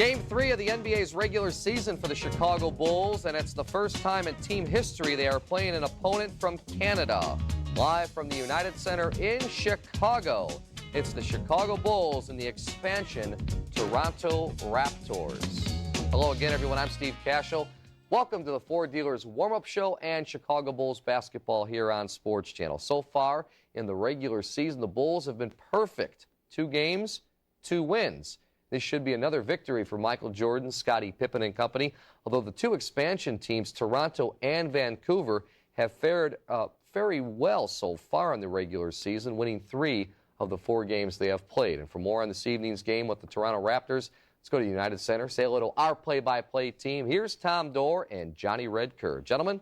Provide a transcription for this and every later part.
Game 3 of the NBA's regular season for the Chicago Bulls, and it's the first time in team history they are playing an opponent from Canada. Live from the United Center in Chicago, it's the Chicago Bulls and the expansion Toronto Raptors. Hello again, everyone. I'm Steve Cashel. Welcome to the Ford Dealers Warm-Up Show and Chicago Bulls basketball here on Sports Channel. So far in the regular season, the Bulls have been perfect. 2 games, 2 wins. This should be another victory for Michael Jordan, Scottie, Pippen, and company, although the 2 expansion teams, Toronto and Vancouver, have fared very well so far in the regular season, winning 3 of the 4 games they have played. And for more on this evening's game with the Toronto Raptors, let's go to the United Center, say hello to our play-by-play team. Here's Tom Dorr and Johnny Red Kerr. Gentlemen.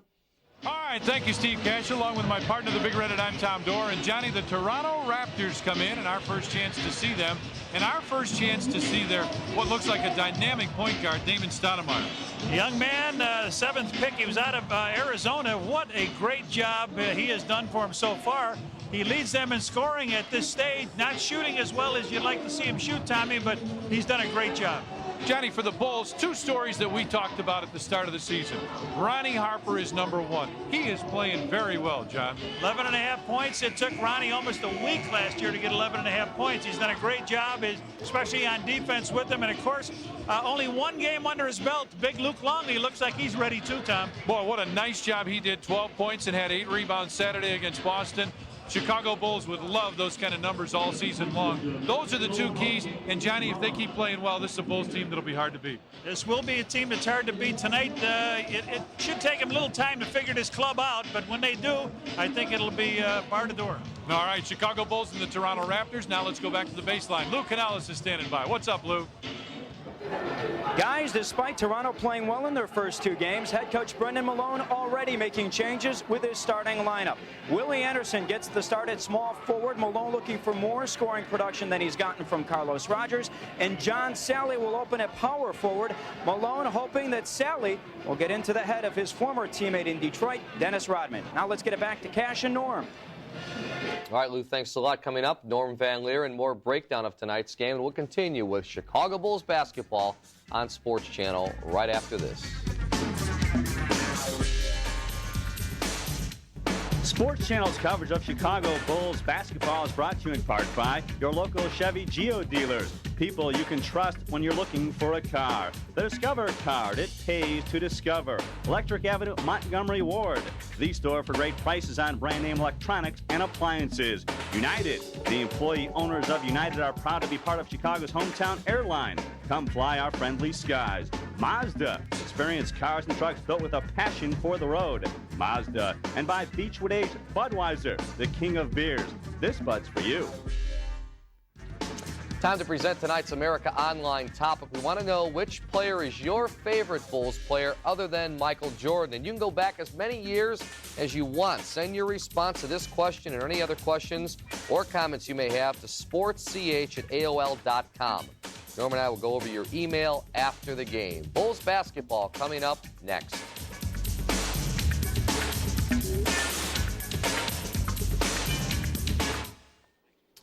All right, thank you, Steve Cash, along with my partner, the Big Red, and I'm Tom Dorr. And Johnny, the Toronto Raptors come in, and our first chance to see them, and our first chance to see their what looks like a dynamic point guard, Damon Stoudemire. Young man, 7th pick. He was out of Arizona. What a great job he has done for him so far. He leads them in scoring at this stage, not shooting as well as you'd like to see him shoot, Tommy, but he's done a great job. Johnny, for the Bulls, 2 stories that we talked about at the start of the season. Ronnie Harper is number 1. He is playing very well, John. 11.5 points. It took Ronnie almost a week last year to get 11.5 points. He's done a great job, especially on defense with them. And, of course, only 1 game under his belt. Big Luke Longley looks like he's ready too, Tom. Boy, what a nice job he did. 12 points and had 8 rebounds Saturday against Boston. Chicago Bulls would love those kind of numbers all season long. Those are the 2 keys. And, Johnny, if they keep playing well, this is a Bulls team that'll be hard to beat. This will be a team that's hard to beat tonight. It should take them a little time to figure this club out, but when they do, I think it'll be bar to door. All right, Chicago Bulls and the Toronto Raptors. Now let's go back to the baseline. Lou Canallis is standing by. What's up, Lou? Guys, despite Toronto playing well in their first 2 games, head coach Brendan Malone already making changes with his starting lineup. Willie Anderson gets the start at small forward. Malone looking for more scoring production than he's gotten from Carlos Rogers. And John Sally will open at power forward. Malone hoping that Sally will get into the head of his former teammate in Detroit, Dennis Rodman. Now let's get it back to Cash and Norm. All right, Lou, thanks a lot. Coming up, Norm Van Leer and more breakdown of tonight's game. And we'll continue with Chicago Bulls basketball on Sports Channel right after this. Sports Channel's coverage of Chicago Bulls basketball is brought to you in part by your local Chevy Geo dealers. People you can trust when you're looking for a car. The Discover card, it pays to discover. Electric Avenue, Montgomery Ward. The store for great prices on brand name electronics and appliances. United, the employee owners of United are proud to be part of Chicago's hometown airline. Come fly our friendly skies. Mazda, experience cars and trucks built with a passion for the road. Mazda, and by Beechwood Age Budweiser, the king of beers. This Bud's for you. Time to present tonight's America Online topic. We want to know which player is your favorite Bulls player other than Michael Jordan. And you can go back as many years as you want. Send your response to this question and any other questions or comments you may have to sportsch@aol.com. Norm and I will go over your email after the game. Bulls basketball coming up next.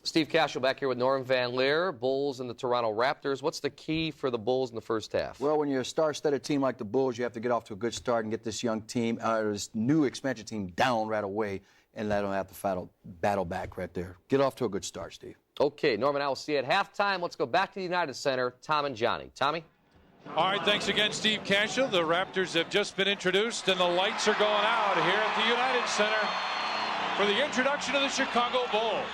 Steve Cashel back here with Norm Van Leer, Bulls and the Toronto Raptors. What's the key for the Bulls in the first half? Well, when you're a star-studded team like the Bulls, you have to get off to a good start and get this young team, this new expansion team down right away and let them have to battle back right there. Get off to a good start, Steve. Okay, Norm and I will see you at halftime. Let's go back to the United Center. Tom and Johnny. Tommy? All right, thanks again, Steve Cashel. The Raptors have just been introduced, and the lights are going out here at the United Center for the introduction of the Chicago Bulls.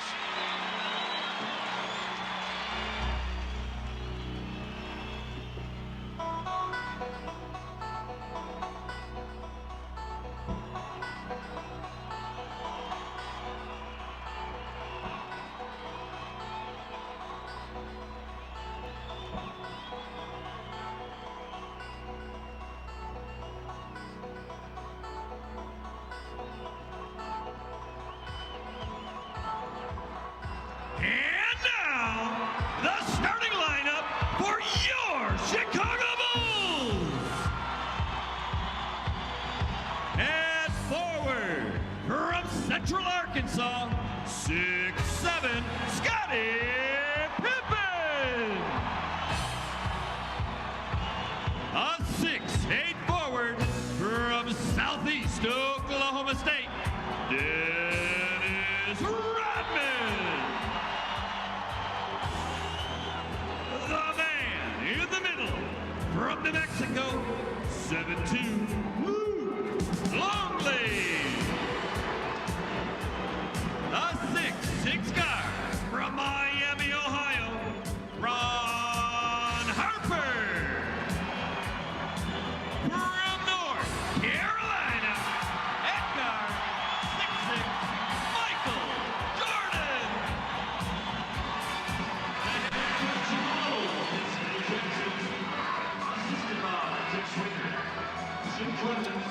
Dennis Rodman. The man in the middle from New Mexico, 7'2", Longley. A 6'6" guard from Miami, Ohio, Harper. From North Carolina, at guard, 6'6", Michael Jordan.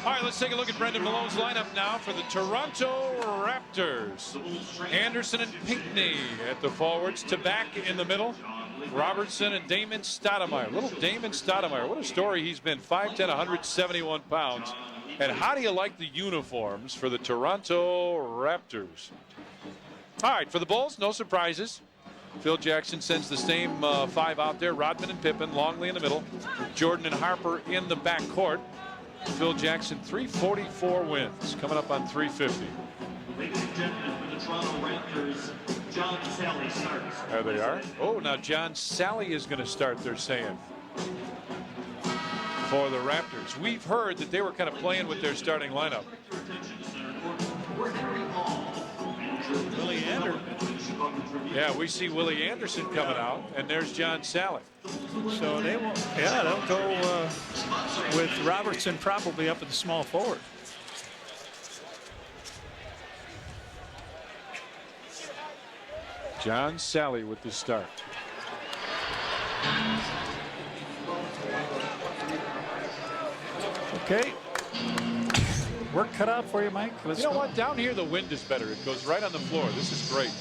All right, let's take a look at Brendan Malone's lineup now for the Toronto Raptors. Anderson and Pinckney at the forwards. Tabac in the middle. Robertson and Damon Stoudemire. Little Damon Stoudemire. What a story he's been. 5'10", 171 pounds. And how do you like the uniforms for the Toronto Raptors? All right, for the Bulls, no surprises. Phil Jackson sends the same five out there. Rodman and Pippen, Longley in the middle. Jordan and Harper in the backcourt. Phil Jackson, 344 wins, coming up on 350. Ladies and gentlemen, for the Toronto Raptors, John Sally starts. There they are. Oh, now John Sally is going to start, they're saying, for the Raptors. We've heard that they were kind of playing with their starting lineup. Willie Anderson. Yeah, we see Willie Anderson coming out, and there's John Sally. So they will, yeah, they'll go with Robertson probably up at the small forward. John Sally with the start. Okay. Work cut out for you, Mike. Let's You know go. what? Down here, the wind is better. It goes right on the floor. This is great.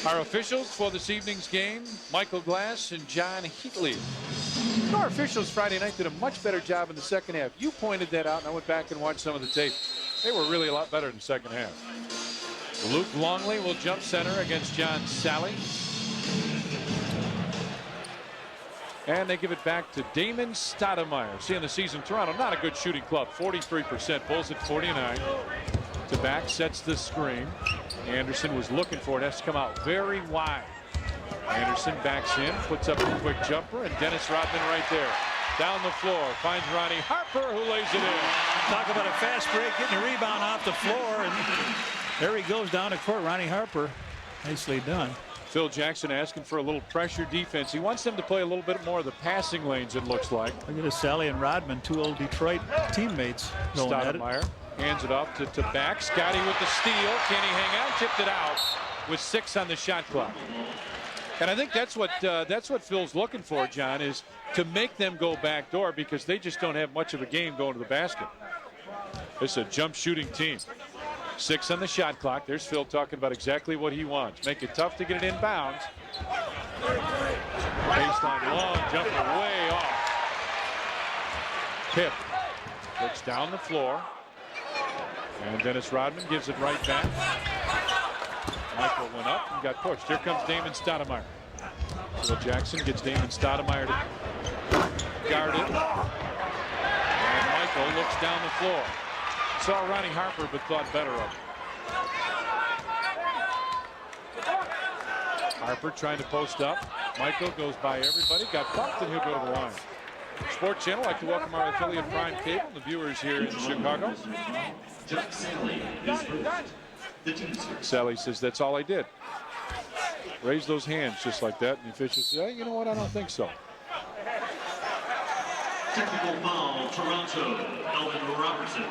Our officials for this evening's game, Michael Glass and John Heatley. Our officials Friday night did a much better job in the second half. You pointed that out, and I went back and watched some of the tape. They were really a lot better in the second half. Luke Longley will jump center against John Sally. And they give it back to Damon Stoudemire. See, in the season, Toronto, not a good shooting club. 43%, Bulls at 49. Tabac sets the screen. Anderson was looking for it. Has to come out very wide. Anderson backs in, puts up a quick jumper, and Dennis Rodman right there. Down the floor, finds Ronnie Harper, who lays it in. Talk about a fast break, getting a rebound off the floor, and there he goes down the court. Ronnie Harper, nicely done. Phil Jackson asking for a little pressure defense. He wants them to play a little bit more of the passing lanes, it looks like. Look at this, Sally and Rodman, two old Detroit teammates going at it. Stoudemire hands it off to Tabac. Scottie with the steal. Can he hang on? Tipped it out with 6 on the shot clock. And I think that's what Phil's looking for, John, is to make them go backdoor because they just don't have much of a game going to the basket. It's a jump shooting team. 6 on the shot clock. There's Phil talking about exactly what he wants. Make it tough to get it inbounds. Baseline long jumper way off. Pip looks down the floor. And Dennis Rodman gives it right back. Michael went up and got pushed. Here comes Damon Stoudemire. Phil Jackson gets Damon Stoudemire to guard it. And Michael looks down the floor. Saw Ronnie Harper, but thought better of it. Harper trying to post up. Michael goes by everybody. Got bumped, and he'll go to the line. Sports Channel, I'd like to welcome our affiliate Prime Cable, the viewers here in Chicago. Sally says, that's all I did. Raise those hands just like that. And the official says, hey, you know what? I don't think so. Technical foul, Toronto, Alvin Robertson.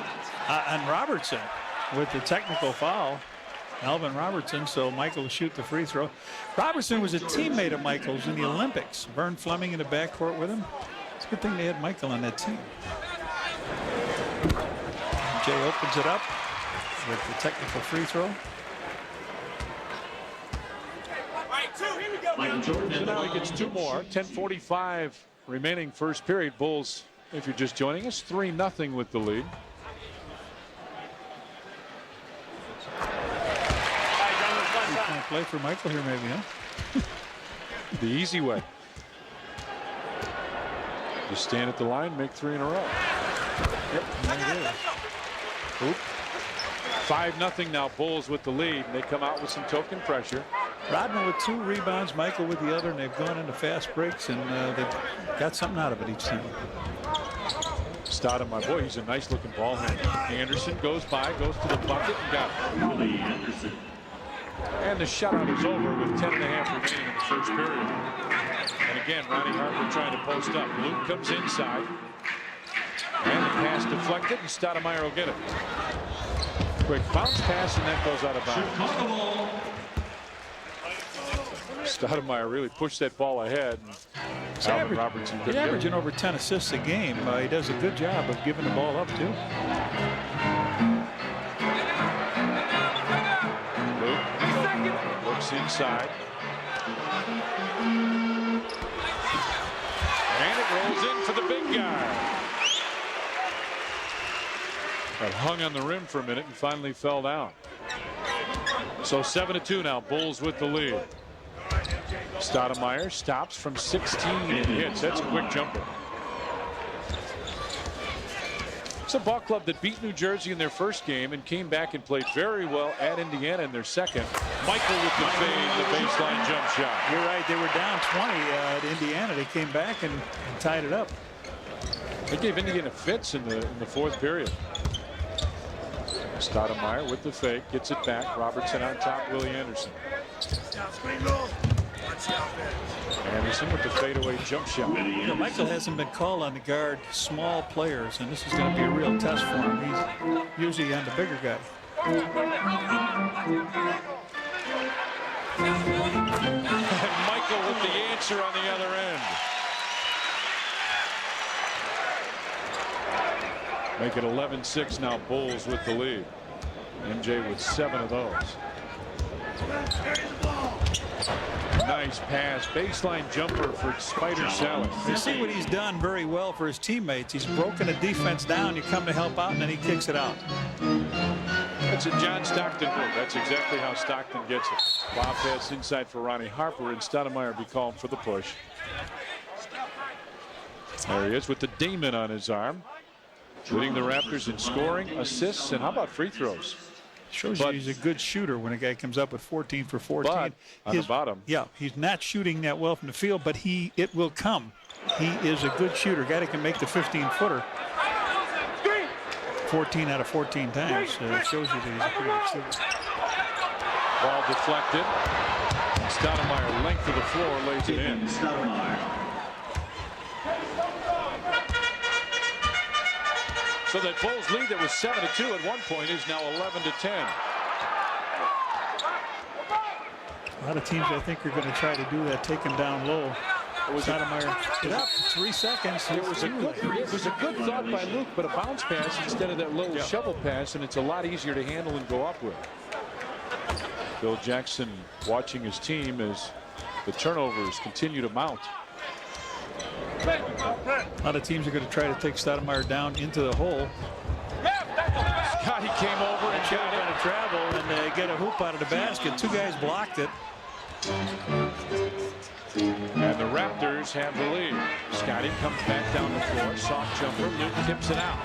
And Robertson with the technical foul. Alvin Robertson, so Michael will shoot the free throw. Robertson was a teammate of Michael's in the Olympics. Vern Fleming in the backcourt with him. It's a good thing they had Michael on that team. Jay opens it up with the technical free throw. So now he gets 2 more. 10:45 remaining first period. Bulls, if you're just joining us, 3-0 with the lead. Play for Michael here, maybe, huh? The easy way. Just stand at the line, make 3 in a row. Yep, there it is. Oop. 5-0 now, Bulls with the lead, and they come out with some token pressure. Rodman with 2 rebounds, Michael with the other, and they've gone into fast breaks, and they've got something out of it each time. Stoudemire, boy, he's a nice-looking ball handler. Anderson goes by, goes to the bucket, and got it. And the shutout is over with 10.5 remaining in the first period. And again, Ronnie Harper trying to post up. Luke comes inside. And the pass deflected, and Stoudemire will get it. Quick bounce pass, and that goes out of bounds. Stoudemire really pushed that ball ahead. He's averaging over 10 assists a game. He does a good job of giving the ball up, too. Luke looks inside. And it rolls in for the big guy. That hung on the rim for a minute and finally fell down. So 7-2 now. Bulls with the lead. Stoudemire stops from 16 and hits. That's a quick jumper. It's a ball club that beat New Jersey in their first game and came back and played very well at Indiana in their second. Michael with the fade, the baseline jump shot. You're right. They were down 20 at Indiana. They came back and tied it up. They gave Indiana fits in the fourth period. Stoudemire with the fake, gets it back. Robertson on top, Willie Anderson. Anderson with the fadeaway jump shot. You know, Michael hasn't been called on to guard small players, and this is going to be a real test for him. He's usually on the bigger guy. And Michael with the answer on the other end. Make it 11-6 now. Bulls with the lead. MJ with 7 of those. Nice pass. Baseline jumper for Spider Salad. You see what he's done very well for his teammates. He's broken the defense down. You come to help out, and then he kicks it out. That's a John Stockton move. That's exactly how Stockton gets it. Bob pass inside for Ronnie Harper, and Stoudemire be called for the push. There he is with the Damon on his arm. Leading the Raptors in scoring, assists, and how about free throws? Shows you he's a good shooter when a guy comes up with 14 for 14. But on the bottom. Yeah, he's not shooting that well from the field, but it will come. He is a good shooter. Guy that can make the 15-footer 14 out of 14 times. Shows you that he's a pretty good shooter. Ball deflected. Stoudemire, length of the floor, lays it in. So that Bulls lead that was 7-2 at one point is now 11-10. A lot of teams, I think, are going to try to do that, take him down low. Stoudemire get up 3 seconds. It was a good thought by Luke, but a bounce pass instead of that little shovel pass, and it's a lot easier to handle and go up with. Bill Jackson watching his team as the turnovers continue to mount. A lot of teams are going to try to take Stoudemire down into the hole. Scottie came over and got it. Travel and get a hoop out of the basket. 2 guys blocked it. And the Raptors have the lead. Scottie comes back down the floor. Soft jumper. Luke tips it out.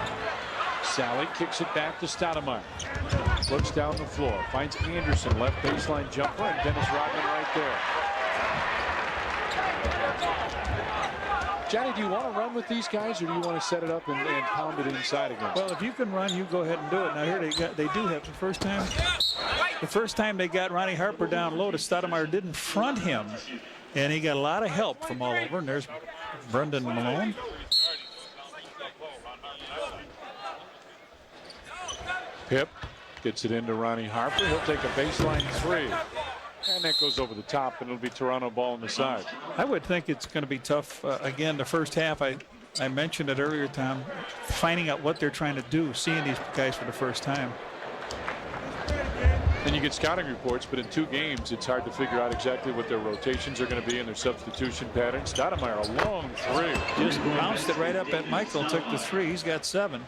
Sally kicks it back to Stoudemire. Looks down the floor. Finds Anderson. Left baseline jumper. And Dennis Rodman right there. Johnny, do you want to run with these guys, or do you want to set it up and pound it inside again? Well, if you can run, you go ahead and do it. Now here they do have the first time they got Ronnie Harper down low, Stoudemire didn't front him, and he got a lot of help from all over. And there's Brendan Malone. Pip gets it into Ronnie Harper. He'll take a baseline 3. And that goes over the top, and it'll be Toronto ball on the side. I would think it's going to be tough. Again, the first half, I mentioned it earlier, Tom, finding out what they're trying to do, seeing these guys for the first time. Then you get scouting reports, but in 2 games, it's hard to figure out exactly what their rotations are going to be and their substitution patterns. Stoudemire, a long 3. Just bounced it right up at Michael, took the 3. He's got 7.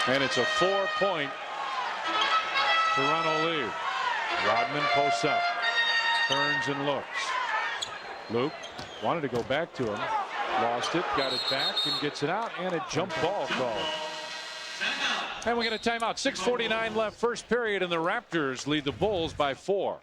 And it's a 4-point Toronto lead. Rodman posts up, turns and looks. Luke wanted to go back to him, lost it, got it back, and gets it out, and a jump ball called. And we get a timeout. 6:49 left, first period, and the Raptors lead the Bulls by 4.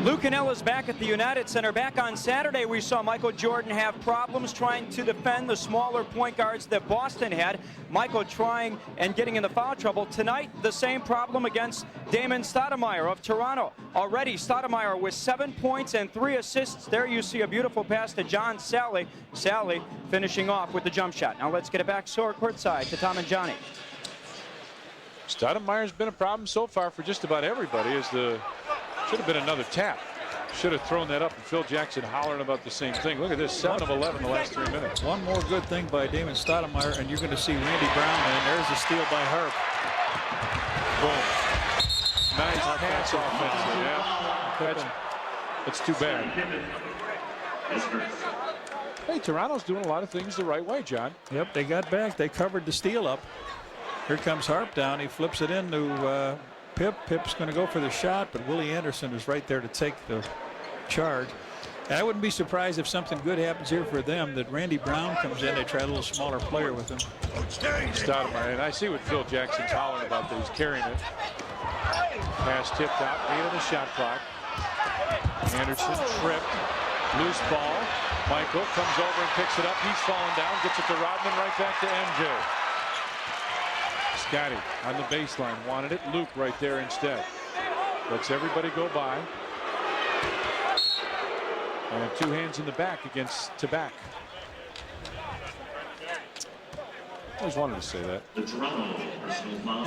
Lou Canallis back at the United Center. Back on Saturday, we saw Michael Jordan have problems trying to defend the smaller point guards that Boston had. Michael trying and getting into foul trouble. Tonight, the same problem against Damon Stoudemire of Toronto. Already, Stoudemire with 7 points and 3 assists. There you see a beautiful pass to John Sally. Sally finishing off with the jump shot. Now let's get it back courtside to Tom and Johnny. Stoudemire's been a problem so far for just about everybody. Should have been another tap. Should have thrown that up, and Phil Jackson hollering about the same thing. Look at this, 7 of 11 in the last 3 minutes. One more good thing by Damon Stoudemire, and you're going to see Randy Brown, and there's a steal by Harp. Boom. Nice pass offensive. Yeah. That's too bad. Hey, Toronto's doing a lot of things the right way, John. Yep, they got back. They covered the steal up. Here comes Harp down. He flips it into Pip. Pip's going to go for the shot, but Willie Anderson is right there to take the charge. And I wouldn't be surprised if something good happens here for them, that Randy Brown comes in. They try a little smaller player with him. Stoudemire, and I see what Phil Jackson's hollering about. That he's carrying it. Pass tipped out, 8 of the shot clock. Anderson tripped, loose ball. Michael comes over and picks it up. He's falling down, gets it to Rodman, right back to MJ. Scottie on the baseline, wanted it. Luke right there instead. Lets everybody go by. And 2 hands in the back against Tabak. I always wanted to say that. The Toronto personal foul,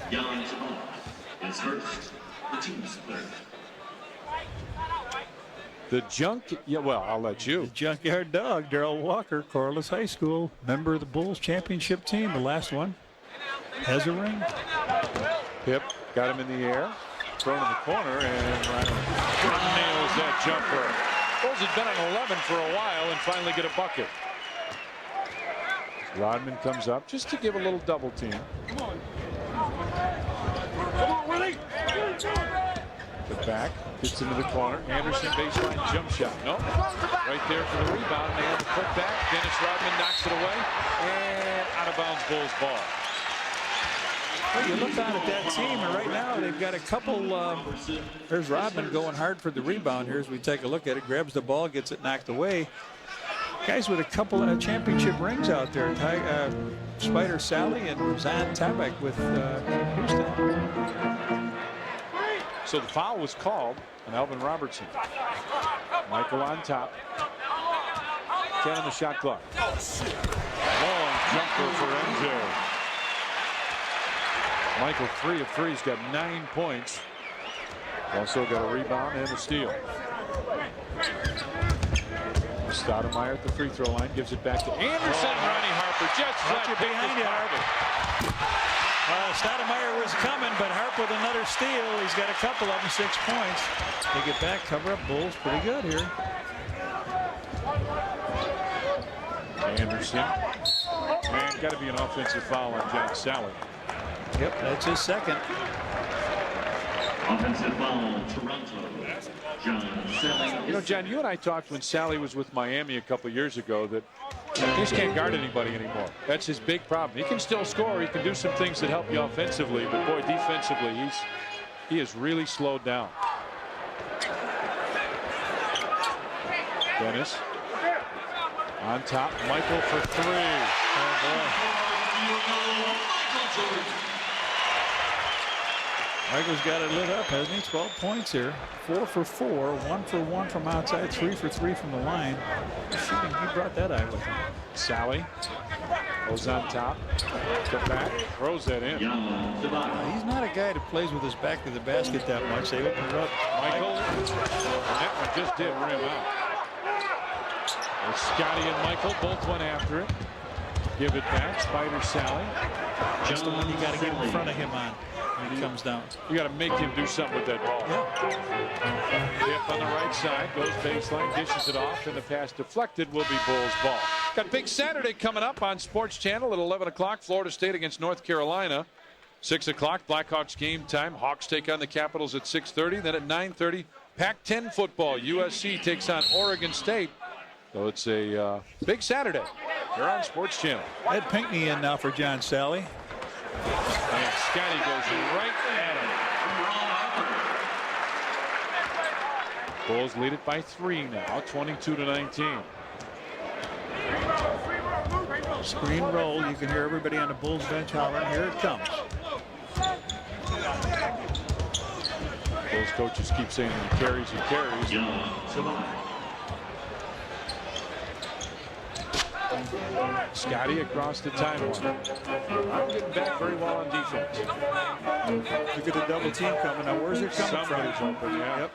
Jan Tabak is first, the team's third. The junk, yeah, well, I'll let you. The junkyard dog, Darrell Walker, Corliss High School, member of the Bulls championship team, the last one. Has a ring. Pip got him in the air, thrown in the corner, and nails that jumper. Bulls had been on 11 for a while and finally get a bucket. Rodman comes up just to give a little double team. Come on, Willie. The back gets into the corner. Anderson baseline jump shot. No, right there for the rebound. They have the put back. Dennis Rodman knocks it away, and out of bounds. Bulls ball. Well, you look down at that team, and right now they've got a couple. There's Rodman going hard for the rebound here as we take a look at it. Grabs the ball, gets it knocked away. Guys with a couple of championship rings out there. Spider Sally and Zan Tabak with Houston. So the foul was called on Alvin Robertson. Michael on top. 10 on the shot clock. Long jumper for MJ. Michael 3 of 3. He's got 9 points. Also got a rebound and a steal. Stoudemire at the free throw line gives it back to Anderson. Ronnie Harper just flat behind you, Harper. Stoudemire was coming, but Harp with another steal. He's got a couple of them, 6 points. They get back, cover up. Bulls pretty good here. Anderson. And got to be an offensive foul on John Sally. Yep, that's his second. Offensive foul, Toronto. John Sally. You know, John, you and I talked when Sally was with Miami a couple years ago that he just can't guard anybody anymore. That's his big problem. He can still score. He can do some things that help you offensively, but boy, defensively, he is really slowed down. Dennis on top. Michael for 3. Oh boy. Michael's got it lit up, hasn't he? 12 points here. 4 for 4, 1 for 1 from outside, 3 for 3 from the line. Shooting, he brought that eye with him. Sally goes on top. Step back, throws that in. He's not a guy that plays with his back to the basket that much. They open it up. Michael, and that one just did rim out. And Scottie and Michael both went after it. Give it back. Spider Sally. Just the one you got to get in front of him on when he comes down. You got to make him do something with that ball. Yeah. Dip on the right side, goes baseline, dishes it off, and the pass deflected will be Bulls ball. Got a big Saturday coming up on Sports Channel at 11 o'clock. Florida State against North Carolina. 6 o'clock, Blackhawks game time. Hawks take on the Capitals at 6:30. Then at 9:30, Pac-10 football. USC takes on Oregon State. So it's a big Saturday here on Sports Channel. Ed Pinckney in now for John Sally. And Scottie goes right at him. Bulls lead it by 3 now, 22-19. Screen roll. You can hear everybody on the Bulls bench hollering. Here it comes. Bulls coaches keep saying he carries and carries. Scottie across the timeline. I'm getting back very well on defense. Look at the double team coming. Now, where's it coming Somebody's from? open, yeah. Yep.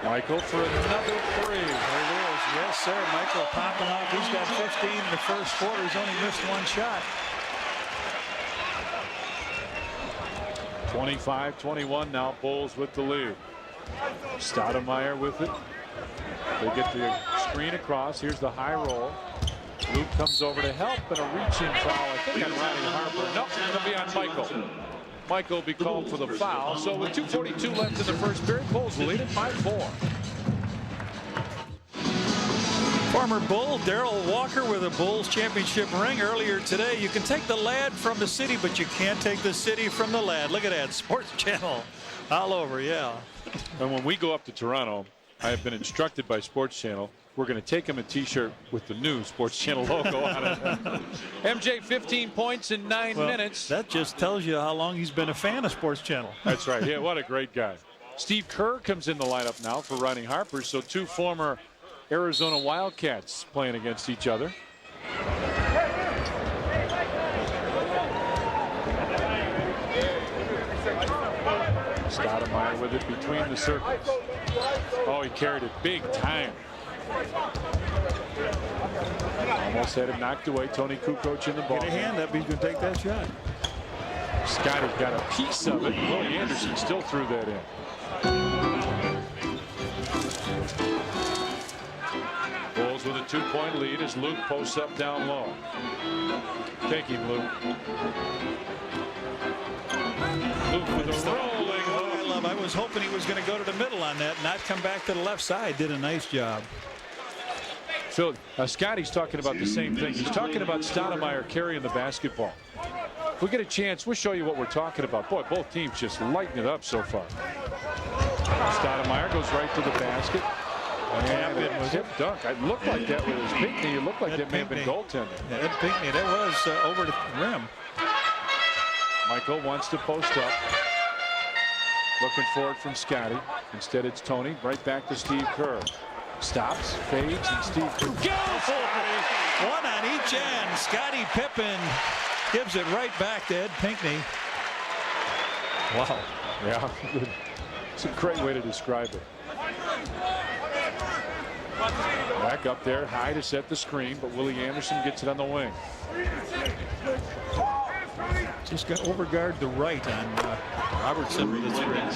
Michael for another 3. There it is. Yes, sir. Michael popping off. He's got 15 in the first quarter. He's only missed 1 shot. 25-21 now. Bulls with the lead. Stoudemire with it. They get the screen across. Here's the high roll. Luke comes over to help, and a reaching foul, I think, on Ronnie Harper. Nope, it'll be on Michael. Michael will be called for the foul. So with 2:42 left in the first period, Bulls lead it by 4. Former Bull Darrell Walker with a Bulls championship ring earlier today. You can take the lad from the city, but you can't take the city from the lad. Look at that. Sports Channel all over, yeah. And when we go up to Toronto, I have been instructed by Sports Channel, we're going to take him a T-shirt with the new Sports Channel logo on it. MJ, 15 points in 9 minutes. That just tells you how long he's been a fan of Sports Channel. That's right. Yeah, what a great guy. Steve Kerr comes in the lineup now for Ronnie Harper. So 2 former Arizona Wildcats playing against each other. Stoudemire with it between the circles. Oh, he carried it big time. Almost had it knocked away. Tony Kukoc in the ball. Get a hand up. He's going to take that shot. Scottie got a piece of it. Willie Anderson still threw that in. Bulls with a 2-point lead as Luke posts up down low. Take him, Luke. Luke with a rolling hook. I was hoping he was going to go to the middle on that, not come back to the left side. Did a nice job. Phil, Scottie's talking about the same thing. He's talking about Stoudemire carrying the basketball. If we get a chance, we'll show you what we're talking about. Boy, both teams just lighting it up so far. Stoudemire goes right to the basket. And a tip dunk. It looked like that with his Pinckney. It looked like that may have been goaltending. Yeah, Ed Pinckney, that was over the rim. Michael wants to post up. Looking for it from Scottie. Instead, it's Tony. Right back to Steve Kerr. Stops, fades, and Steve Kerr goes! One on each end. Scottie Pippen gives it right back to Ed Pinckney. Wow. Yeah, it's a great way to describe it. Back up there, high to set the screen, but Willie Anderson gets it on the wing. Just got overguard the right on Robertson with the screen.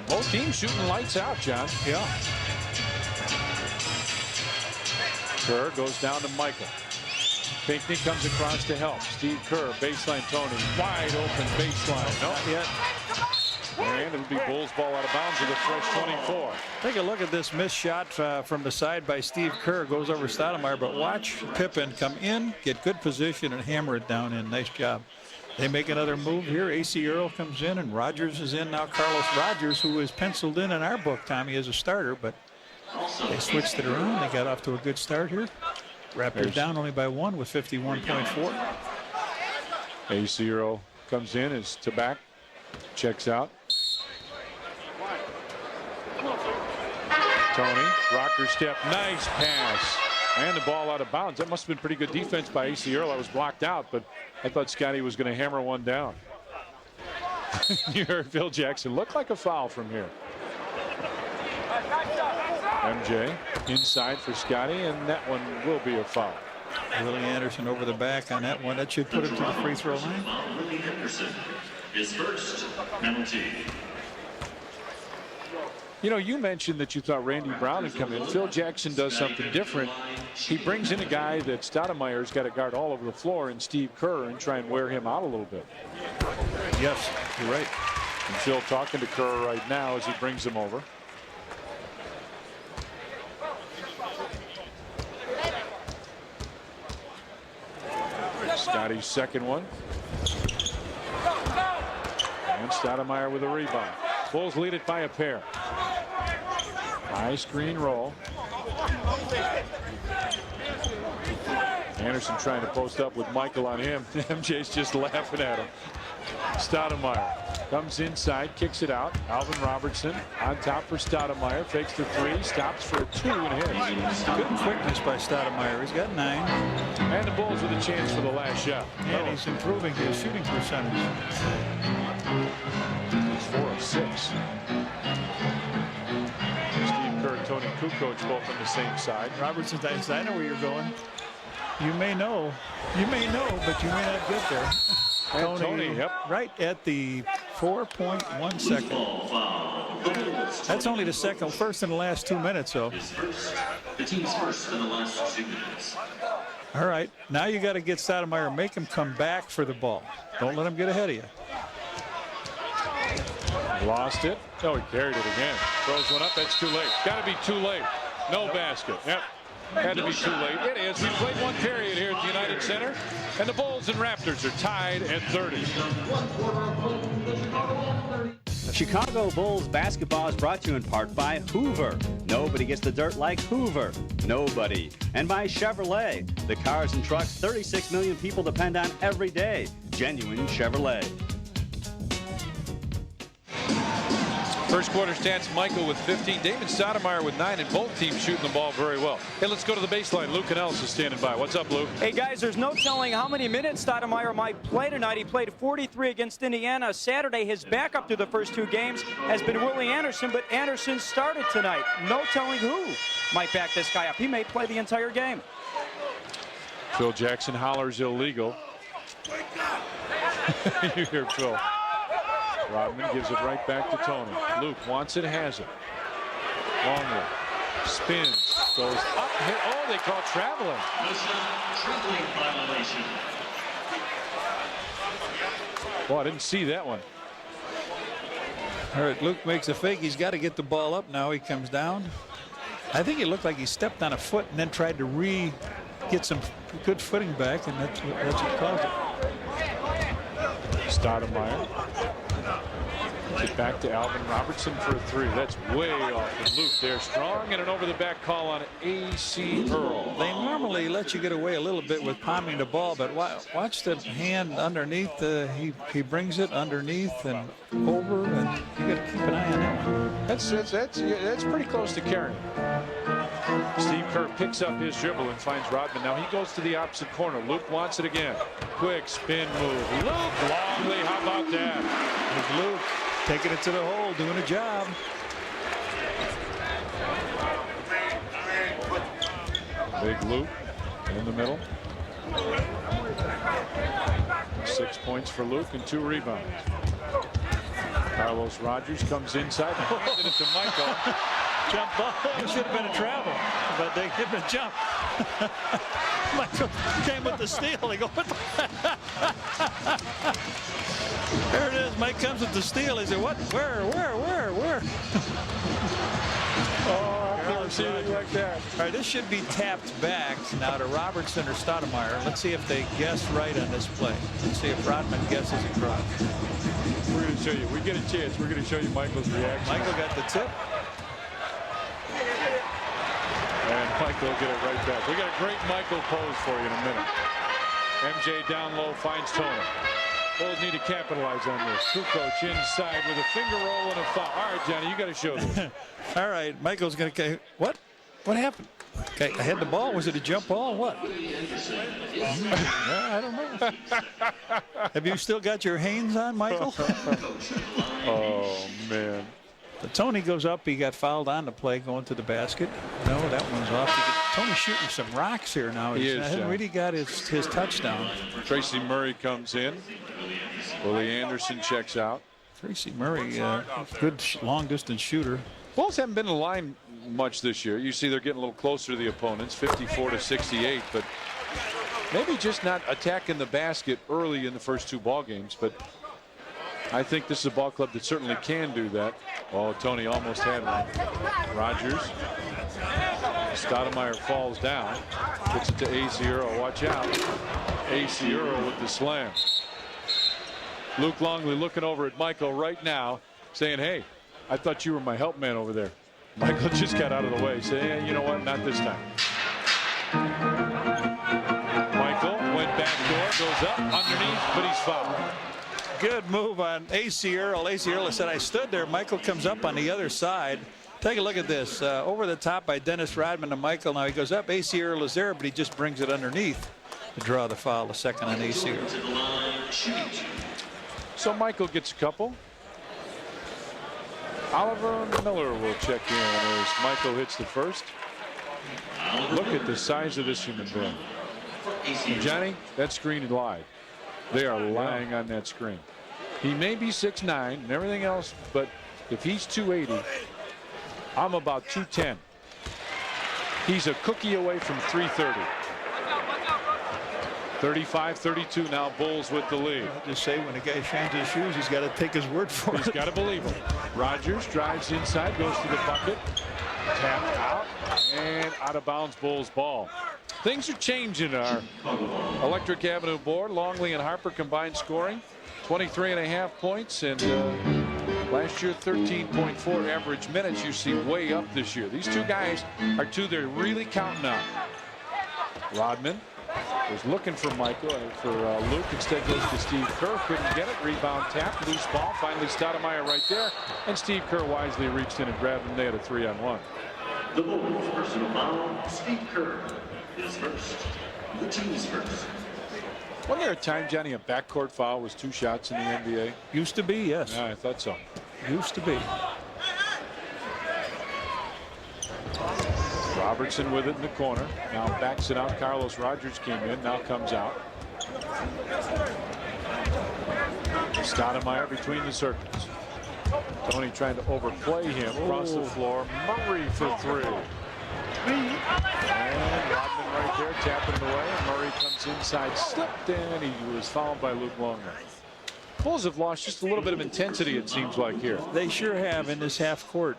Both teams shooting lights out, John. Yeah. Kerr goes down to Michael. Pinckney comes across to help. Steve Kerr, baseline Tony, wide open baseline. Not yet. And it'll be Bulls ball out of bounds with a fresh 24. Take a look at this missed shot from the side by Steve Kerr. Goes over Stoudemire, but watch Pippen come in, get good position, and hammer it down in. Nice job. They make another move here. A.C. Earl comes in, and Rogers is in now. Carlos Rogers, who is penciled in our book, Tommy, as a starter, but they switched it around. They got off to a good start here. Raptors down only by 1 with 51.4. A.C. Earl comes in as Tabak checks out. Tony, rocker step, nice pass. And the ball out of bounds. That must have been pretty good defense by A.C. Earl. That was blocked out, but I thought Scottie was going to hammer one down. You heard Phil Jackson. Looked like a foul from here. MJ inside for Scottie, and that one will be a foul. Willie Anderson over the back on that one. That should put him to the free throw line. Willie Anderson, his first penalty. You know, you mentioned that you thought Randy Brown had come in. Phil Jackson does something different. He brings in a guy that Stoudemire's got to guard all over the floor, and Steve Kerr, and try and wear him out a little bit. Yes, you're right. And Phil talking to Kerr right now as he brings him over. Scottie's second one. And Stoudemire with a rebound. Bulls lead it by a pair. High screen roll. Anderson trying to post up with Michael on him. MJ's just laughing at him. Stoudemire comes inside, kicks it out. Alvin Robertson on top for Stoudemire. Fakes the three, stops for a 2 and hits. Good quickness by Stoudemire. He's got 9. And the Bulls with a chance for the last shot. And he's improving his shooting percentage. He's 4 of 6. Steve Kerr, Tony Kukoc both on the same side. Robertson, I know where you're going. You may know, but you may not get there. Tony, yep. Right at the 4.1 second. That's only the first in the last 2 minutes, though. The team's first in the last 2 minutes. All right, now you got to get Stoudemire, make him come back for the ball. Don't let him get ahead of you. Lost it. Oh, he carried it again. Throws one up. That's too late. Got to be too late. No basket. Yep. Had to be too late. It is. We played one period here at the United Center, and the Bulls and Raptors are tied at 30. Chicago Bulls basketball is brought to you in part by Hoover. Nobody gets the dirt like Hoover. Nobody. And by Chevrolet. The cars and trucks 36 million people depend on every day. Genuine Chevrolet. First quarter stats, Michael with 15, Damon Stoudemire with 9, and both teams shooting the ball very well. Hey, let's go to the baseline. Luke Canallis is standing by. What's up, Luke? Hey, guys, there's no telling how many minutes Stoudemire might play tonight. He played 43 against Indiana Saturday. His backup through the first 2 games has been Willie Anderson, but Anderson started tonight. No telling who might back this guy up. He may play the entire game. Phil Jackson hollers illegal. You hear Phil. Rodman gives it right back to Tony. Luke wants it, has it. Longley spins, goes up, hit. Oh, they call traveling. Traveling violation. Boy, I didn't see that one. All right, Luke makes a fake. He's got to get the ball up now. He comes down. I think it looked like he stepped on a foot and then tried to get some good footing back, and that's what caused it. Stoudemire. Get back to Alvin Robertson for a 3. That's way off. And Luke there strong, and an over the back call on A.C. Earl. They normally let you get away a little bit with palming the ball, but watch the hand underneath. He brings it underneath and over, and you got to keep an eye on that one. That's pretty close to carrying. Steve Kerr picks up his dribble and finds Rodman. Now he goes to the opposite corner. Luke wants it again. Quick spin move. Luke Longley, how about that? It's Luke taking it to the hole, doing a job. Big Luke in the middle. 6 points for Luke and 2 rebounds. Carlos Rogers comes inside and handed it to Michael. Jump ball. It should have been a travel, but they give him a jump. Michael came with the steal. He goes, there it is. Mike comes with the steal. He said, what? Where? Oh, I've never seen anything like that. All right, this should be tapped back now to Robertson or Stoudemire. Let's see if they guess right on this play. Let's see if Rodman guesses it correct. We're going to show you. We get a chance. We're going to show you Michael's reaction. Michael got the tip. And Michael will get it right back. We got a great Michael pose for you in a minute. MJ down low finds Tony. Bulls need to capitalize on this. Kukoc inside with a finger roll and a foul. All right, Johnny, you got to show this. All right, Michael's going to. What happened? Okay, I had the ball. Was it a jump ball? What? I don't know. Have you still got your Hanes on, Michael? Oh, man. But Tony goes up. He got fouled on the play going to the basket. No, that one's off. Tony's shooting some rocks here now. He hasn't really got his touchdown. Tracy Murray comes in. Willie Anderson checks out. Tracy Murray, good long-distance shooter. Bulls haven't been in the line much this year. You see they're getting a little closer to the opponents, 54-68, but maybe just not attacking the basket early in the first 2 ball games. But I think this is a ball club that certainly can do that. Oh, Tony almost had one. Rogers. Stoudemire falls down. Gets it to Aciero. Watch out. Aciero with the slam. Luke Longley looking over at Michael right now, saying, hey, I thought you were my help man over there. Michael just got out of the way, saying, hey, you know what, not this time. Michael went back door, goes up, underneath, but he's fouled. Good move on Aciero. Aciero said, I stood there. Michael comes up on the other side. Take a look at this. Over the top by Dennis Rodman to Michael. Now he goes up. Aciero is there, but he just brings it underneath to draw the foul. A second on Aciero. So Michael gets a couple. Oliver Miller will check in as Michael hits the first. Look at the size of this human being. And Johnny, that screen is live. They are lying on that screen. He may be 6'9" and everything else, but if he's 280, I'm about 210. He's a cookie away from 330. 35-32 now, Bulls with the lead. I'll just say when the guy shines his shoes, he's got to take his word for it. He's got to believe him. Rogers drives inside, goes to the bucket, tapped out, and out of bounds. Bulls ball. Things are changing our Electric Avenue board. Longley and Harper combined scoring 23.5 points, and last year 13.4 average minutes. You see way up this year. These two guys are two they're really counting on. Rodman was looking for Michael, for Luke. Instead goes to Steve Kerr. Couldn't get it. Rebound tap. Loose ball. Finally Stoudemire right there. And Steve Kerr wisely reached in and grabbed him. They had a 3-on-1. The Bulls' personal foul, Steve Kerr is first. The team's first. Wasn't there a time, Johnny, a backcourt foul was 2 shots in the NBA? Used to be, yes. Yeah, I thought so. Used to be. Robertson with it in the corner. Now backs it out. Carlos Rogers came in. Now comes out. Stoudemire between the circles. Tony trying to overplay him across the floor. Murray for 3. And Rodman right there tapping it away. And Murray comes inside, slipped in, and he was fouled by Luke Longley. Bulls have lost just a little bit of intensity, it seems like, here. They sure have in this half court.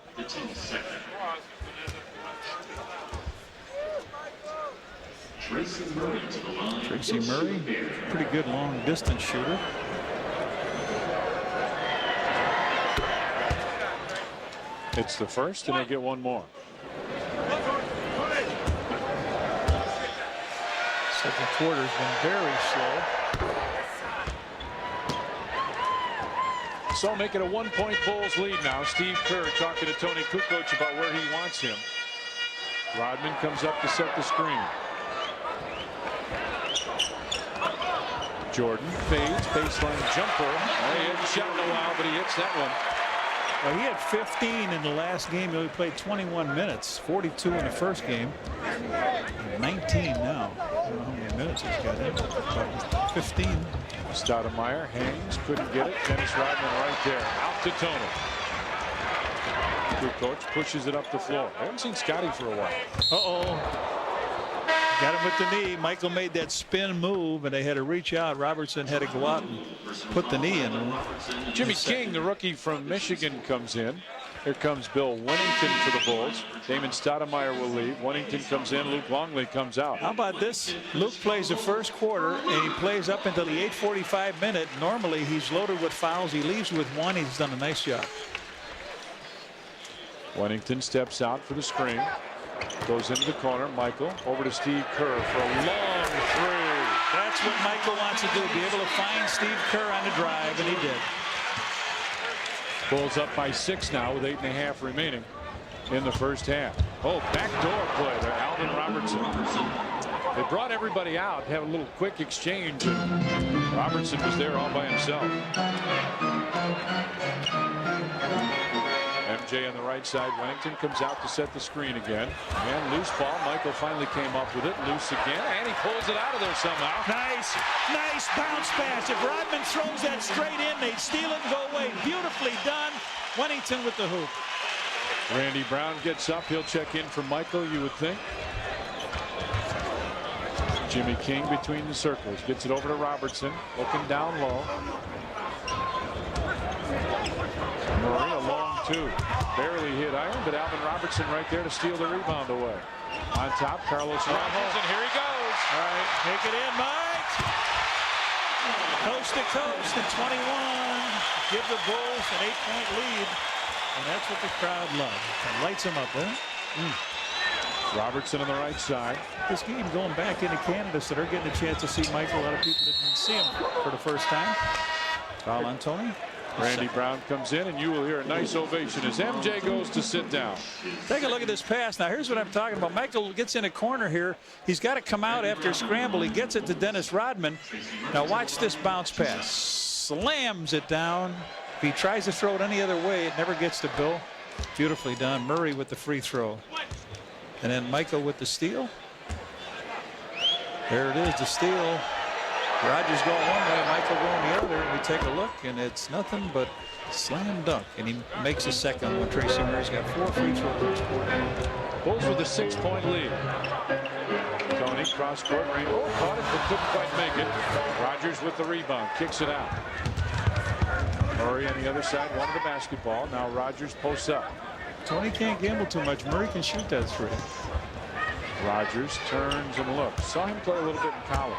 Tracy Murray, pretty good long distance shooter. It's the first, and they get one more. Second quarter's been very slow. So make it a 1-point Bulls lead now. Steve Kerr talking to Tony Kukoc about where he wants him. Rodman comes up to set the screen. Jordan fades, baseline jumper. He hadn't shot in a while, but he hits that one. Well, he had 15 in the last game. He only played 21 minutes, 42 in the first game. 19 now. I don't know how many minutes he's got in. About 15. Stoudemire hangs, couldn't get it. Dennis Rodman right there. Out to Tony. Kukoc pushes it up the floor. I haven't seen Scottie for a while. Uh-oh. Got him with the knee. Michael made that spin move, and they had to reach out. Robertson had to go out and put the knee in. Jimmy King, the rookie from Michigan, comes in. Here comes Bill Wennington for the Bulls. Damon Stoudemire will leave. Wennington comes in. Luke Longley comes out. How about this? Luke plays the first quarter, and he plays up until the 8:45 minute. Normally, he's loaded with fouls. He leaves with 1. He's done a nice job. Wennington steps out for the screen. Goes into the corner. Michael over to Steve Kerr for a long 3. That's what Michael wants to do, be able to find Steve Kerr on the drive, and he did. Bulls up by 6 now with 8.5 remaining in the first half. Oh, backdoor play there, Alvin Robertson. They brought everybody out, have a little quick exchange, and Robertson was there all by himself. MJ on the right side. Wennington comes out to set the screen again. And loose ball. Michael finally came up with it. Loose again. And he pulls it out of there somehow. Nice bounce pass. If Rodman throws that straight in, they'd steal it and go away. Beautifully done. Wennington with the hoop. Randy Brown gets up. He'll check in for Michael, you would think. Jimmy King between the circles. Gets it over to Robertson. Looking down low. Murray a long two. Barely hit iron, but Alvin Robertson right there to steal the rebound away. On top, Carlos Ramos, and here he goes. All right, take it in, Mike. Coast to coast at 21. Give the Bulls an 8-point lead. And that's what the crowd loves. It lights them up, huh? Robertson on the right side. This game going back into Canada, so they're getting a chance to see Michael. A lot of people didn't see him for the first time. Foul on Tony. Randy Brown comes in, and you will hear a nice ovation as MJ goes to sit down. Take a look at this pass. Now, here's what I'm talking about. Michael gets in a corner here. He's got to come out after a scramble. He gets it to Dennis Rodman. Now, watch this bounce pass. Slams it down. If he tries to throw it any other way, it never gets to Bill. Beautifully done. Murray with the free throw. And then Michael with the steal. There it is, the steal. Rogers going one way, Michael going the other, and we take a look, and it's nothing but slam dunk. And he makes a second one. Tracy Murray's got 4 free throws. Bulls with a 6-point lead. Tony cross court, Rainbow caught it but couldn't quite make it. Rogers with the rebound, kicks it out. Murray on the other side wanted the basketball. Now Rogers posts up. Tony can't gamble too much. Murray can shoot that three. Rogers turns and looks. Saw him play a little bit in college.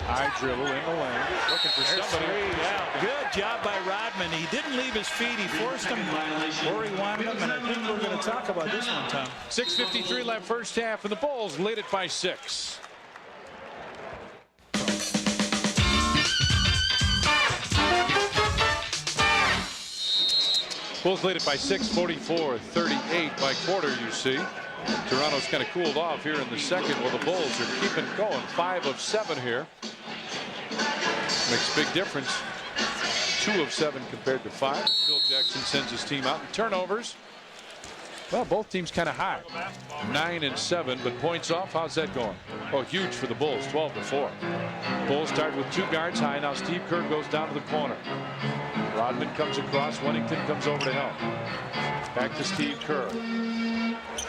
High dribble in the lane, looking for somebody. Yeah, good job by Rodman. He didn't leave his feet. He forced him where he wanted him, and I think we're going to talk about this one, Tom. 6:53 left first half, and the Bulls lead it by 6. Bulls lead it by 6, 44-38 by quarter, you see. Toronto's kind of cooled off here in the second, while the Bulls are keeping going. 5 of 7 here. Makes a big difference. 2 of 7 compared to 5. Phil Jackson sends his team out. And turnovers, well, both teams kind of high. 9 and 7, but points off. How's that going? Oh, huge for the Bulls. 12-4. Bulls start with 2 guards high. Now Steve Kerr goes down to the corner. Rodman comes across. Wennington comes over to help. Back to Steve Kerr.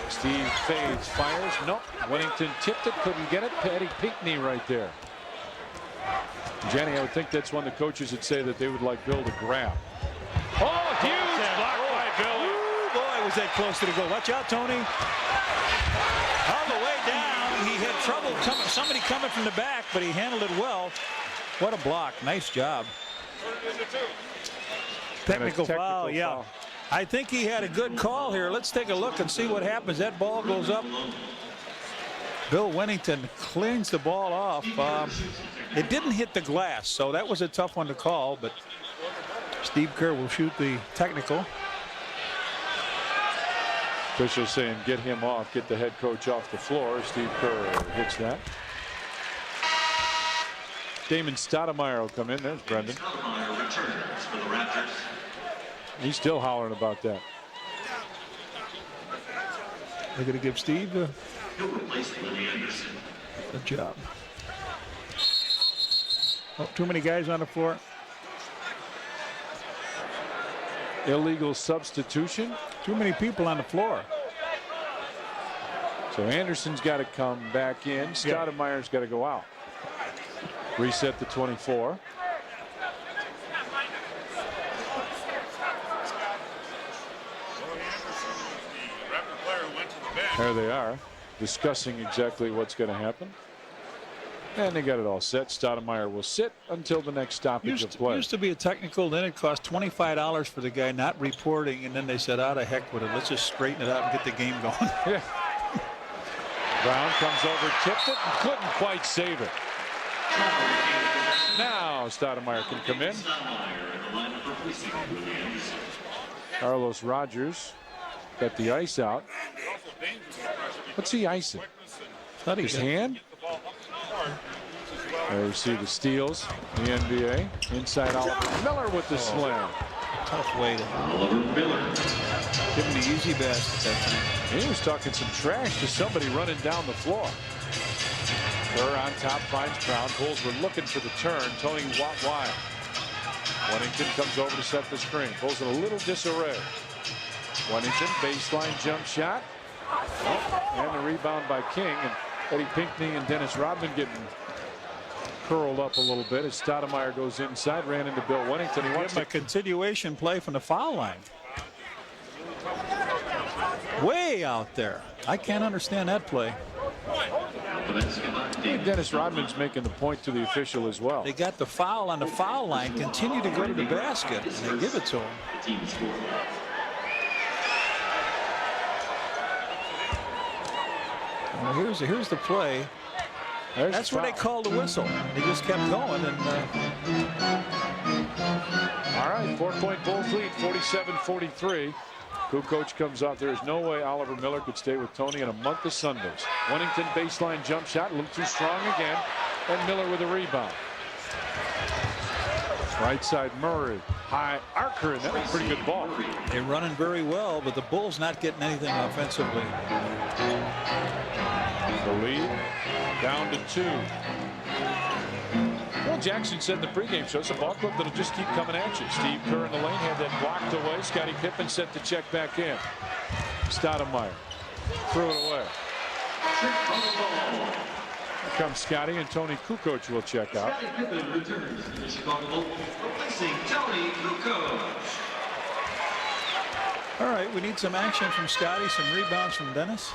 Steve fades, fires. Nope. Wennington tipped it, couldn't get it. Patty Pinckney right there. Jenny, I would think that's one the coaches would say that they would like Bill to grab. Oh, huge block by Billy. Ooh, boy, was that close to the goal. Watch out, Tony. All the way down. He had trouble coming. Somebody coming from the back, but he handled it well. What a block. Nice job. Technical foul, yeah. I think he had a good call here. Let's take a look and see what happens. That ball goes up. Bill Wennington cleans the ball off. It didn't hit the glass, so that was a tough one to call, but Steve Kerr will shoot the technical. Officials saying get him off, get the head coach off the floor. Steve Kerr hits that. Damon Stoudemire will come in. There's Brendan. Stoudemire returns for the Raptors. He's still hollering about that. They're going to give Steve He'll replace Willie Anderson. a job. Oh, too many guys on the floor. Illegal substitution. Too many people on the floor. So Anderson's got to come back in. Stoudemire's got to go out. Reset the 24. There they are, discussing exactly what's going to happen. And they got it all set. Stoudemire will sit until the next stoppage of play. Used to be a technical, then it cost $25 for the guy not reporting, and then they said, "Out of heck with it. Let's just straighten it out and get the game going." Yeah. Brown comes over, tipped it, and couldn't quite save it. Now Stoudemire can come in. Carlos Rogers got the ice out. What's he icing? His hand? There you see the steals, the NBA. Inside Oliver Miller with the slam. Tough way to give him the easy basket that time. He was talking some trash to somebody running down the floor. Kerr on top, finds Brown. Bulls were looking for the turn. Tony wide. Wennington comes over to set the screen. Bulls in a little disarray. Wennington, baseline jump shot. Oh, and the rebound by King. And Eddie Pinckney and Dennis Rodman getting curled up a little bit as Stoudemire goes inside, ran into Bill Wennington. He wants a continuation play from the foul line. Way out there. I can't understand that play. Dennis Rodman's making the point to the official as well. They got the foul on the foul line, continue to go to the basket, and they give it to him. Well, here's the play. That's where they called the whistle. They just kept going. And all right, 4-point Bulls lead, 47-43. Kukoc comes out. There is no way Oliver Miller could stay with Tony in a month of Sundays. Wennington baseline jump shot, a little too strong again, and Miller with a rebound. Right side Murray, high archer, and that was a pretty good ball. They're running very well, but the Bulls not getting anything offensively. The lead down to 2. Well, Jackson said in the pregame show, it's a ball club that'll just keep coming at you. Steve Kerr in the lane had that blocked away. Scottie Pippen set to check back in. Stoudemire threw it away. Here comes Scottie, and Tony Kukoc will check out. Scottie Pippen returns to the Chicago Bulls, replacing Tony Kukoc. All right, we need some action from Scottie, some rebounds from Dennis.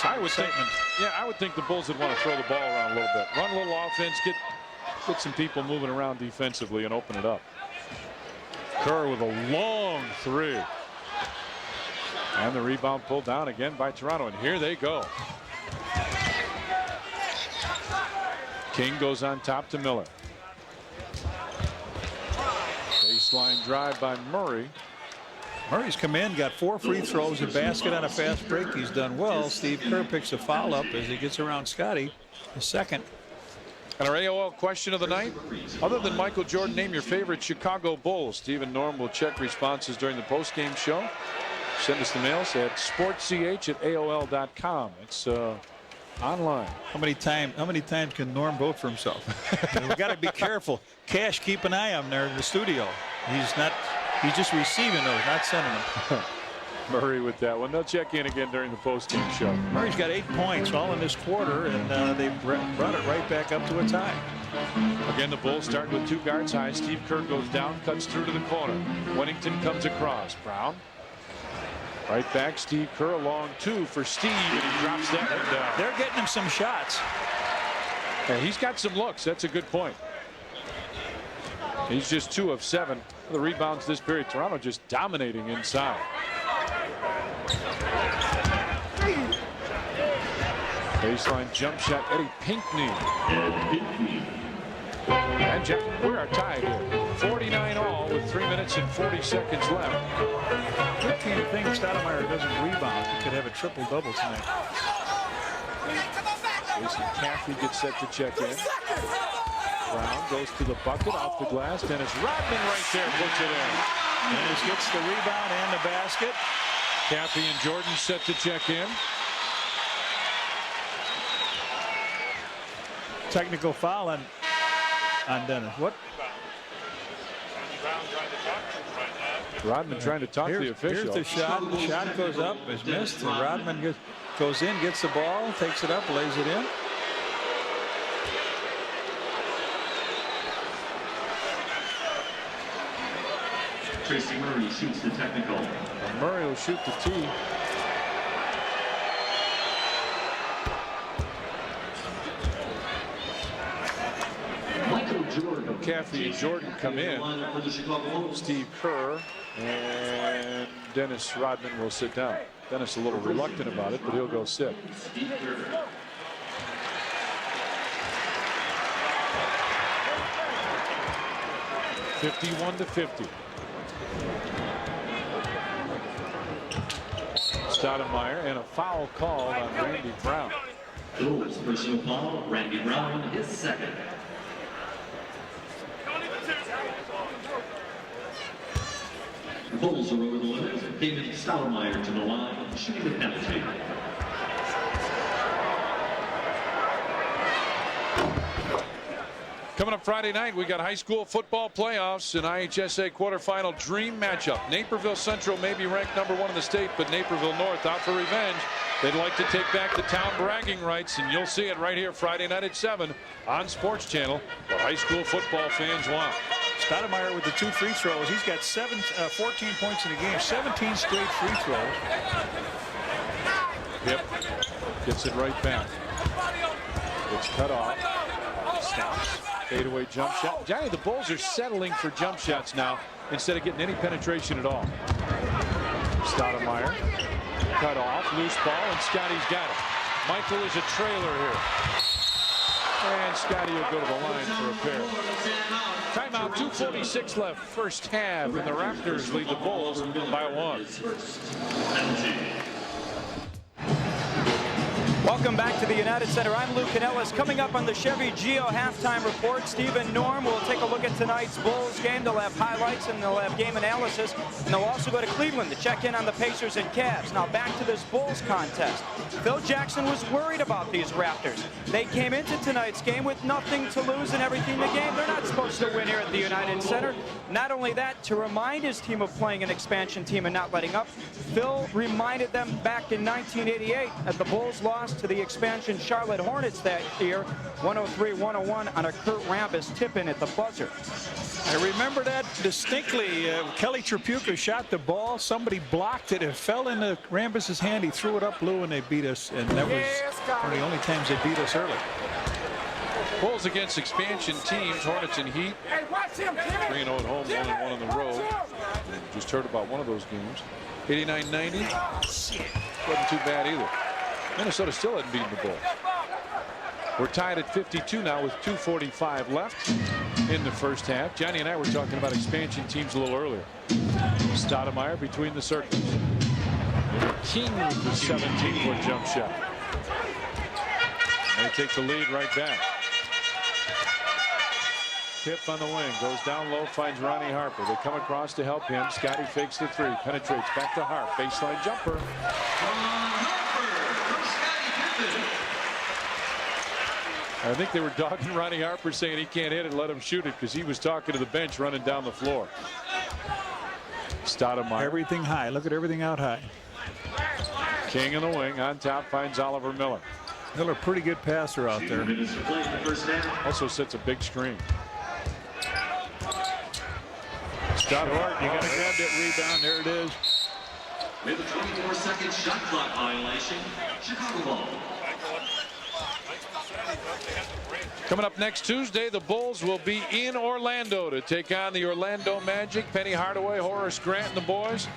I would think the Bulls would want to throw the ball around a little bit. Run a little offense, get some people moving around defensively and open it up. Kerr with a long 3. And the rebound pulled down again by Toronto. And here they go. King goes on top to Miller. Baseline drive by Murray. Murray's come in, got 4 free throws, a basket on a fast break. He's done well. Steve Kerr picks a foul up as he gets around Scottie. The second. And our AOL question of the night, other than Michael Jordan, name your favorite Chicago Bulls. Steve and Norm will check responses during the postgame show. Send us the mails at sportch@aol.com. It's online. How many times can Norm vote for himself? We got to be careful. Cash, keep an eye on him there in the studio. He's just receiving those, not sending them. Murray with that one. They'll check in again during the postgame show. Murray's got 8 points all in this quarter, and they brought it right back up to a tie. Again, the Bulls start with 2 guards high. Steve Kerr goes down, cuts through to the corner. Wennington comes across. Brown. Right back, Steve Kerr, long 2 for Steve, and he drops that one down. They're getting him some shots. Yeah, he's got some looks. That's a good point. He's just 2 of 7. The rebounds this period. Toronto just dominating inside. Baseline jump shot, Eddie Pinkney. And Jeff, we are tied here. 49 all with 3 minutes and 40 seconds left. 15 things Stoudemire doesn't rebound. He could have a triple-double tonight. Jason Caffey gets set to check in. Brown goes to the bucket, off the glass. Dennis Rodman right there puts it in. Dennis gets the rebound and the basket. Caffey and Jordan set to check in. Technical foul on Dennis. What? Rodman trying to talk to the official. Here's the shot. The shot goes up, is missed. And Rodman goes in, gets the ball, takes it up, lays it in. Tracy Murray shoots the technical. And Murray will shoot the tee. Michael Jordan. Caffey and Jordan come in. Steve Kerr and Dennis Rodman will sit down. Dennis a little reluctant about it, but he'll go sit. 51-50. Stoudemire, and a foul called on Randy Brown. Bulls personal foul, Randy Brown, his second. The Bulls are over the limit. David Stoudemire to the line, shooting the penalty. Coming up Friday night, we got high school football playoffs, an IHSA quarterfinal dream matchup. Naperville Central may be ranked #1 in the state, but Naperville North out for revenge. They'd like to take back the town bragging rights, and you'll see it right here Friday night at 7 on Sports Channel. The high school football fans want. Stoudemire with the 2 free throws. He's got 14 points in the game, 17 straight free throws. Yep. Gets it right back. It's cut off. Stops. Fadeaway jump shot. Johnny, the Bulls are settling for jump shots now instead of getting any penetration at all. Stoudemire. Cut off. Loose ball, and Scottie's got it. Michael is a trailer here. And Scottie will go to the line for a pair. Timeout, 2:46 left, first half, and the Raptors lead the Bulls by 1. Welcome back to the United Center. I'm Lou Canallis. Coming up on the Chevy Geo halftime report, Steve and Norm will take a look at tonight's Bulls game. They'll have highlights and they'll have game analysis. And they'll also go to Cleveland to check in on the Pacers and Cavs. Now back to this Bulls contest. Phil Jackson was worried about these Raptors. They came into tonight's game with nothing to lose and everything to gain. They're not supposed to win here at the United Center. Not only that, to remind his team of playing an expansion team and not letting up, Phil reminded them back in 1988 that the Bulls lost to the expansion Charlotte Hornets that year, 103-101 on a Kurt Rambis tip-in at the buzzer. I remember that distinctly. Kelly Tripucka shot the ball. Somebody blocked it. It fell into Rambis's hand. He threw it up, Lou, and they beat us. And that was one of the only times they beat us early. Bulls against expansion teams, Hornets and Heat. 3-0 at home, 1-1 on the road. Just heard about one of those games. 89-90. Wasn't too bad either. Minnesota still hadn't beaten the Bulls. We're tied at 52 now with 2:45 left in the first half. Johnny and I were talking about expansion teams a little earlier. Stoudemire between the circles. King with the 17-foot jump shot. They take the lead right back. Pip on the wing, goes down low, finds Ronnie Harper. They come across to help him. Scottie fakes the 3, penetrates back to Harp. Baseline jumper. I think they were dogging Ronnie Harper, saying he can't hit it, let him shoot it, because he was talking to the bench running down the floor. Stoudemire. Everything high. Look at everything out high. King in the wing. On top finds Oliver Miller. Miller, pretty good passer out there. Also sets a big screen. Stoudemire, you got to grab that rebound. There it is. With a 24-second shot clock violation, Chicago ball. Coming up next Tuesday, the Bulls will be in Orlando to take on the Orlando Magic. Penny Hardaway, Horace Grant, and the boys.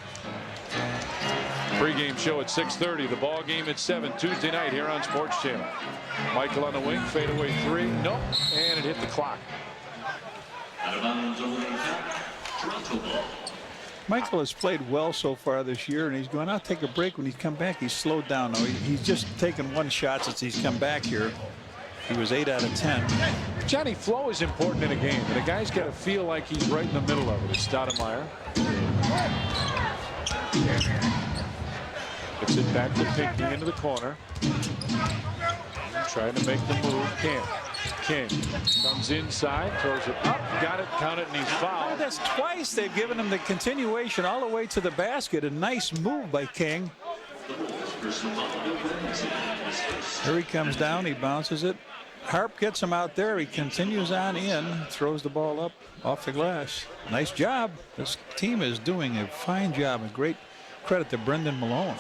Pre-game show at 6:30. The ball game at 7 Tuesday night here on Sports Channel. Michael on the wing, fadeaway 3. Nope, and it hit the clock. Out of bounds over the top. Toronto ball. Michael has played well so far this year, and he's going out to take a break. When he's come back, he's slowed down. Now, he's just taken 1 shot since he's come back here. He was 8 out of 10. Johnny, flow is important in a game, and a guy's got to feel like he's right in the middle of it. It's Stoudemire. Gets it back to Pinckney into the corner. Trying to make the move. King comes inside, throws it up, got it, count it, and he's fouled. That's twice they've given him the continuation all the way to the basket. A nice move by King. Here he comes down, he bounces it. Harp gets him out there. He continues on in, throws the ball up off the glass. Nice job. This team is doing a fine job, and great credit to Brendan Malone.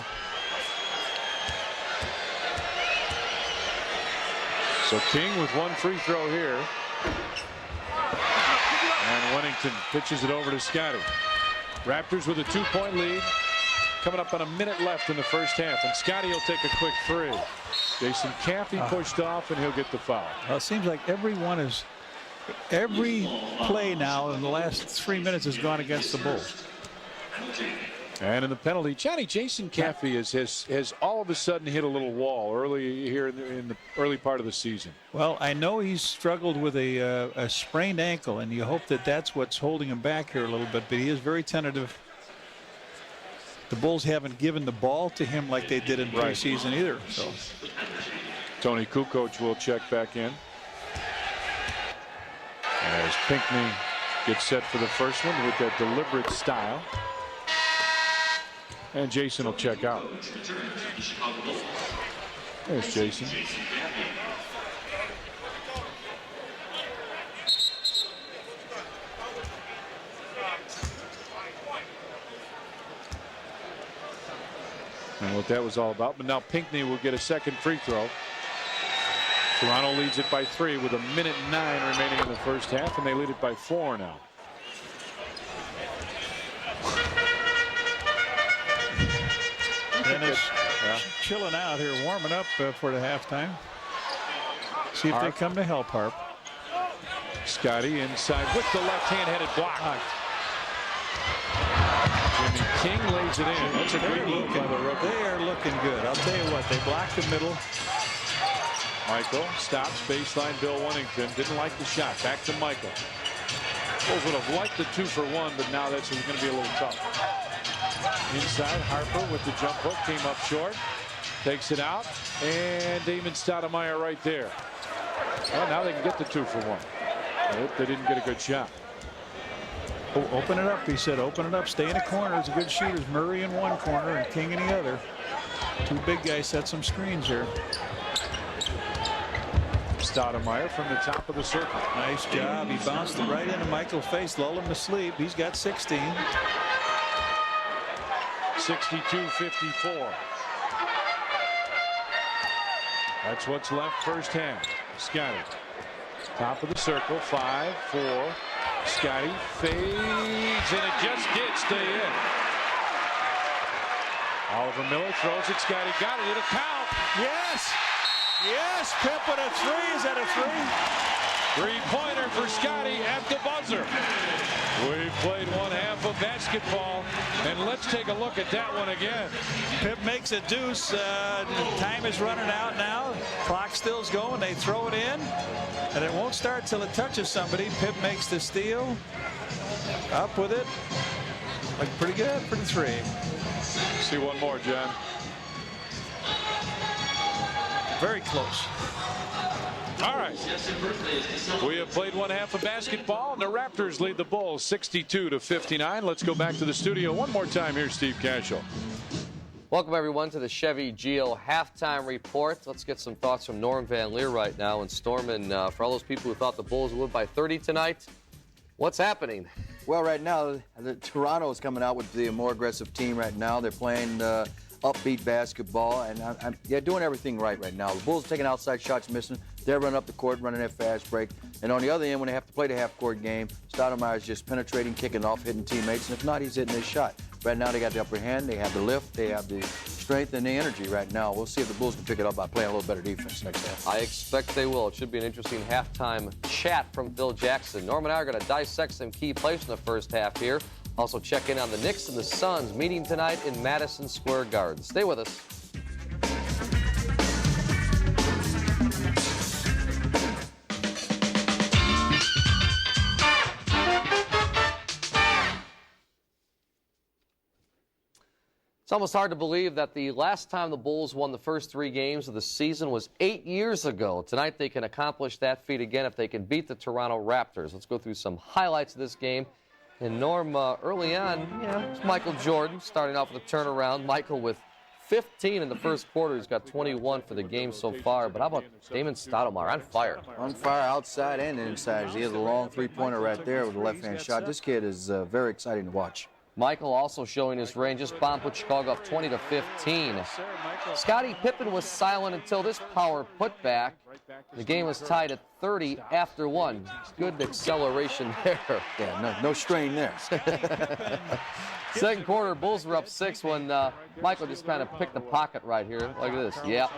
So King with 1 free throw here. And Wennington pitches it over to Scottie. Raptors with a 2-point lead. Coming up on a minute left in the first half. And Scottie will take a quick 3. Jason Caffey pushed off, and he'll get the foul. Well, it seems like every play now in the last 3 minutes has gone against the Bulls. And in the penalty, Jason Caffey has all of a sudden hit a little wall early here in the early part of the season. Well, I know he's struggled with a sprained ankle, and you hope that that's what's holding him back here a little bit, but he is very tentative. The Bulls haven't given the ball to him like they did in preseason either. So Tony Kukoc will check back in as Pinckney gets set for the first one with that deliberate style. And Jason will check out. There's Jason. And what that was all about. But now Pinckney will get a second free throw. Toronto leads it by 3 with 1:09 remaining in the first half, and they lead it by 4 now. Dennis chilling out here, warming up for the halftime. See if they come to help Harp. Scottie inside with the left-hand-headed block. Jimmy King lays it in. That's a great move by the rookie. They are looking good. I'll tell you what, they blocked the middle. Michael stops baseline. Bill Wennington didn't like the shot. Back to Michael. Bulls would have liked the 2 for 1, but now that's going to be a little tough. Inside, Harper with the jump hook, came up short, takes it out, and Damon Stoudemire right there. Well, now they can get the 2 for 1. Nope, they didn't get a good shot. Oh, open it up, he said. Open it up. Stay in the corners. Good shooters. Murray in one corner and King in the other. 2 big guys set some screens here. Stoudemire from the top of the circle. Nice job. He bounced it right into Michael's face, lull him to sleep. He's got 16. 62-54. That's what's left first half. Scottie. Top of the circle. 5-4. Scottie fades, and it just did stay in. Oliver Miller throws it. Scottie got it. It'll count. Yes. Yes. Pippen a 3. Is that a 3? 3-pointer for Scottie at the buzzer. We've played one half of basketball, and let's take a look at that one again. Pip makes a deuce. Time is running out now. Clock still's going. They throw it in, and it won't start till it touches somebody. Pip makes the steal. Up with it. Looked pretty good for the 3. See one more, John. Very close. All right. We have played one half of basketball, and the Raptors lead the Bulls 62-59. Let's go back to the studio one more time. Here's Steve Cashel. Welcome, everyone, to the Chevy Geo halftime report. Let's get some thoughts from Norm Van Leer right now. And Stormin, for all those people who thought the Bulls would win by 30 tonight, what's happening? Well, right now, Toronto is coming out with the more aggressive team right now. They're playing upbeat basketball, and they're doing everything right now. The Bulls taking outside shots, missing. They're running up the court, running that fast break. And on the other end, when they have to play the half-court game, Stoudemire is just penetrating, kicking off, hitting teammates. And if not, he's hitting his shot. Right now, they got the upper hand. They have the lift. They have the strength and the energy right now. We'll see if the Bulls can pick it up by playing a little better defense next half. I expect they will. It should be an interesting halftime chat from Phil Jackson. Norm and I are going to dissect some key plays in the first half here. Also check in on the Knicks and the Suns meeting tonight in Madison Square Garden. Stay with us. It's almost hard to believe that the last time the Bulls won the first 3 games of the season was 8 years ago. Tonight they can accomplish that feat again if they can beat the Toronto Raptors. Let's go through some highlights of this game. And Norm, early on, it's Michael Jordan starting off with a turnaround. Michael with 15 in the first quarter. He's got 21 for the game so far. But how about Damon Stoudemire on fire? On fire outside and inside. He has a long 3-pointer right there with a left-hand shot. This kid is very exciting to watch. Michael also showing his range. This bomb put Chicago up 20-15. Scottie Pippen was silent until this power putback. The game was tied at 30 after 1. Good acceleration there. Yeah, no strain there. Second quarter, Bulls were up 6 when Michael just kind of picked the pocket right here. Look at this. Yep.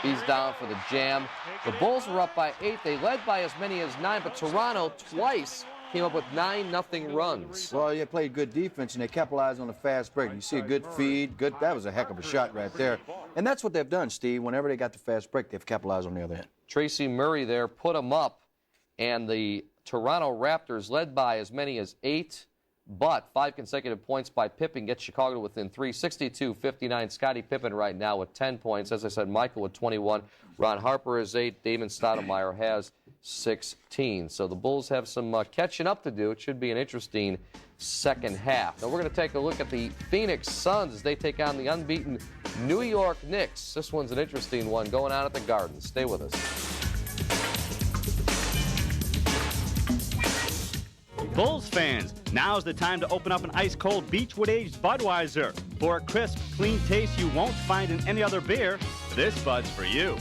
He's down for the jam. The Bulls were up by 8. They led by as many as 9, but Toronto twice came up with 9-0 runs. Well, they played good defense, and they capitalized on the fast break. You see a good feed. That was a heck of a shot right there. And that's what they've done, Steve. Whenever they got the fast break, they've capitalized on the other end. Tracy Murray there put them up, and the Toronto Raptors led by as many as 8. but 5 consecutive points by Pippen gets Chicago to within 3, 62-59. Scottie Pippen right now with 10 points. As I said, Michael with 21. Ron Harper has 8. Damon Stoudemire has 16. So the Bulls have some catching up to do. It should be an interesting second half. Now we're going to take a look at the Phoenix Suns as they take on the unbeaten New York Knicks. This one's an interesting one going on at the Garden. Stay with us. Bulls fans, now's the time to open up an ice-cold Beechwood-aged Budweiser. For a crisp, clean taste you won't find in any other beer, this Bud's for you.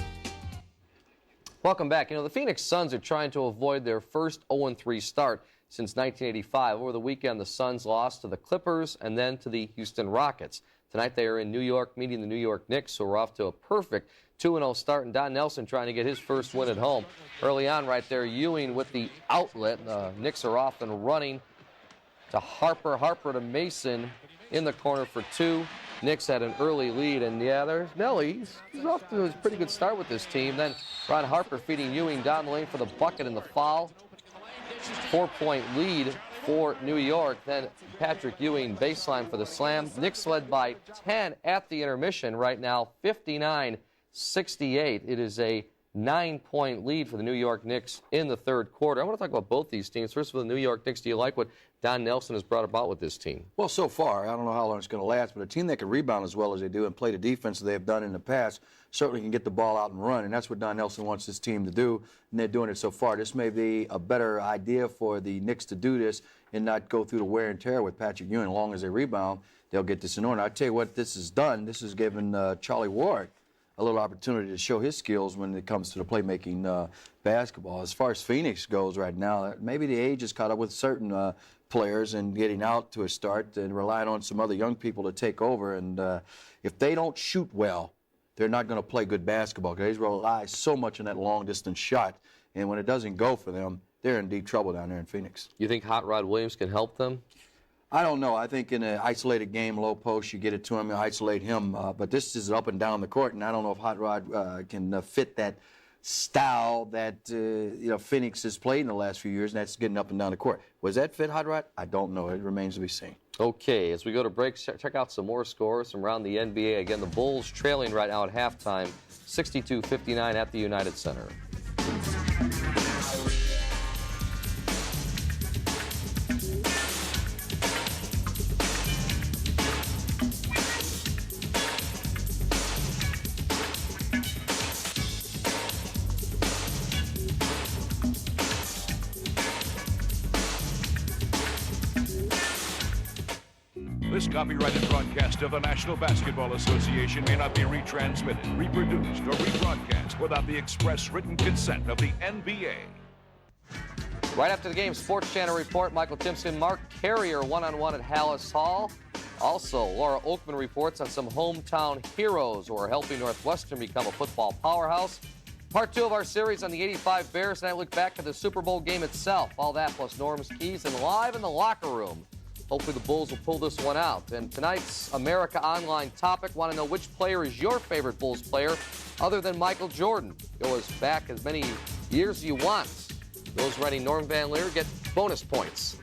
Welcome back. You know, the Phoenix Suns are trying to avoid their first 0-3 start since 1985. Over the weekend, the Suns lost to the Clippers and then to the Houston Rockets. Tonight, they are in New York meeting the New York Knicks, who are off to a perfect 2-0 start, and Don Nelson trying to get his first win at home. Early on right there, Ewing with the outlet. Knicks are off and running to Harper. Harper to Mason in the corner for 2. Knicks had an early lead, and yeah, there's Nelly. He's off to a pretty good start with this team. Then Ron Harper feeding Ewing down the lane for the bucket and the foul. 4-point lead for New York. Then Patrick Ewing baseline for the slam. Knicks led by 10 at the intermission right now, 59-68. It is a 9-point lead for the New York Knicks in the third quarter. I want to talk about both these teams. First of all, the New York Knicks, do you like what Don Nelson has brought about with this team? Well, so far, I don't know how long it's going to last, but a team that can rebound as well as they do and play the defense that they have done in the past certainly can get the ball out and run, and that's what Don Nelson wants his team to do, and they're doing it so far. This may be a better idea for the Knicks to do this and not go through the wear and tear with Patrick Ewing. As long as they rebound, they'll get this in order. I tell you what this has done. This has given Charlie Ward a little opportunity to show his skills when it comes to the playmaking basketball. As far as Phoenix goes right now, maybe the age is caught up with certain players and getting out to a start and relying on some other young people to take over. And if they don't shoot well, they're not going to play good basketball because they rely so much on that long-distance shot. And when it doesn't go for them, they're in deep trouble down there in Phoenix. You think Hot Rod Williams can help them? I don't know. I think in an isolated game, low post, you get it to him, you isolate him. But this is up and down the court, and I don't know if Hot Rod can fit that style that Phoenix has played in the last few years, and that's getting up and down the court. Was that fit, Hot Rod? I don't know. It remains to be seen. Okay, as we go to break, check out some more scores from around the NBA. Again, the Bulls trailing right now at halftime, 62-59 at the United Center. This copyrighted broadcast of the National Basketball Association may not be retransmitted, reproduced, or rebroadcast without the express written consent of the NBA. Right after the game, Sports Channel report, Michael Timpson, Mark Carrier one-on-one at Hallis Hall. Also, Laura Oakman reports on some hometown heroes who are helping Northwestern become a football powerhouse. Part 2 of our series on the 85 Bears, and I look back at the Super Bowl game itself. All that plus Norm's Keys and live in the locker room. Hopefully the Bulls will pull this one out. And tonight's America Online topic, want to know which player is your favorite Bulls player other than Michael Jordan. Go as back as many years as you want. Those writing Norm Van Leer get bonus points.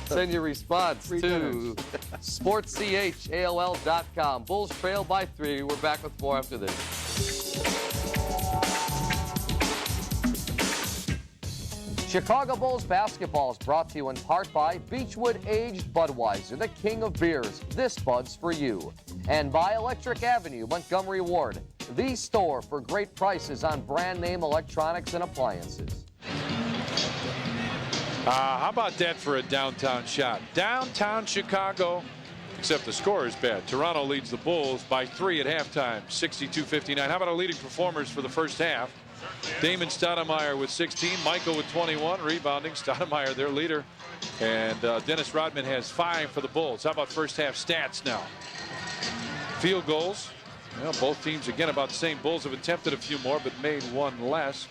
Send your response to sportschall.com. Bulls trail by 3. We're back with more after this. Chicago Bulls basketball is brought to you in part by Beechwood Aged Budweiser, the king of beers. This Bud's for you. And by Electric Avenue, Montgomery Ward, the store for great prices on brand name electronics and appliances. How about that for a downtown shot? Downtown Chicago, except the score is bad. Toronto leads the Bulls by 3 at halftime, 62-59. How about our leading performers for the first half? Damon Stoudemire with 16, Michael with 21, rebounding. Stoudemire, their leader. And Dennis Rodman has 5 for the Bulls. How about first half stats now? Field goals. Well, both teams, again, about the same. Bulls have attempted a few more, but made one less.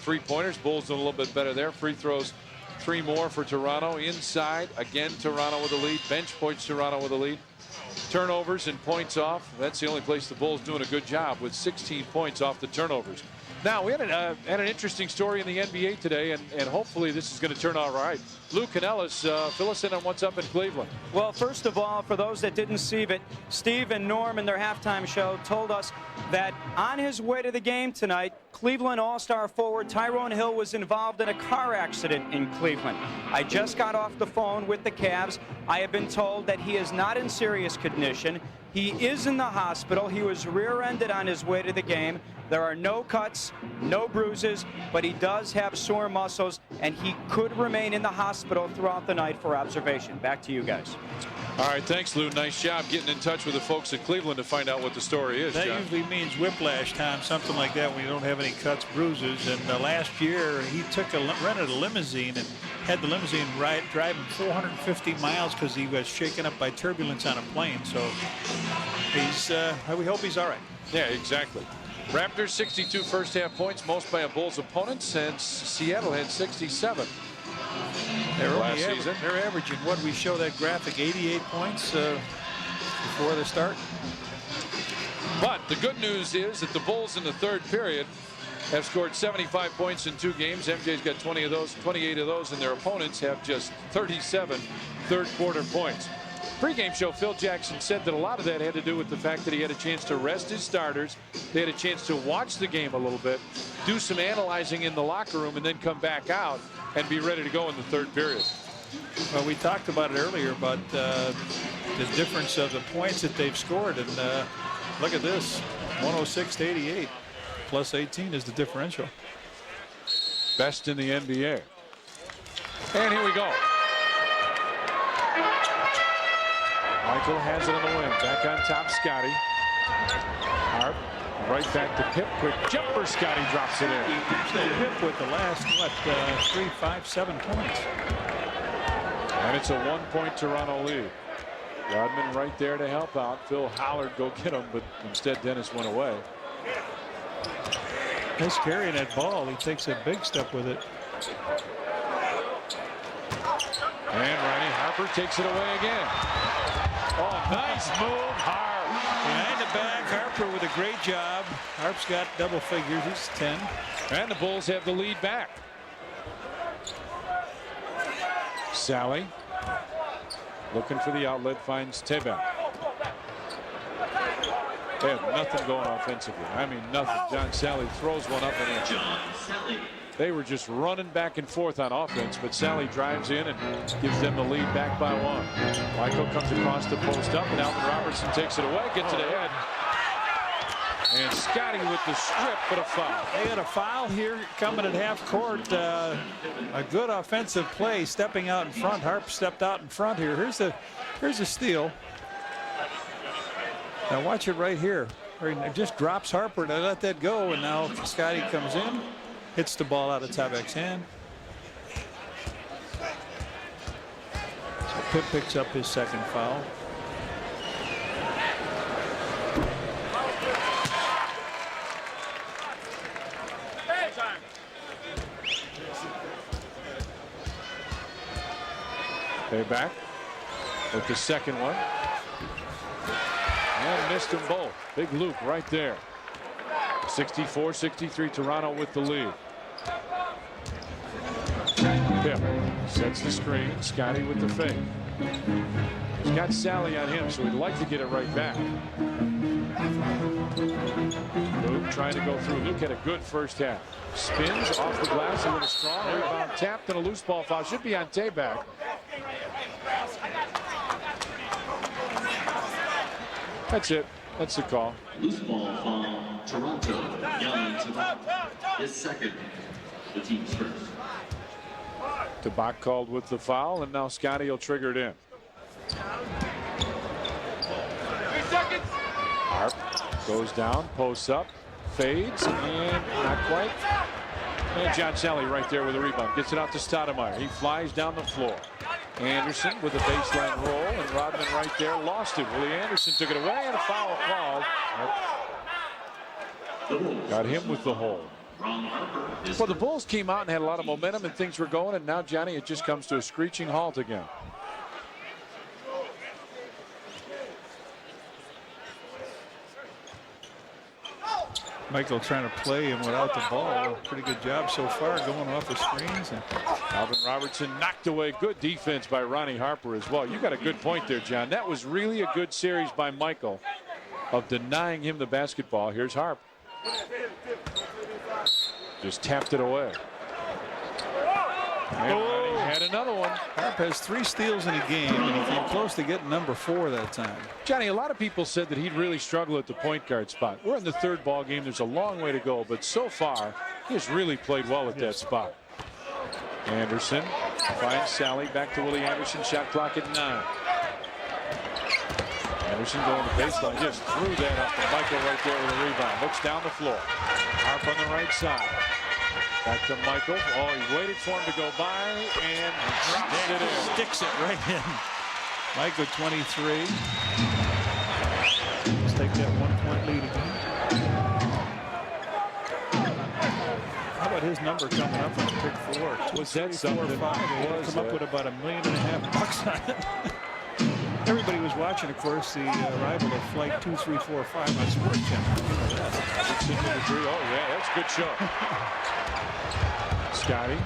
Three-pointers, Bulls doing a little bit better there. Free throws, 3 more for Toronto. Inside, again, Toronto with the lead. Bench points, Toronto with the lead. Turnovers and points off. That's the only place the Bulls doing a good job with 16 points off the turnovers. Now, we had an interesting story in the NBA today, and hopefully this is going to turn out right. Lou Canallis, fill us in on what's up in Cleveland. Well, first of all, for those that didn't see it, Steve and Norm in their halftime show told us that on his way to the game tonight, Cleveland All-Star forward Tyrone Hill was involved in a car accident in Cleveland. I just got off the phone with the Cavs. I have been told that he is not in serious condition. He is in the hospital. He was rear-ended on his way to the game. There are no cuts, no bruises, but he does have sore muscles, and he could remain in the hospital throughout the night for observation. Back to you guys. All right, thanks, Lou. Nice job getting in touch with the folks at Cleveland to find out what the story is. That John. usually means whiplash time, something like that, when you don't have any cuts, bruises. And last year, he rented a limousine and had the limousine driving 450 miles because he was shaken up by turbulence on a plane. So we hope he's all right. Yeah, exactly. Raptors 62 first half points, most by a Bulls opponent since Seattle had 67. Last season. They're averaging, what we show that graphic, 88 points before the start. But the good news is that the Bulls in the third period have scored 75 points in 2 games. MJ's got 20 of those, 28 of those, and their opponents have just 37 third quarter points. Pre-game show, Phil Jackson said that a lot of that had to do with the fact that he had a chance to rest his starters. They had a chance to watch the game a little bit, do some analyzing in the locker room, and then come back out and be ready to go in the third period. Well, we talked about it earlier, about the difference of the points that they've scored. And look at this, 106 to 88. Plus 18 is the differential. Best in the NBA. And here we go. Michael has it on the wing. Back on top, Scottie. Harp, right back to Pip. Quick jumper. Scottie drops it in. Pip with the last, 3, 5, 7 points. And it's a 1-point Toronto lead. Rodman right there to help out. Phil hollered, go get him, but instead Dennis went away. He's carrying that ball. He takes a big step with it. And Ronnie Harper takes it away again. Oh, nice move, Harp. Behind the back, Harper with a great job. Harp's got double figures. He's 10. And the Bulls have the lead back. Sally looking for the outlet, finds Tebak. They have nothing going offensively. I mean, nothing. John Sally throws one up and in. John Sally. They were just running back and forth on offense, but Sally drives in and gives them the lead back by 1. Michael comes across the post up, and Alvin Robertson takes it away, gets it ahead. And Scottie with the strip, but a foul. They had a foul here coming at half court. A good offensive play, stepping out in front. Harp stepped out in front here. Here's a steal. Now watch it right here. It just drops Harper. They let that go, and now Scottie comes in. Hits the ball out of Tabak's hand. So Pitt picks up his second foul. They're back with the second one. And missed them both. Big loop right there. 64-63 Toronto with the lead. Pip sets the screen. Scottie with the fake. He's got Sally on him, so he'd like to get it right back. Luke trying to go through. Luke had a good first half. Spins off the glass, a little strong. Rebound tapped and a loose ball foul. Should be on Tebak. That's it. That's the call. Loose ball foul. Toronto. Young is second. The team's first. Tabak called with the foul, and now Scottie will trigger it in. 3 seconds. Harp goes down, posts up, fades, and not quite. And John Sally right there with a rebound. Gets it out to Stoudemire. He flies down the floor. Anderson with a baseline roll, and Rodman right there lost it. Willie Anderson took it away, and a foul called. Got him with the hold. Well, the Bulls came out and had a lot of momentum, and things were going, and now, Johnny, it just comes to a screeching halt again. Michael trying to play him without the ball. Pretty good job so far going off the screens. And Alvin Robertson knocked away. Good defense by Ronnie Harper as well. You got a good point there, John. That was really a good series by Michael of denying him the basketball. Here's Harp. Just tapped it away. And Ronnie had another one. Harp has 3 steals in a game, and he came close to getting number 4 that time. Johnny, a lot of people said that he'd really struggle at the point guard spot. We're in the 3rd ball game. There's a long way to go, but so far he has really played well at that spot. Anderson finds Sally. Back to Willie Anderson. Shot clock at 9. Anderson going to baseline. Just threw that up to Michael right there with a rebound. Looks down the floor. Harp on the right side. Back to Michael. Oh, he waited for him to go by and drops it in. Sticks it right in. Michael 23. Let's take that 1-point lead again. How about his number coming up on the pick 4? Was that something? 4 or 5. He'll come up with about $1.5 million on it. Everybody was watching, of course, the arrival of Flight 2345 on Sports Channel. You know that. Oh, yeah, that's a good show. Scottie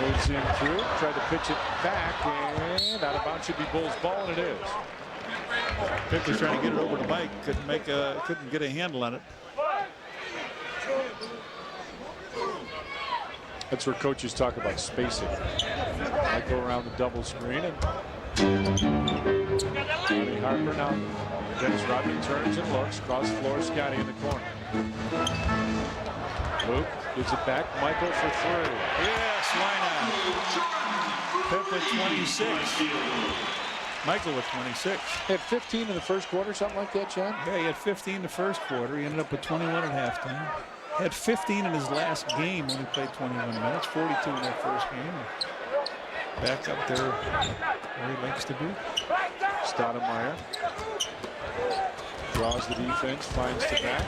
moves in through, tried to pitch it back, and out of bounds. Should be Bulls ball, and it is. Pippen was trying to get it over to Mike, couldn't get a handle on it. That's where coaches talk about spacing. Might go around the double screen, and Harper now. Dennis Rodman turns and looks. Cross floor, Scottie in the corner. Luke gives it back. Michael for 3. Yes, why not? Pippen 26. Michael with 26. He had 15 in the first quarter, something like that, John? Yeah, he had 15 the first quarter. He ended up with 21 at halftime. Had 15 in his last game when he played 21 minutes. 42 in that first game. Back up there where he likes to be. Stoudemire draws the defense, finds the back.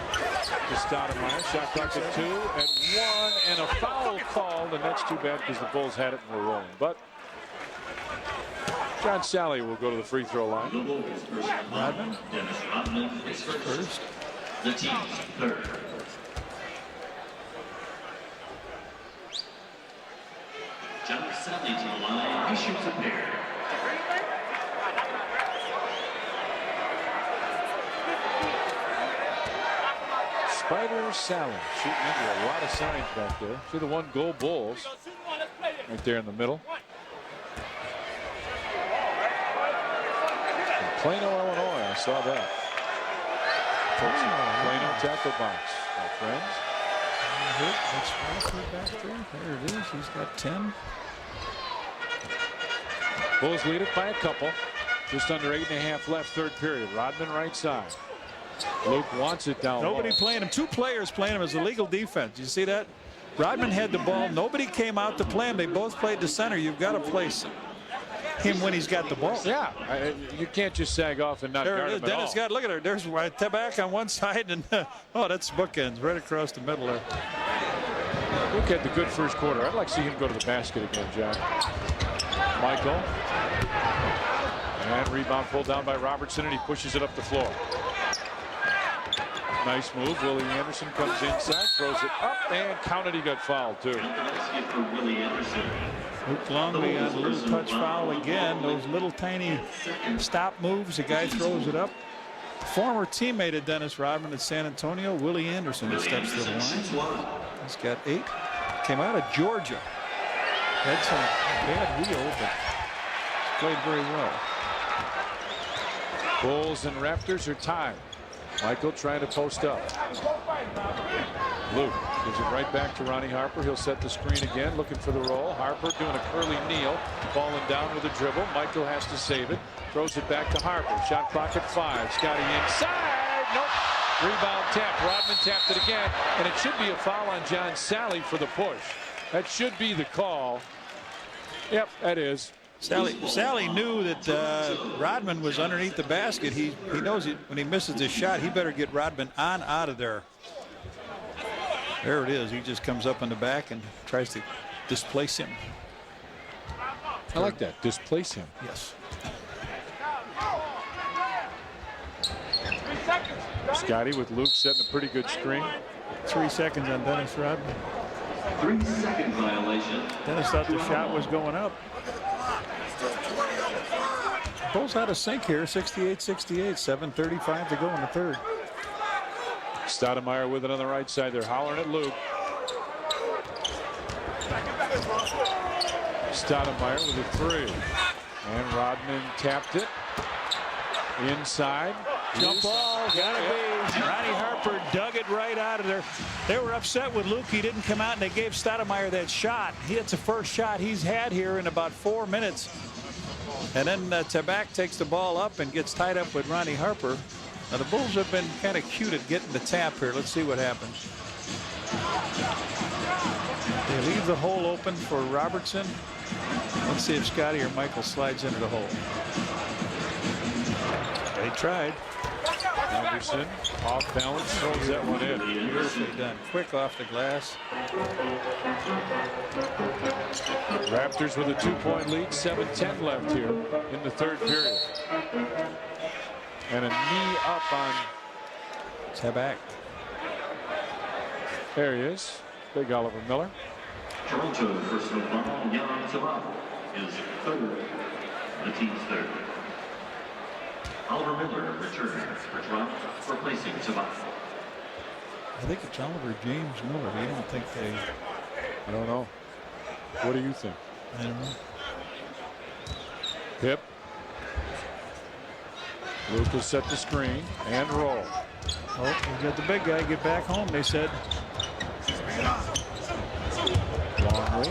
To Stoudemire, shot clock at 2 and 1, and a foul called, and that's too bad because the Bulls had it and were rolling. But John Sally will go to the free throw line. Rodman. Dennis Rodman is first. The team's 3rd. John Sally to the line. He shoots a pair. Spider Sally shooting into a lot of signs back there. See the 1-goal Bulls right there in the middle. In Plano, Illinois, I saw that. Plano tackle box, my friends. That's Walker back there. There it is. He's got 10. Bulls lead it by a couple. Just under 8.5 left, 3rd period. Rodman right side. Luke wants it down Nobody low. playing him. 2 players playing him as illegal defense. You see that? Rodman had the ball. Nobody came out to play him. They both played the center. You've got to place him when he's got the ball. Yeah, you can't just sag off and not There guard it is. him at Dennis all. got, look at her. There's back on one side, and oh, that's bookends right across the middle there. Luke had the good first quarter. I'd like to see him go to the basket again, John. Michael. And rebound pulled down by Robertson, and he pushes it up the floor. Nice move. Willie Anderson comes inside, throws it up, and counted. He got fouled, too. Luke Longley on a little touch foul again. Those little tiny stop moves. The guy throws it up. Former teammate of Dennis Rodman at San Antonio, Willie Anderson, steps to the line. He's got 8. Came out of Georgia. Had some bad wheel, but played very well. Bulls and Raptors are tied. Michael trying to post up. Luke gives it right back to Ronnie Harper. He'll set the screen again, looking for the roll. Harper doing a curly kneel, falling down with a dribble. Michael has to save it. Throws it back to Harper. Shot clock at 5. Scottie inside. Nope. Rebound tap. Rodman tapped it again, and it should be a foul on John Sally for the push. That should be the call. Yep, that is. Sally knew that Rodman was underneath the basket. He knows it when he misses the shot. He better get Rodman on out of there. There it is. He just comes up in the back and tries to displace him. I like that. Displace him. Yes. Scottie with Luke setting a pretty good screen. 3 seconds on Dennis Rodman. 3-second violation. Dennis thought the shot was going up. Bulls out of sync here, 68-68, 7:35 to go in the third. Stoudemire with it on the right side. They're hollering at Luke. Stoudemire with a three. And Rodman tapped it. Inside. Jump ball, gotta be. Ronnie Harper dug it right out of there. They were upset with Luke. He didn't come out, and they gave Stoudemire that shot. It's the first shot he's had here in about 4 minutes. And then Tabak takes the ball up and gets tied up with Ronnie Harper. Now the Bulls have been kind of cute at getting the tap here. Let's see what happens. They leave the hole open for Robertson. Let's see if Scottie or Michael slides into the hole. They tried. Anderson off balance, throws that one in. Beautifully done. Quick off the glass. Raptors with a 2-point lead, 7:10 left here in the third period. And a knee up on Tabak. There he is. Big Oliver Miller. Toronto personal foul. Toronto is third. The team's third. Oliver Miller returning for Toronto, replacing Toronto. I think it's Oliver James Miller. I don't think they. I don't know. What do you think? I don't know. Pip. Lucas set the screen and roll. Oh, we got the big guy. Get back home, they said. Longley.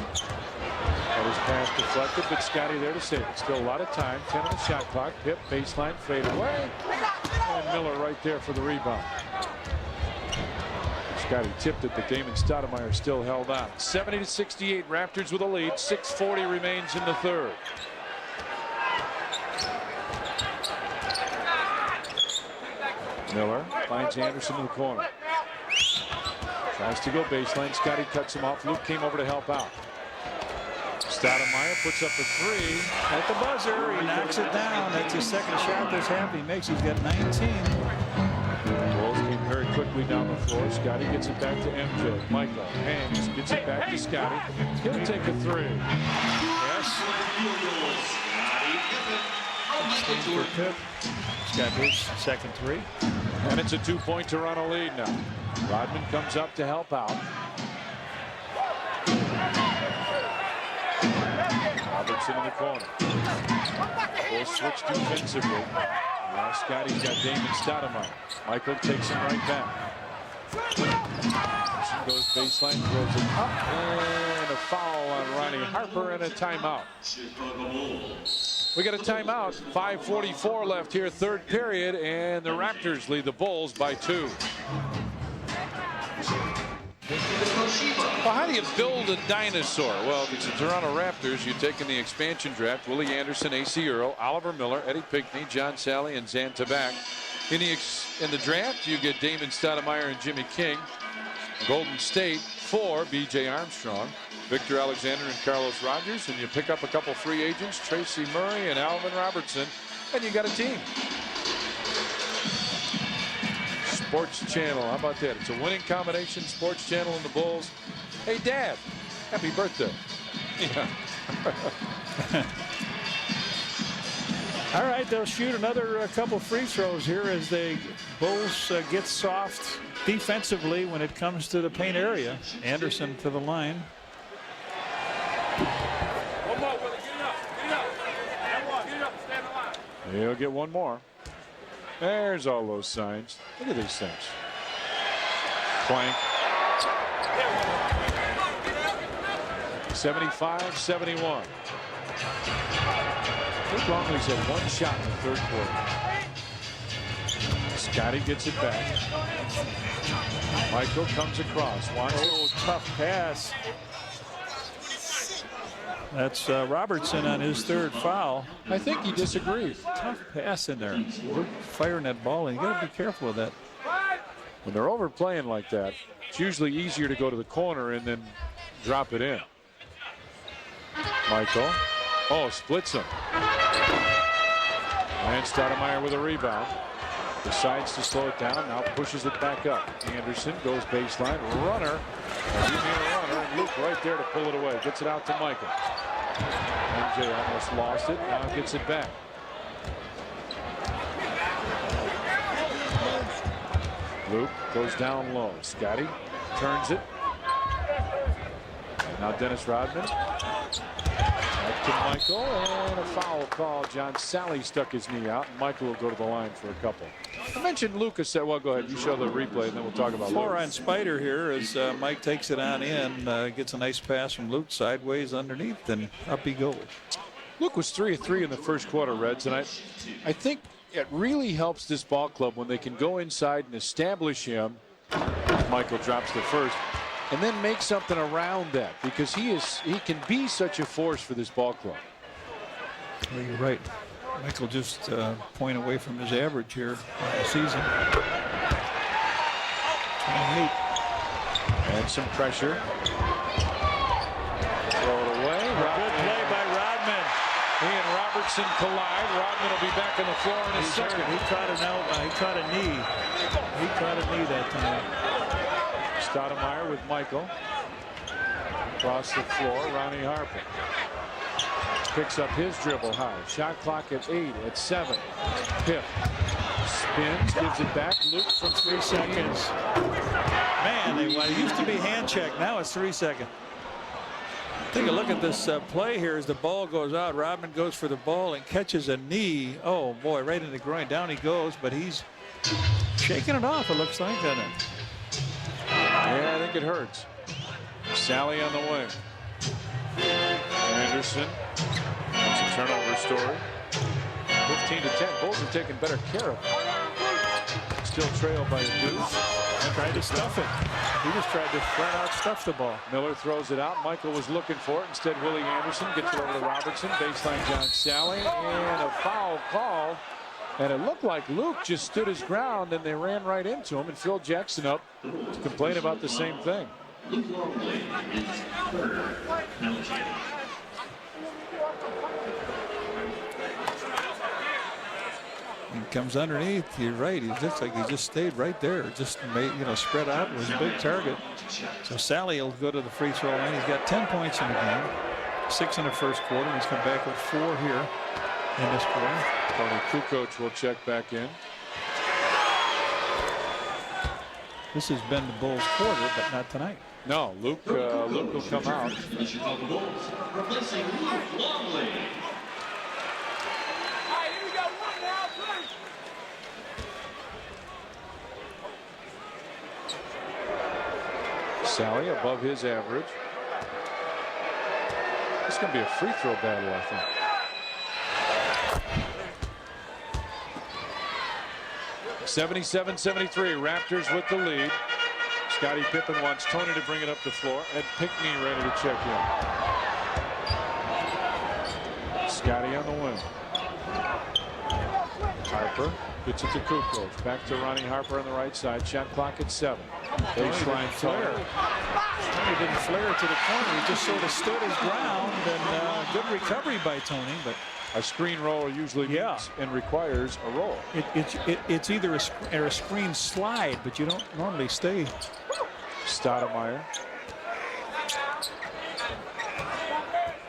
That is pass deflected, but Scottie there to save it. Still a lot of time. 10 on the shot clock. Pip, baseline, fade away. And Miller right there for the rebound. Scottie tipped it, but Damon Stoudemire still held on. 70-68, Raptors with a lead. 6:40 remains in the third. Miller finds Anderson in the corner. Tries to go baseline. Scottie cuts him off. Luke came over to help out. Stoudemire puts up a three. At the buzzer, he knocks it down. That's his second shot this half he makes. He's got 19. Bulls came very quickly down the floor. Scottie gets it back to MJ. Michael hangs, gets it back to Scottie. He'll take a three. Yes. For Pip. He's got his second three. And it's a 2-point Toronto lead now. Rodman comes up to help out. Robertson in the corner. Bulls switch defensively. Now Scottie's got Damon Stoudemire. Michael takes him right back. Goes baseline, throws it up, and a foul on Ronnie Harper and a timeout. We got a timeout. 5:44 left here, third period, and the Raptors lead the Bulls by 2. Well, how do you build a dinosaur? Well, if it's the Toronto Raptors, you take in the expansion draft Willie Anderson, A.C. Earl, Oliver Miller, Eddie Pinckney, John Sally, and Zan Tabak. In the draft, you get Damon Stoudemire and Jimmy King. Golden State, 4, B.J. Armstrong, Victor Alexander, and Carlos Rogers. And you pick up a couple free agents, Tracy Murray and Alvin Robertson, and you got a team. Sports Channel, how about that? It's a winning combination. Sports Channel and the Bulls. Hey, Dad, happy birthday. Yeah. All right, they'll shoot another couple free throws here as the Bulls get soft defensively when it comes to the paint area. Anderson to the line. One more, Willie. Get it up. Get it up. Get it up. Stand in line. He'll get one more. There's all those signs. Look at these things. Plank. 75-71. Longley's had one shot in the third quarter. Scottie gets it back. Michael comes across. Oh, tough pass. That's Robertson on his third foul. I think he disagrees. Tough pass in there. Firing that ball, and you got to be careful of that. When they're overplaying like that, it's usually easier to go to the corner and then drop it in. Michael. Oh, splits him. And Stoudemire with a rebound. Decides to slow it down. Now pushes it back up. Anderson goes baseline. Runner. And Luke right there to pull it away. Gets it out to Michael. MJ almost lost it. Now gets it back. Luke goes down low. Scottie turns it. Now Dennis Rodman. Back to Michael, and a foul call. John Sally stuck his knee out. Michael will go to the line for a couple. I mentioned Lucas said, well, go ahead. You show the replay, and then we'll talk about Floor Luke. on Spider here as Mike takes it on in. Gets a nice pass from Luke sideways underneath, and up he goes. Luke was 3 of 3 in the first quarter, Reds, and I think it really helps this ball club when they can go inside and establish him. Michael drops the first. And then make something around that, because he can be such a force for this ball club. Well, you're right. Michael just point away from his average here on the season. 28. And some pressure. Throw it away. Good play by Rodman. He and Robertson collide. Rodman will be back on the floor in a second. He caught a knee. He caught a knee that time. Stoudemire with Michael. Across the floor, Ronnie Harper. Picks up his dribble high. Shot clock at 8, at 7. Pip spins, gives it back. Luke from 3 seconds. Man, it used to be hand check. Now it's 3 seconds. Take a look at this play here as the ball goes out. Rodman goes for the ball and catches a knee. Oh, boy, right in the groin. Down he goes, but he's shaking it off, it looks like, doesn't it? Yeah, I think it hurts. Sally on the wing. Anderson. That's a turnover story. 15-10. Bulls are taking better care of it. Still trailed by a deuce. Tried to stuff it. He just tried to flat out stuff the ball. Miller throws it out. Michael was looking for it. Instead, Willie Anderson gets it over to Robertson. Baseline John Sally. And a foul called. And it looked like Luke just stood his ground, and they ran right into him, and Phil Jackson up to complain about the same thing. Luke Longley is third penalty. He comes underneath. You're right. He looks like he just stayed right there. Just made, spread out. It was a big target. So Sally will go to the free throw line. He's got 10 points in the game. 6 in the first quarter. He's come back with 4 here in this quarter. Tony Kukoc will check back in. This has been the Bulls' quarter, but not tonight. No, Luke will come out. The Chicago Bulls replacing Luke Longley. Sally above his average. It's going to be a free throw battle, I think. (77-73). Raptors with the lead. Scottie Pippen wants Tony to bring it up the floor, and Pinckney ready to check in. Scottie on the wing. Harper gets it to Kukoc. Back to Ronnie Harper on the right side. Shot clock at 7. Baseline flare. Tony didn't flare it to the corner. He just sort of stood his ground, and good recovery by Tony. But a screen roll usually means and requires a roll. It's either a screen slide, but you don't normally stay. Stoudemire.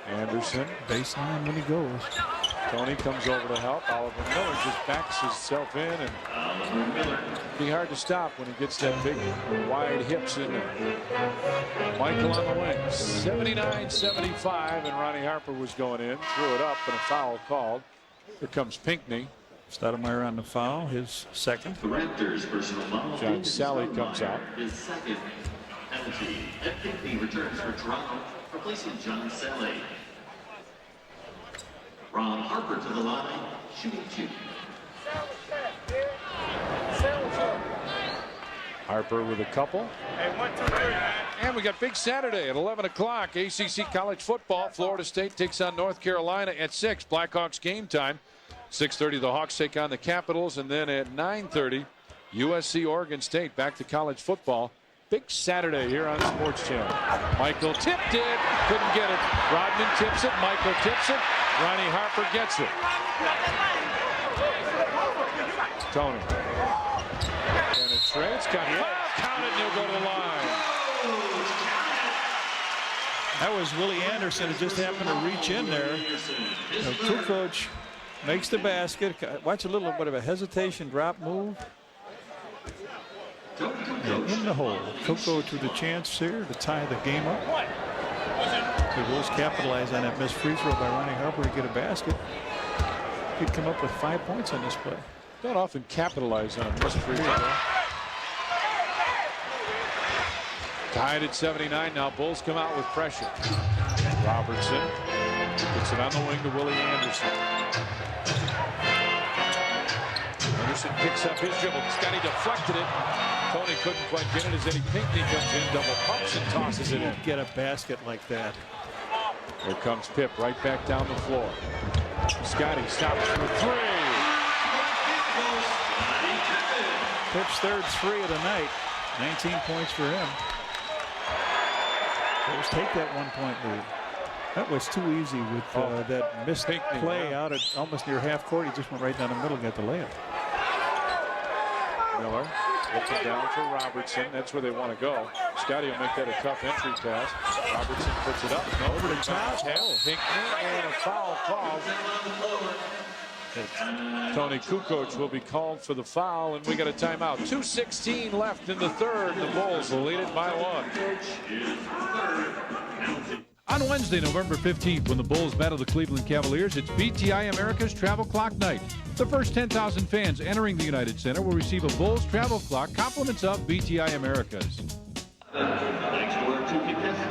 Anderson. Baseline when he goes. Tony comes over to help. Oliver Miller just backs himself in, and it'd be hard to stop when he gets that big wide hips in there. Michael on the wing. 79-75, and Ronnie Harper was going in. Threw it up, and a foul called. Here comes Pinckney. Stoudemire on the foul, his second. The Raptors personal foul. John Sally comes out. His second penalty. Ed Pinckney returns for Toronto, replacing John Sally. Ron Harper to the line, shooting 2. Harper with a couple. And we got big Saturday at 11 o'clock. ACC college football. Florida State takes on North Carolina at 6. Blackhawks game time. 6:30 the Hawks take on the Capitals. And then at 9:30 USC Oregon State back to college football. Big Saturday here on Sports Channel. Michael tipped it. Couldn't get it. Rodman tips it. Michael tips it. Ronnie Harper gets it. Tony. Penetrates. Got it. Counted, and he'll go to the line. That was Willie Anderson who just happened to reach in there. Kukoc makes the basket. Watch a little bit of a hesitation drop move. And in the hole. Kukoc with a chance here to tie the game up. The Bulls capitalize on that missed free throw by Ronnie Harper to get a basket. Could come up with 5 points on this play. Don't often capitalize on a missed free throw. Tied at 79 now. Bulls come out with pressure. Robertson gets it on the wing to Willie Anderson. Anderson picks up his dribble. Scottie deflected it. Tony couldn't quite get it as Eddie Pinckney comes in, double pumps and tosses it in. Get a basket like that. Here comes Pip right back down the floor. Scottie stops for three. Pip's third three of the night. 19 points for him. Bulls take that 1-point lead. That was too easy with that missed play out at almost near half court. He just went right down the middle and got the layup. Miller looking down for Robertson. That's where they want to go. Scottie will make that a tough entry pass. Robertson puts it up. No, over the top. Pinckney and a foul called. Tony Kukoc will be called for the foul, and we got a timeout. 2:16 left in the third. The Bulls will lead it by 1. On Wednesday, November 15th, when the Bulls battle the Cleveland Cavaliers, it's BTI America's Travel Clock Night. The first 10,000 fans entering the United Center will receive a Bulls travel clock, compliments of BTI America's.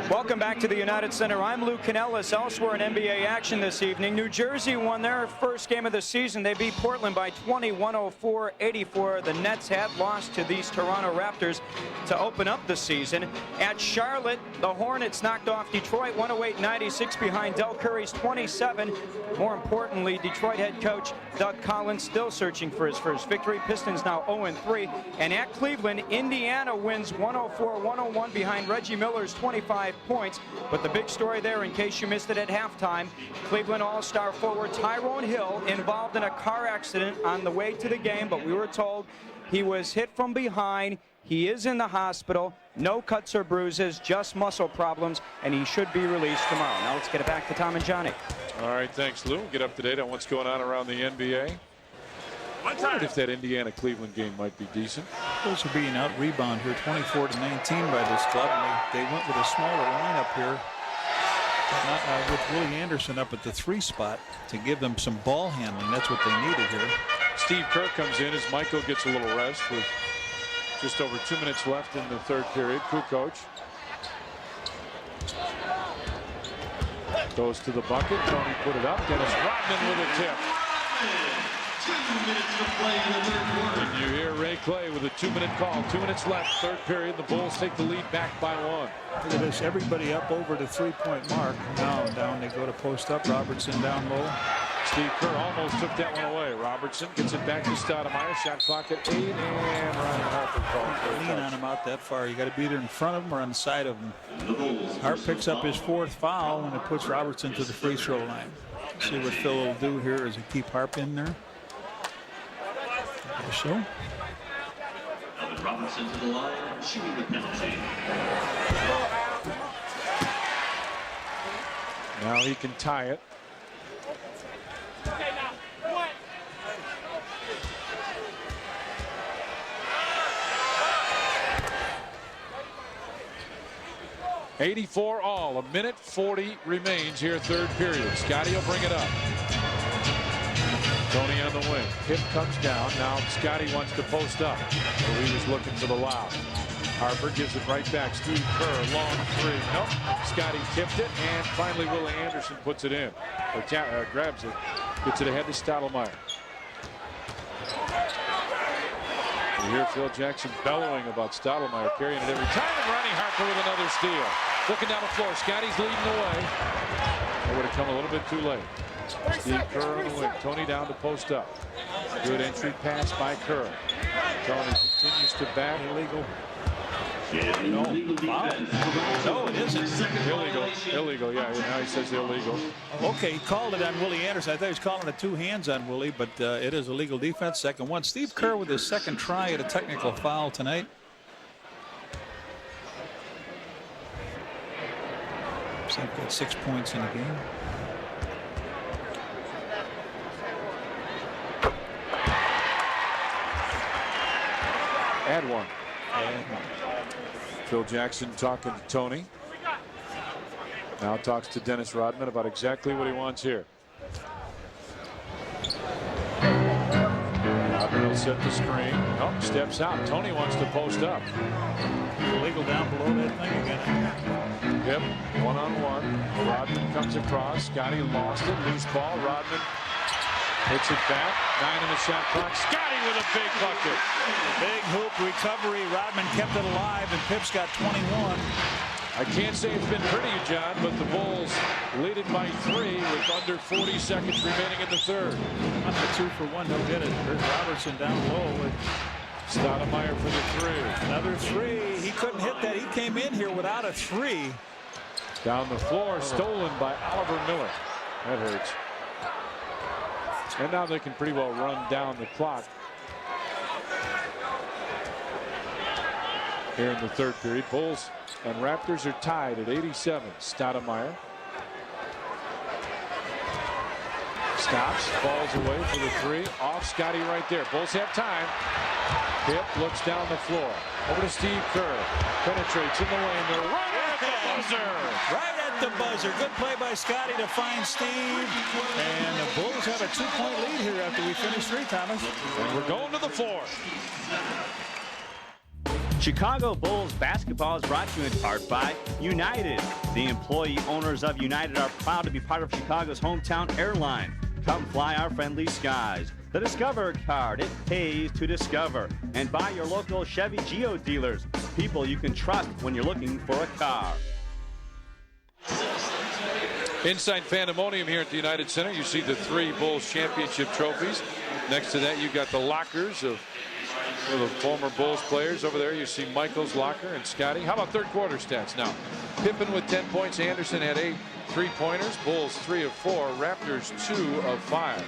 Welcome back to the United Center. I'm Lou Canallis. Elsewhere in NBA action this evening, New Jersey won their first game of the season. They beat Portland by 20, 104-84. The Nets had lost to these Toronto Raptors to open up the season. At Charlotte, the Hornets knocked off Detroit 108-96 behind Del Curry's 27. More importantly, Detroit head coach Doug Collins still searching for his first victory. Pistons now 0-3. And at Cleveland, Indiana wins 104-101 behind Reggie Miller's 25 points. But the big story there, in case you missed it at halftime, Cleveland All-Star forward Tyrone Hill involved in a car accident on the way to the game, but we were told he was hit from behind. He is in the hospital. No cuts or bruises, just muscle problems, and he should be released tomorrow. Now let's get it back to Tom and Johnny. All right, thanks, Lou. Get up to date on what's going on around the NBA. I wondered if that Indiana-Cleveland game might be decent. Bulls are being out-rebounded here, 24-19 by this club. And they went with a smaller lineup here, with Willie Anderson up at the 3 spot to give them some ball handling. That's what they needed here. Steve Kerr comes in as Michael gets a little rest with just over 2 minutes left in the third period. Kukoc goes to the bucket. Tony put it up. Dennis Rodman with a tip. 2 minutes to play in the third quarter. And you hear Ray Clay with a 2-minute call. 2 minutes left, third period. The Bulls take the lead back by 1. Look at this, everybody up over the 3-point mark. Now down they go to post up. Robertson down low. Steve Kerr almost took that one away. Robertson gets it back to Stoudemire. Shot clock at 8, and Ryan Harper called. Lean on him out that far. You got to be either in front of him or on the side of him. Hart picks up his 4th foul, and it puts Robertson to the free throw line. See what Phil will do here is he keep Harp in there. So. Robinson to the line, shooting the penalty. Now he can tie it. Okay, now, what? 84 all. 1:40 remains here, third period. Scottie will bring it up. Tony on the wing. Pip comes down. Now Scottie wants to post up. So he was looking for the lob. Harper gives it right back. Steve Kerr, long 3. Nope. Scottie tipped it, and finally Willie Anderson puts it in. Or grabs it. Gets it ahead to Stoudemire. You hear Phil Jackson bellowing about Stoudemire carrying it every time, and Ronnie Harper with another steal. Looking down the floor. Scottie's leading the way. It would have come a little bit too late. Steve Kerr on the wing. Tony down to post up. Good entry pass by Kerr. Tony continues to back. Illegal. No, foul. No, it isn't. Illegal, yeah. Now he says illegal. Okay, he called it on Willie Anderson. I thought he was calling it 2 hands on Willie, but it is illegal defense. Second one. Steve Kerr with his second try at a technical foul tonight. So he's got 6 points in the game. Add one. Phil Jackson talking to Tony. Now talks to Dennis Rodman about exactly what he wants here. Rodman will set the screen. Oh, steps out. Tony wants to post up. Illegal down below that thing again. Yep, one-on-one. Rodman comes across. Scottie lost it. Loose ball. Rodman hits it back. 9 in the shot clock. Scottie with a big bucket. Big hoop recovery. Rodman kept it alive, and Pips got 21. I can't say it's been pretty, John, but the Bulls lead it by 3 with under 40 seconds remaining in the third. Under 2 for 1, no good. There's Robertson down low with Stoudemire for the 3. another 3. He couldn't hit that. He came in here without a 3. Down the floor, stolen by Oliver Miller. That hurts. And now they can pretty well run down the clock here in the third period. Bulls and Raptors are tied at 87. Stoudemire stops, falls away for the 3. Off Scottie right there. Bulls have time. Pip looks down the floor. Over to Steve Kerr. Penetrates in the lane. They're right at the buzzer. Right at the buzzer. Good play by Scottie to find Steve. And the Bulls have a 2-point lead here after we finish 3, Thomas. And we're going to the 4th. Chicago Bulls basketball is brought to you in part by United. The employee owners of United are proud to be part of Chicago's hometown airline. Come fly our friendly skies. The Discover card, it pays to discover. And buy your local Chevy Geo dealers, people you can trust when you're looking for a car. Inside Pandemonium here at the United Center. You see the 3 Bulls championship trophies. Next to that, you've got the lockers of the former Bulls players. Over there, you see Michael's locker and Scottie. How about third quarter stats now? Pippen with 10 points. Anderson had 8 3-pointers. Bulls 3 of 4. Raptors 2 of 5.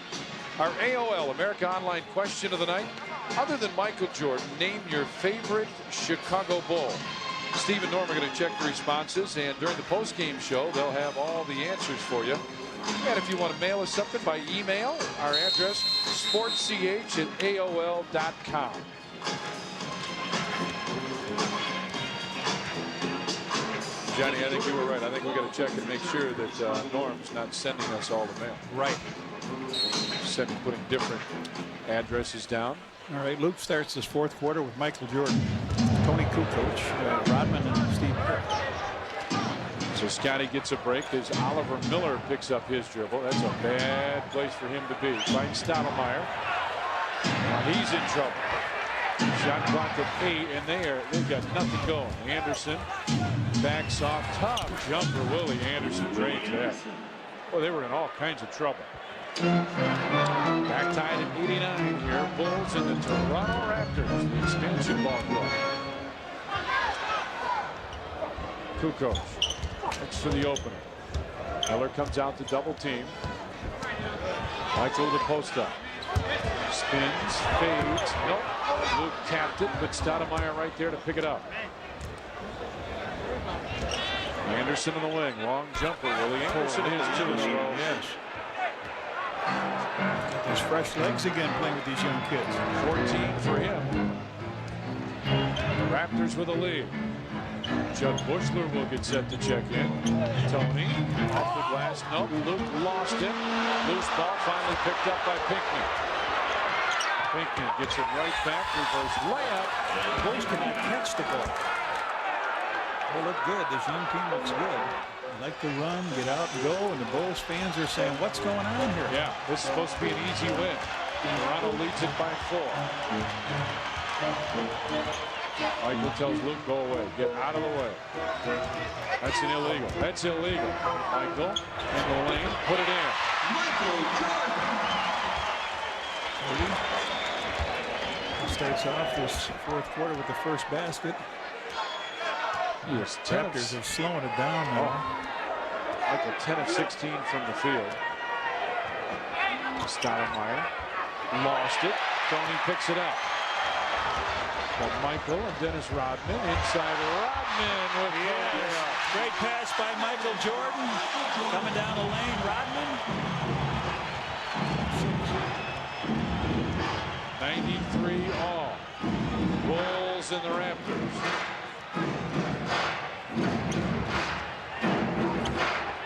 Our AOL America Online question of the night. Other than Michael Jordan, name your favorite Chicago Bull. Steve and Norm are going to check the responses, and during the post-game show, they'll have all the answers for you. And if you want to mail us something by email, our address, sportsch@aol.com. Johnny, I think you were right. I think we got to check and make sure that Norm's not sending us all the mail. Right. Putting different addresses down. All right, Luke starts this 4th quarter with Michael Jordan, Tony Kukoc, Rodman, and Steve Kerr. So Scottie gets a break as Oliver Miller picks up his dribble. That's a bad place for him to be. Finds Stoudemire. Now he's in trouble. Shot clock at 8, and they've got nothing going. Anderson backs off. Tough jumper. Willie Anderson drains that. Well, they were in all kinds of trouble. Back tied at 89 here. Bulls and the Toronto Raptors, the expansion ball club. Kukoc looks for the opener. Miller comes out to double team. Michael with the post up. Spins, fades. Nope. Luke tapped it, but Stoudemire right there to pick it up. Anderson in the wing. Long jumper. Willie Anderson has 2 in a row. Yes. There's fresh legs again playing with these young kids. 14 for him. Raptors with a lead. Judd Bushler will get set to check in. Tony off the glass. Nope. Luke lost it. Loose ball finally picked up by Pinkney. Pinkney gets it right back. Reverse layup. The Bulls cannot catch the ball. They look good. This young team looks good. They like to run, get out and go, and the Bulls fans are saying, what's going on here? Yeah, this is supposed to be an easy win. Toronto leads it by 4. Michael tells Luke, go away. Get out of the way. That's an illegal. That's illegal. Michael in the lane. Put it in. He starts off this 4th quarter with the first basket. Yes, 10 Raptors are slowing it down now. Michael 10 of 16 from the field. Stoudemire lost it. Tony picks it up. But Michael and Dennis Rodman inside. Rodman with Great pass by Michael Jordan. Coming down the lane, Rodman. 93 all. Bulls and the Raptors.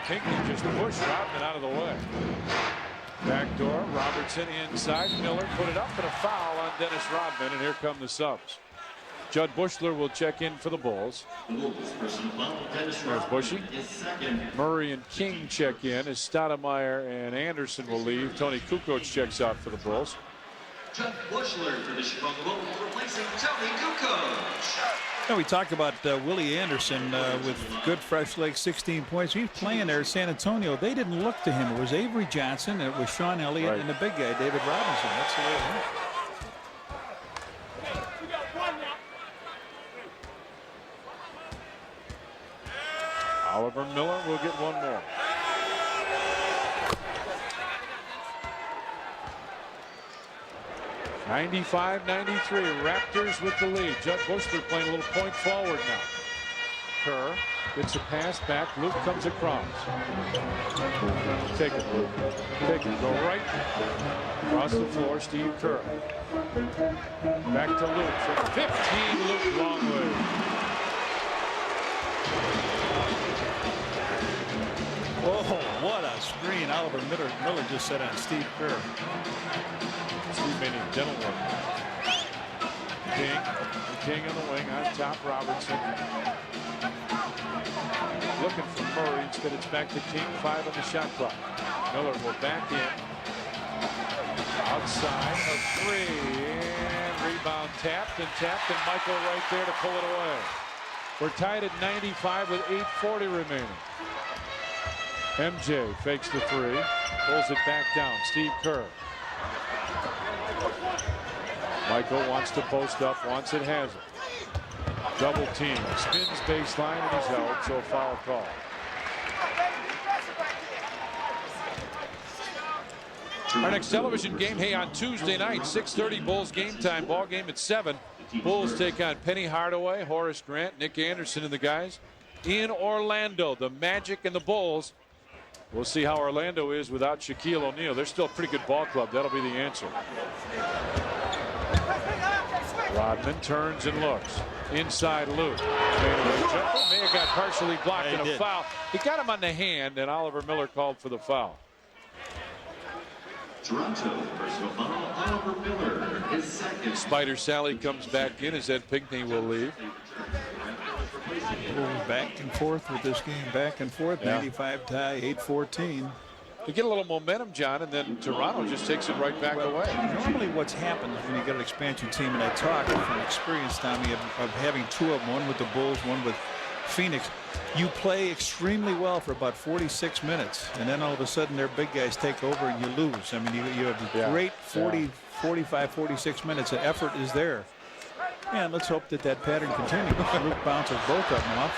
Pinckney just pushed Rodman out of the way. Backdoor, Robertson inside. Miller put it up, and a foul on Dennis Rodman, and here come the subs. Judd Bushler will check in for the Bulls. There's Bushy. Murray and King check in as Stoudemire and Anderson will leave. Tony Kukoc checks out for the Bulls. Judd Bushler for the Chicago Bulls, replacing Tony Kukoc. Yeah, we talked about Willie Anderson with good fresh legs, 16 points. He's playing there at San Antonio. They didn't look to him. It was Avery Johnson, and it was Sean Elliott, and the big guy, David Robinson. That's the way it went. Oliver Miller will get one more. (95-93). Raptors with the lead. Judd Bushler playing a little point forward now. Kerr gets a pass back. Luke comes across. Take it, Luke. Take it. Go right. Across the floor, Steve Kerr. Back to Luke. From 15, Luke Longley. Oh, what a screen. Oliver Miller just set on Steve Kerr. Too many dental work. King on the wing on top. Robertson looking for Murray. Instead it's back to King. 5 on the shot clock. Miller will back in. Outside of 3 and rebound tapped and Michael right there to pull it away. We're tied at 95 with 8:40 remaining. MJ fakes the 3, pulls it back down. Steve Kerr. Michael wants to post up, wants it, has it. Double team, spins baseline, and he's held, so foul call. Our next television game, hey, on Tuesday night, 6:30 Bulls game time, ball game at 7. Bulls take on Penny Hardaway, Horace Grant, Nick Anderson and the guys in Orlando. The Magic and the Bulls. We'll see how Orlando is without Shaquille O'Neal. They're still a pretty good ball club. That'll be the answer. Rodman turns and looks. Inside Luke. Jumper may have got partially blocked in a foul. He got him on the hand, and Oliver Miller called for the foul. Toronto, personal foul, Oliver Miller, his second. Spider Sally comes back in as Ed Pinckney will leave. Back and forth with this game, back and forth. 95 tie, 8-14. To get a little momentum, John, and then Toronto just takes it right back away. Normally what's happened when you get an expansion team, and I talk from experience, Tommy, of having 2 of them, one with the Bulls, one with Phoenix, you play extremely well for about 46 minutes, and then all of a sudden their big guys take over and you lose. I mean, you have a great 45, 46 minutes. The effort is there. And let's hope that that pattern continues. Luke bounces both of them off.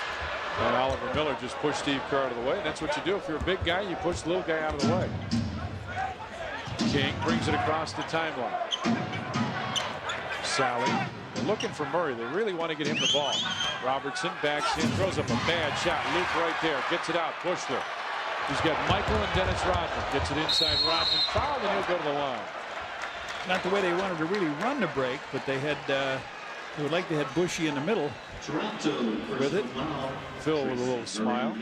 And Oliver Miller just pushed Steve Kerr out of the way. That's what you do. If you're a big guy, you push the little guy out of the way. King brings it across the timeline. Sally. They're looking for Murray. They really want to get him the ball. Robertson backs in, throws up a bad shot. Luke right there. Gets it out. Bushler. He's got Michael and Dennis Rodman. Gets it inside Rodman. Foul, and he'll go to the line. Not the way they wanted to really run the break, but they had they would like to have Bushy in the middle with it. Phil with a little smile.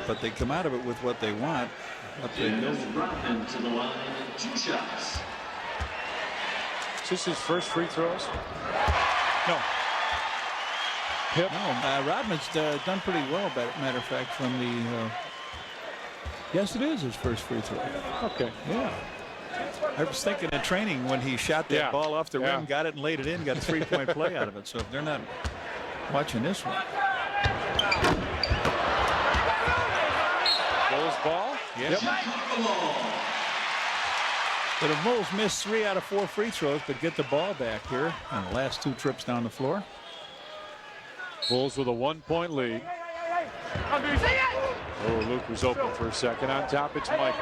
But they come out of it with what they want. Up they go. To the line, 2 shots. Is this his first free throws? No. Pip? No, Rodman's done pretty well, matter of fact, from the... yes, it is his first free throw. Okay. Yeah. I was thinking in training when he shot that ball off the rim, got it and laid it in, got a 3-point play out of it. So if they're not watching this one. Bulls ball? Yep. But the Bulls missed 3 out of 4 free throws, but get the ball back here on the last 2 trips down the floor. Bulls with a 1-point lead. Oh, Luke was open for a second. On top, it's Michael.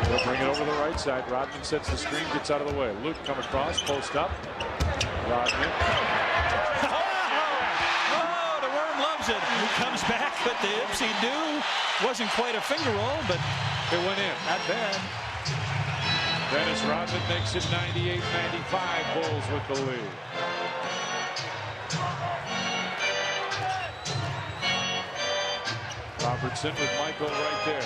They'll bring it over the right side. Rodman sets the screen, gets out of the way. Luke come across, post up. Rodman. Oh, the worm loves it. He comes back, but the ipsy-do wasn't quite a finger roll, but it went in. Not bad. Dennis Rodman makes it 98-95. Bulls with the lead. Robertson with Michael right there.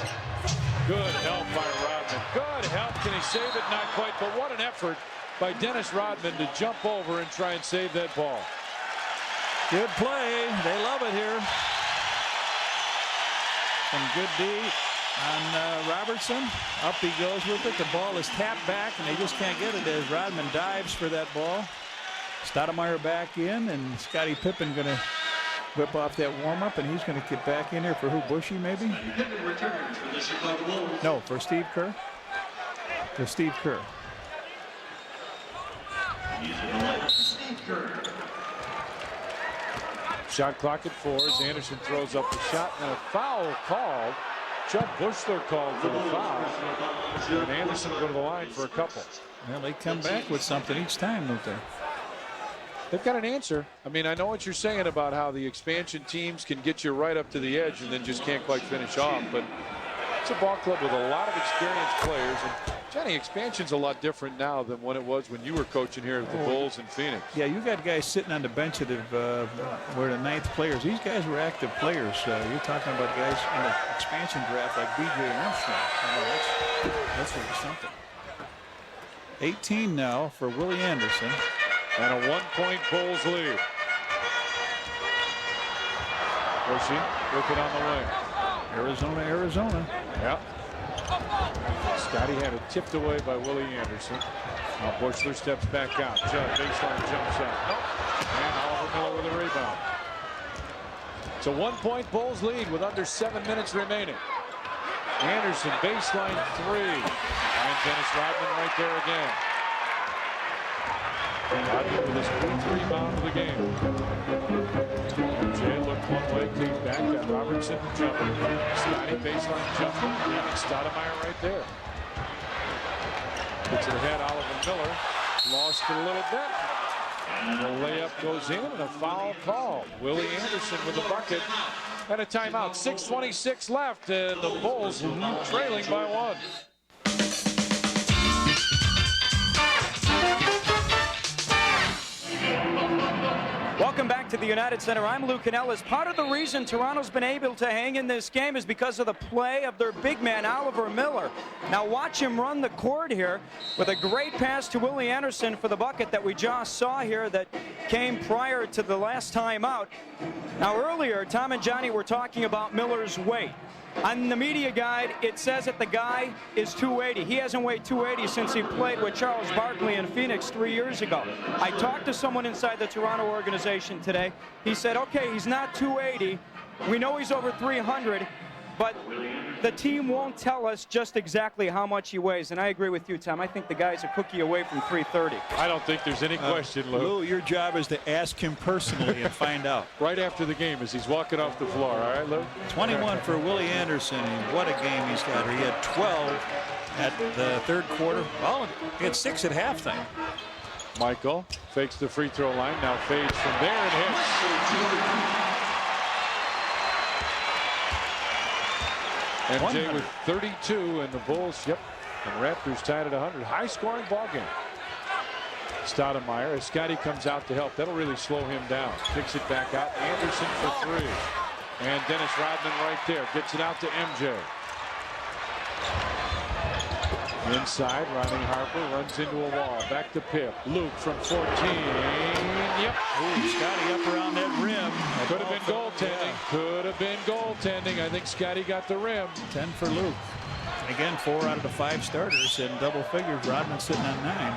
Good help by Rodman. Good help. Can he save it? Not quite, but what an effort by Dennis Rodman to jump over and try and save that ball. Good play. They love it here. Some good D on Robertson. Up he goes with it. The ball is tapped back, and they just can't get it as Rodman dives for that ball. Stoudemire back in, and Scottie Pippen going to whip off that warm-up, and he's going to get back in here for who? Bushy, maybe? No, for Steve Kerr. For Steve Kerr. Shot clock at 4 as Anderson throws up the shot, and a foul called. Chuck Bushler called for the foul. And Anderson will go to the line for a couple. Well, they come back with something each time, don't they? They've got an answer. I mean, I know what you're saying about how the expansion teams can get you right up to the edge and then just can't quite finish off. But it's a ball club with a lot of experienced players. And Johnny, expansion's a lot different now than when it was when you were coaching here at the Bulls in Phoenix. Yeah, you got guys sitting on the bench that were the 9th players. These guys were active players. You're talking about guys in the expansion draft like B.J. Armstrong. That's really something. 18 now for Willie Anderson. And a 1-point Bulls lead. Bushy with it on the wing. Arizona. Yep. Scottie had it tipped away by Willie Anderson. Now Bushler steps back out. Baseline jump shot. Nope. And Oliver Miller with a rebound. It's a 1-point Bulls lead with under 7 minutes remaining. Anderson baseline 3. And Dennis Rodman right there again. Rodman with his 8th rebound of the game. Jay looked one way, came back, got Robertson jumping. Scottie baseline jumping. And Stoudemire right there. Gets it ahead, Oliver Miller. Lost it a little bit. And the layup goes in and a foul call. Willie Anderson with the bucket. And a timeout. 6:26 left and the Bulls trailing by 1. Welcome back to the United Center. I'm Lou Canallis. Part of the reason Toronto's been able to hang in this game is because of the play of their big man, Oliver Miller. Now watch him run the court here with a great pass to Willie Anderson for the bucket that we just saw here that came prior to the last time out. Now earlier, Tom and Johnny were talking about Miller's weight. On the media guide, it says that the guy is 280. He hasn't weighed 280 since he played with Charles Barkley in Phoenix 3 years ago. I talked to someone inside the Toronto organization today. He said, okay, he's not 280. We know he's over 300, but the team won't tell us just exactly how much he weighs. And I agree with you, Tom. I think the guy's a cookie away from 330. I don't think there's any question, Lou. Lou, your job is to ask him personally and find out. Right after the game as he's walking off the floor. All right, Lou? 21 for Willie Anderson, and what a game he's got. He had 12 at the third quarter. Well, he had 6 at halftime. Michael fakes the free throw line, now fades from there and hits. MJ with 32 and the Bulls, and Raptors tied at 100. High-scoring ball game. Stoudemire as Scottie comes out to help. That'll really slow him down. Kicks it back out. Anderson for 3. And Dennis Rodman right there. Gets it out to MJ. Inside, Ronnie Harper runs into a wall. Back to Pip. Luke from 14. Yep. Ooh, Scottie up around that rim. Could have been goaltending. Yeah. Could have been goaltending. I think Scottie got the rim. 10 for Luke. Again, 4 out of the 5 starters in double figures. Rodman sitting on 9.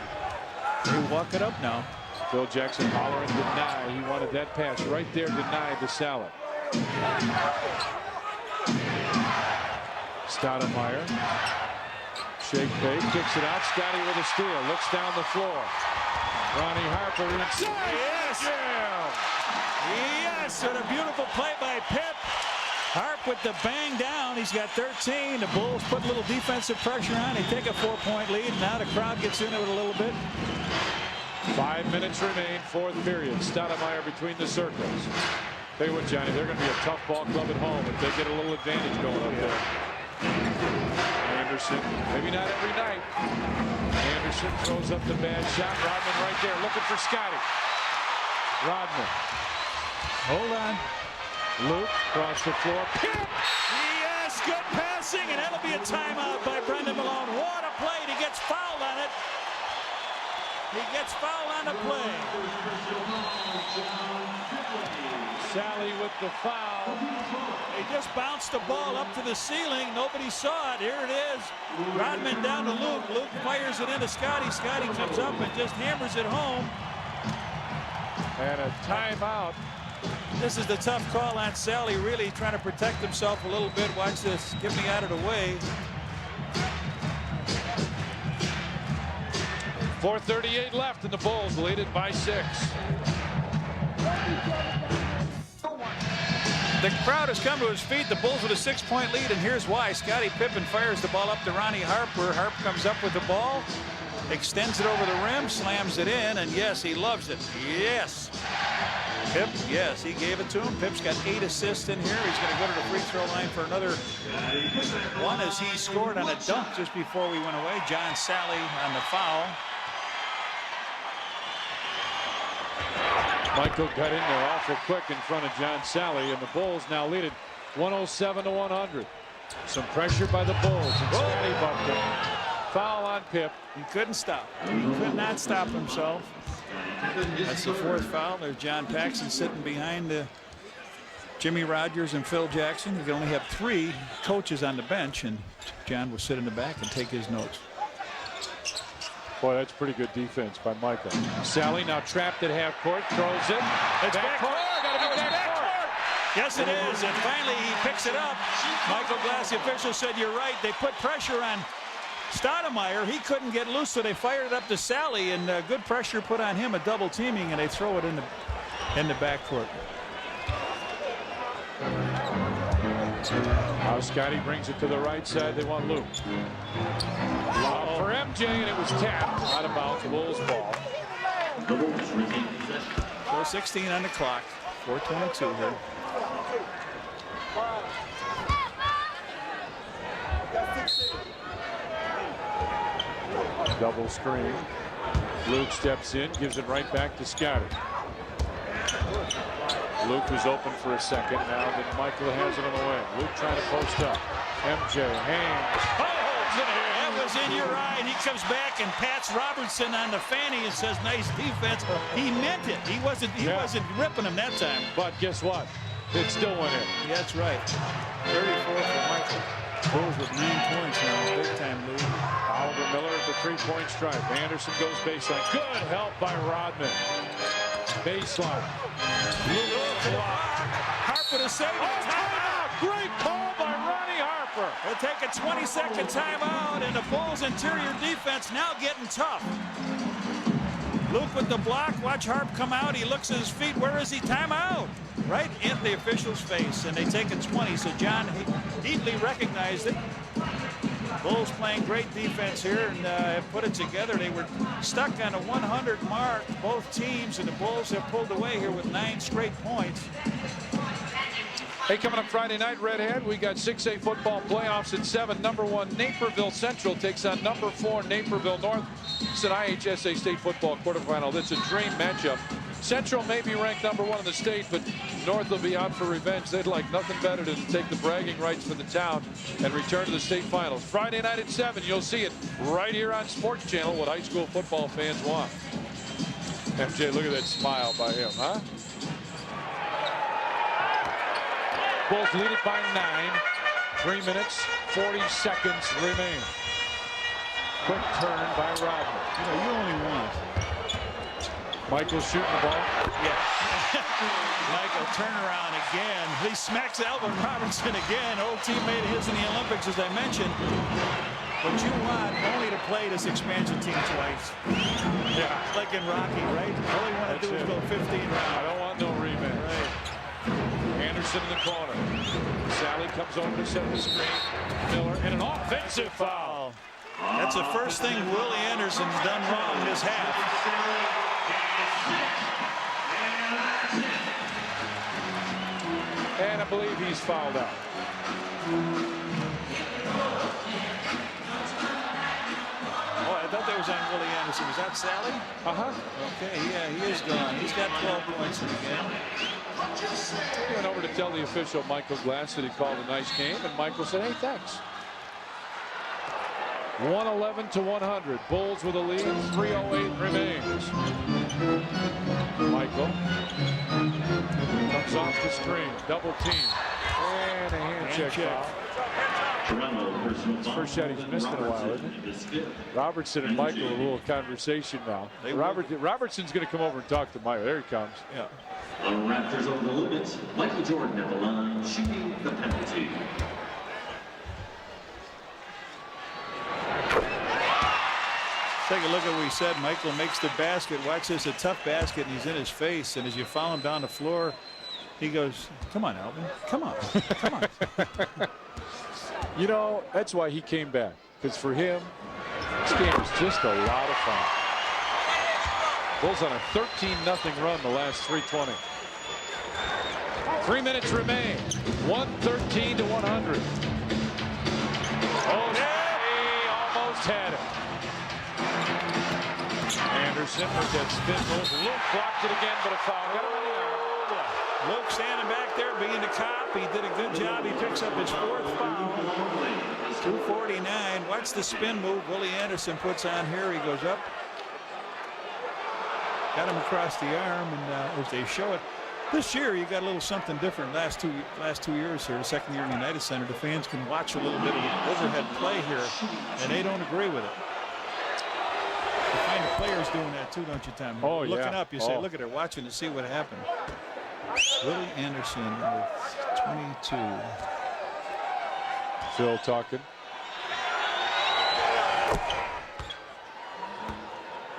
They walk it up now. Phil Jackson hollering deny. He wanted that pass right there. Denied the salad. Stoudemire. Shake fake, kicks it out. Scottie with a steal. Looks down the floor. Ronnie Harper inside. Yes! Yeah! Yes, and a beautiful play by Pip. Harp with the bang down. He's got 13. The Bulls put a little defensive pressure on. They take a 4-point lead. Now the crowd gets into it a little bit. 5 minutes remain, fourth period. Stoudemire between the circles. Tell you what, Johnny, they're going to be a tough ball club at home if they get a little advantage going up there. Anderson, maybe not every night. Anderson throws up the bad shot. Rodman right there looking for Scottie. Rodman. Hold on. Luke across the floor. Pippen! Yes, good passing, and that'll be a timeout by Brendan Malone. What a play. He gets fouled on it. He gets fouled on the play. Sally with the foul. He just bounced the ball up to the ceiling. Nobody saw it. Here it is. Rodman down to Luke. Luke fires it into Scottie. Scottie comes up and just hammers it home. And a timeout. This is the tough call on Sally, really trying to protect himself a little bit. Watch this. Get me out of the way. 4:38 left, and the Bulls lead it by 6. The crowd has come to his feet. The Bulls with a 6-point lead, and here's why. Scottie Pippen fires the ball up to Ronnie Harper. Harp comes up with the ball, extends it over the rim, slams it in, and yes, he loves it. Yes. Pip, yes, he gave it to him. Pip's got 8 assists in here. He's going to go to the free throw line for another one as he scored on a dunk just before we went away. John Sally on the foul. Michael got in there awful quick in front of John Sally, and the Bulls now lead it 107-100. Some pressure by the Bulls, and Scottie bumped him. Foul on Pip. He couldn't stop. He could not stop himself. That's the 4th foul. There's John Paxson sitting behind Jimmy Rogers and Phil Jackson. You can only have 3 coaches on the bench, and John will sit in the back and take his notes. Boy, that's pretty good defense by Michael. Sally now trapped at half court, throws it. It's backcourt. Gotta be backcourt. Yes, it is. And finally, he picks it up. Michael Glass, the official, said, "You're right." They put pressure on Stoudemire. He couldn't get loose, so they fired it up to Sally, and good pressure put on him, a double teaming, and they throw it in the backcourt. Now Scottie brings it to the right side. They want Luke. Lob for MJ, and it was tapped out of bounds. Bulls ball. 4:16 on the clock. 4:22 here. Double screen. Luke steps in, gives it right back to Scottie. Luke was open for a second. Now that Michael has it on the way. Luke trying to post up. MJ hangs. That was in your eye, and he comes back and pats Robertson on the fanny and says, "Nice defense." He meant it. He wasn't ripping him that time. But guess what? It still went in. Yeah, that's right. 34 for Michael. Bulls with 9 points now. Big time lead. Oliver Miller at the 3-point stripe. Anderson goes baseline. Good help by Rodman. Baseline. Harper to save it. Timeout. Great call by Ronnie Harper. They'll take a 20-second timeout, and the Bulls' interior defense now getting tough. Luke with the block. Watch Harp come out. He looks at his feet. Where is he? Timeout. Right in the official's face, and they take a 20. So John neatly recognized it. Bulls playing great defense here and have put it together. They were stuck on a 100 mark, both teams, and the Bulls have pulled away here with 9 straight points. Hey, coming up Friday night, Redhead, we got 6A football playoffs at 7. Number 1 Naperville Central takes on number 4 Naperville North. It's an IHSA state football quarterfinal. That's a dream matchup. Central may be ranked number 1 in the state, but North will be out for revenge. They'd like nothing better than to take the bragging rights for the town and return to the state finals. Friday night at 7, you'll see it right here on Sports Channel, what high school football fans want. MJ, look at that smile by him, huh? Bulls lead it by 9. 3 minutes, 40 seconds remain. Quick turn by Rodman. You only want. Michael shooting the ball. Yeah. Michael turnaround again. He smacks Alvin Robertson again. Old teammate of his in the Olympics, as I mentioned. But you want only to play this expansion team twice. Yeah. Like in Rocky, right? All you want to do is go 15 rounds. I don't want no rematch. Right. Anderson in the corner. Sally comes over to set the screen. Miller and an offensive foul. That's the first thing Willie Anderson's done wrong this half. And I believe he's fouled out. Oh, I thought that was on Willie Anderson. Was that Sally? Uh-huh. Okay, yeah, he is gone. He's got 12 points in the game. He went over to tell the official, Michael Glass, that he called a nice game, and Michael said, hey, thanks. 111 to 100. Bulls with a lead. 3:08 remains. Michael comes off the screen. Double team. And a hand check foul. First shot he's missed in a while, isn't it? Robertson and Michael have a little conversation now. Robertson's going to come over and talk to Michael. There he comes. Yeah. The Raptors over the limit. Michael Jordan at the line, shooting the penalty. Take a look at what he said. Michael makes the basket. Watch this, a tough basket, and he's in his face. And as you follow him down the floor, he goes, come on, Alvin. Come on. Come on. You know, that's why he came back. Because for him, this game was just a lot of fun. Bulls on a 13-0 run the last 3:20. 3 minutes remain. 113 to 100. Oh, he almost had it. Anderson with that spin move. Luke blocked it again, but a foul. Got him on the arm. Luke standing back there being the cop. He did a good job. He picks up his 4th foul. 2:49. Watch the spin move Willie Anderson puts on here. He goes up. Got him across the arm, and as they show it, this year you got a little something different. Last two years here, the second year in the United Center, the fans can watch a little bit of the overhead play here, and they don't agree with it. You find the players doing that too, don't you, Tom? Oh, Looking yeah. up, you say, look at her, watching to see what happened. Willie Anderson with 22. Phil talking.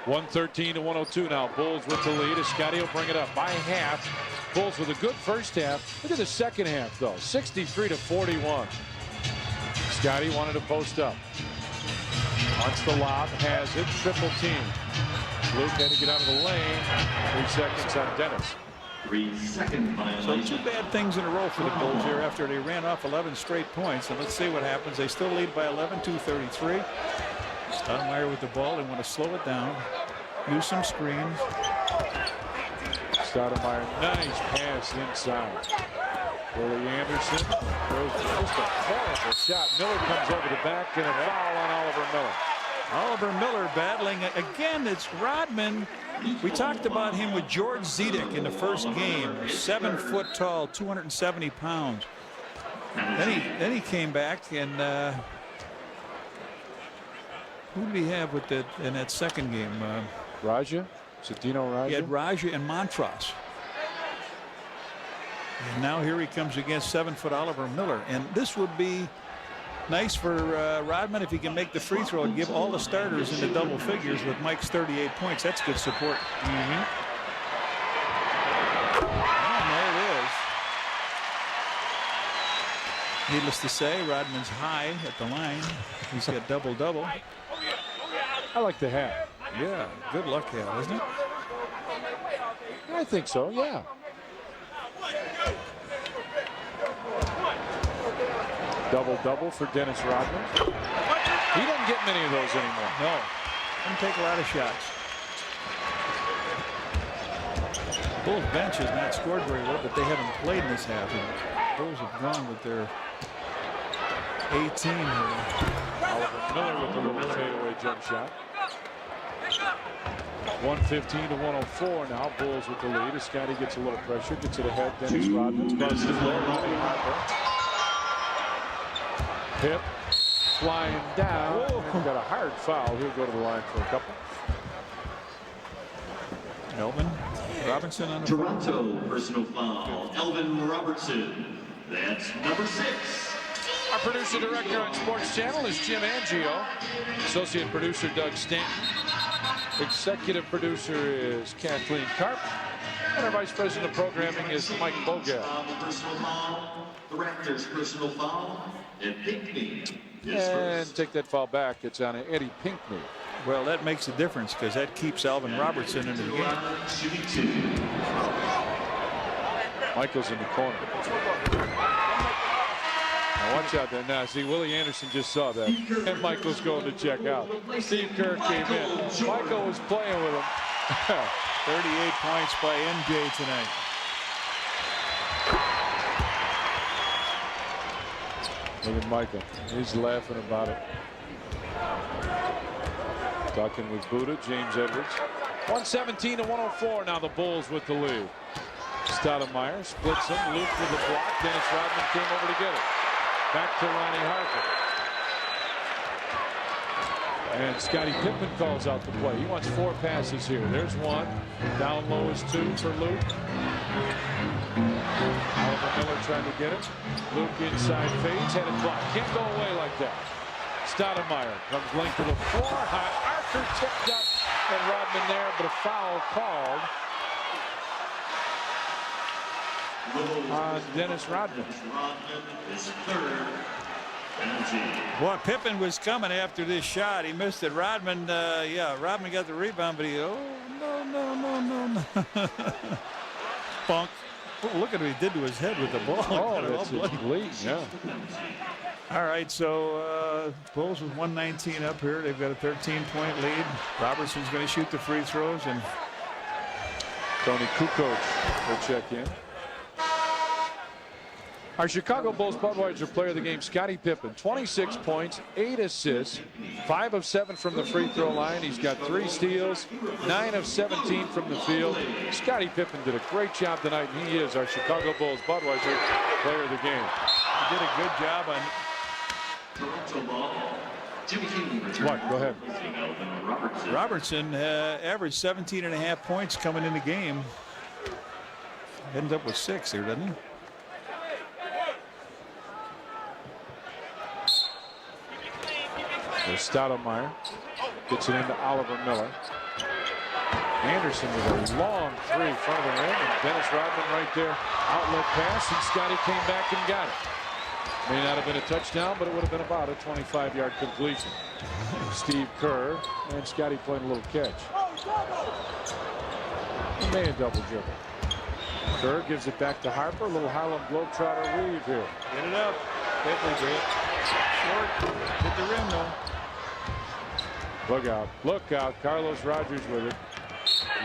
113 to 102 now. Bulls with the lead. Scottie will bring it up by half. Bulls with a good first half. Look at the second half, though. 63 to 41. Scottie wanted to post up. Wants the lob. Has it. Triple team. Luke had to get out of the lane. 3 seconds on Dennis. 3-second violation. So 2 bad things in a row for the Bulls here after they ran off 11 straight points. And let's see what happens. They still lead by 11, 2:33. Stoudemire with the ball. They want to slow it down. Use some screens. Stoudemire, nice pass inside. Willie Anderson throws just a horrible shot. Miller comes over the back and a foul on Oliver Miller. Oliver Miller battling again. It's Rodman. We talked about him with George Zedek in the first game. 7 foot tall, 270 pounds. Then he came back and who did he have with that in that second game? Raja? Is it Dino Raja? He had Raja and Montross. And now here he comes against 7 foot Oliver Miller. And this would be nice for Rodman if he can make the free throw and give all the starters into double figures with Mike's 38 points. That's good support. And there it is. Needless to say, Rodman's high at the line. He's got double-double. I like the hat. Yeah, good luck hat, isn't it? I think so, yeah. Double-double for Dennis Rodman. He doesn't get many of those anymore. No. Doesn't take a lot of shots. Bulls bench has not scored very well, but they haven't played in this half. And Bulls have gone with their 18 here. Oliver Miller with the little fadeaway jump shot. 115 to 104 now. Bulls with the lead. As Scottie gets a little pressure, gets it ahead. Dennis Rodman buzzes it low. Harper. Pip flying down. And got a hard foul. He'll go to the line for a couple. Elvin Robinson on the Toronto personal foul. Elvin Robertson. That's number 6. Our producer director on Sports Channel is Jim Angio. Associate producer Doug Stanton. Executive producer is Kathleen Karp. And our vice president of programming is Mike Bogat. The Raptors personal foul, and Pinkney is And first. take that foul back. It's on Eddie Pinkney. Well, that makes a difference because that keeps Alvin Robertson in the game. Michael's in the corner. Now watch out there. Now, see, Willie Anderson just saw that. And Michael's going to check out. Steve Kerr came in. Michael was playing with him. 38 points by MJ tonight. Look at Michael. He's laughing about it. Talking with Buddha, James Edwards. 117 to 104. Now the Bulls with the lead. Stoudemire splits him. Luke with the block. Dennis Rodman came over to get it. Back to Ronnie Harper. And Scottie Pippen calls out the play. He wants 4 passes here. There's 1. Down low is 2 for Luke. Oliver Miller trying to get it. Luke inside fades. Had it blocked. Can't go away like that. Stoudemire comes length to the floor. High Arthur tipped up. And Rodman there, but a foul called on Dennis Rodman. Is third. Penalty. Boy, Pippen was coming after this shot. He missed it. Rodman, Rodman got the rebound, but no. Bunk. Oh, look at what he did to his head with the ball. Oh, that's bleeding, yeah. All right, so Bulls with 119 up here. They've got a 13-point lead. Robertson's going to shoot the free throws, and Tony Kukoc will check in. Our Chicago Bulls Budweiser player of the game, Scottie Pippen, 26 points, 8 assists, 5 of 7 from the free throw line. He's got 3 steals, 9 of 17 from the field. Scottie Pippen did a great job tonight, and he is our Chicago Bulls Budweiser player of the game. he did a good job on. Toronto ball. Jimmy King returns. What? Go ahead. Robertson averaged 17.5 points coming in the game. Ended up with 6 here, doesn't he? There's Stoudemire. Gets it into Oliver Miller. Anderson with a long 3 in front of the rim. And Dennis Rodman right there. Outlet pass. And Scottie came back and got it. May not have been a touchdown, but it would have been about a 25-yard completion. Steve Kerr and Scottie playing a little catch. He made a double dribble. Kerr gives it back to Harper. A little Harlem Globetrotter weave here. Get it up. Short. Hit the rim, though. Look out. Look out. Carlos Rogers with it.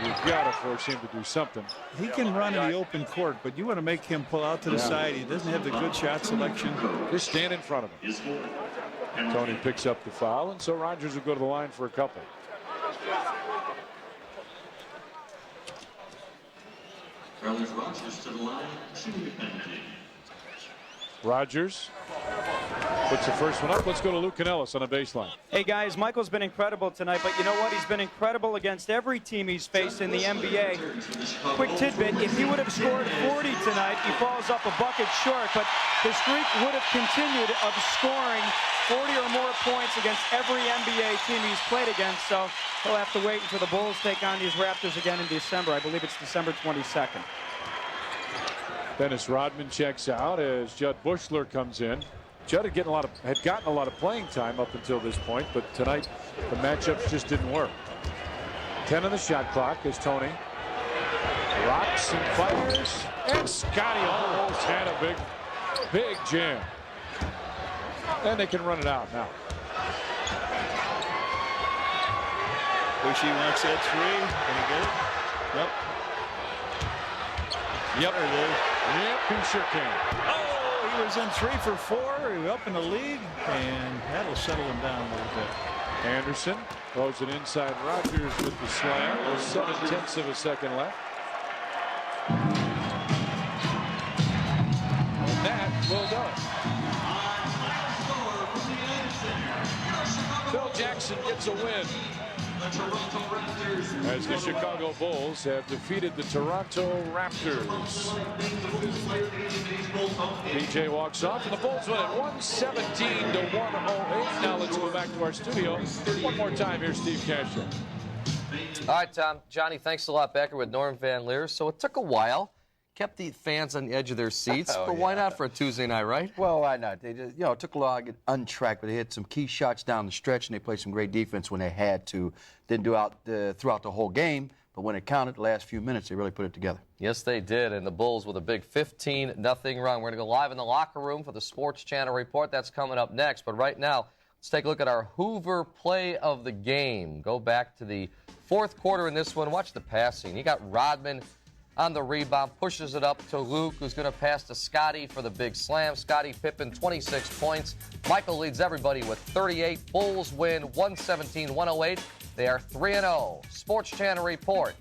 You've got to force him to do something. He can run in the open court, but you want to make him pull out to the side. He doesn't have the good shot selection. Just stand in front of him. Tony picks up the foul, and so Rogers will go to the line for a couple. Carlos Rogers to the line, shooting a penalty. Rogers puts the first one up. Let's go to Luke Canallis on a baseline. Hey guys, Michael's been incredible tonight, but you know what? He's been incredible against every team he's faced in the NBA. Quick tidbit, if he would have scored 40 tonight, he falls up a bucket short, but the streak would have continued of scoring 40 or more points against every NBA team he's played against, so he'll have to wait until the Bulls take on these Raptors again in December. I believe it's December 22nd. Dennis Rodman checks out as Judd Bushler comes in. Judd had gotten a lot of playing time up until this point, but tonight the matchups just didn't work. 10 on the shot clock as Tony rocks and fires, and Scottie almost had a big jam. And they can run it out now. Bushy wants that 3. Can he get it? Yep. Yep. There it is. Yep, he sure can. Oh, he was in 3 for 4. He was up in the lead, and that'll settle him down a little bit. Anderson throws it inside. Rogers with the slam. 7/10 of a second left. And that will do it. Phil Jackson gets a win. As the Chicago Bulls have defeated the Toronto Raptors. PJ walks off, and the Bulls win it 117 to 108. Now let's go back to our studio one more time. Here's Steve Cashel. All right, Tom. Johnny, thanks a lot. Back here with Norm Van Leer. So it took a while. Kept the fans on the edge of their seats, but why not for a Tuesday night, right? Well, why not? They just, it took a while to get untracked, but they had some key shots down the stretch, and they played some great defense when they had to. Didn't do out throughout the whole game, but when it counted, the last few minutes, they really put it together. Yes, they did, and the Bulls with a big 15-0 run. We're going to go live in the locker room for the Sports Channel report. That's coming up next, but right now, let's take a look at our Hoover play of the game. Go back to the fourth quarter in this one. Watch the passing. You got Rodman on the rebound, pushes it up to Luke, who's going to pass to Scottie for the big slam. Scottie Pippen, 26 points. Michael leads everybody with 38. Bulls win 117-108. They are 3-0. Sports Channel report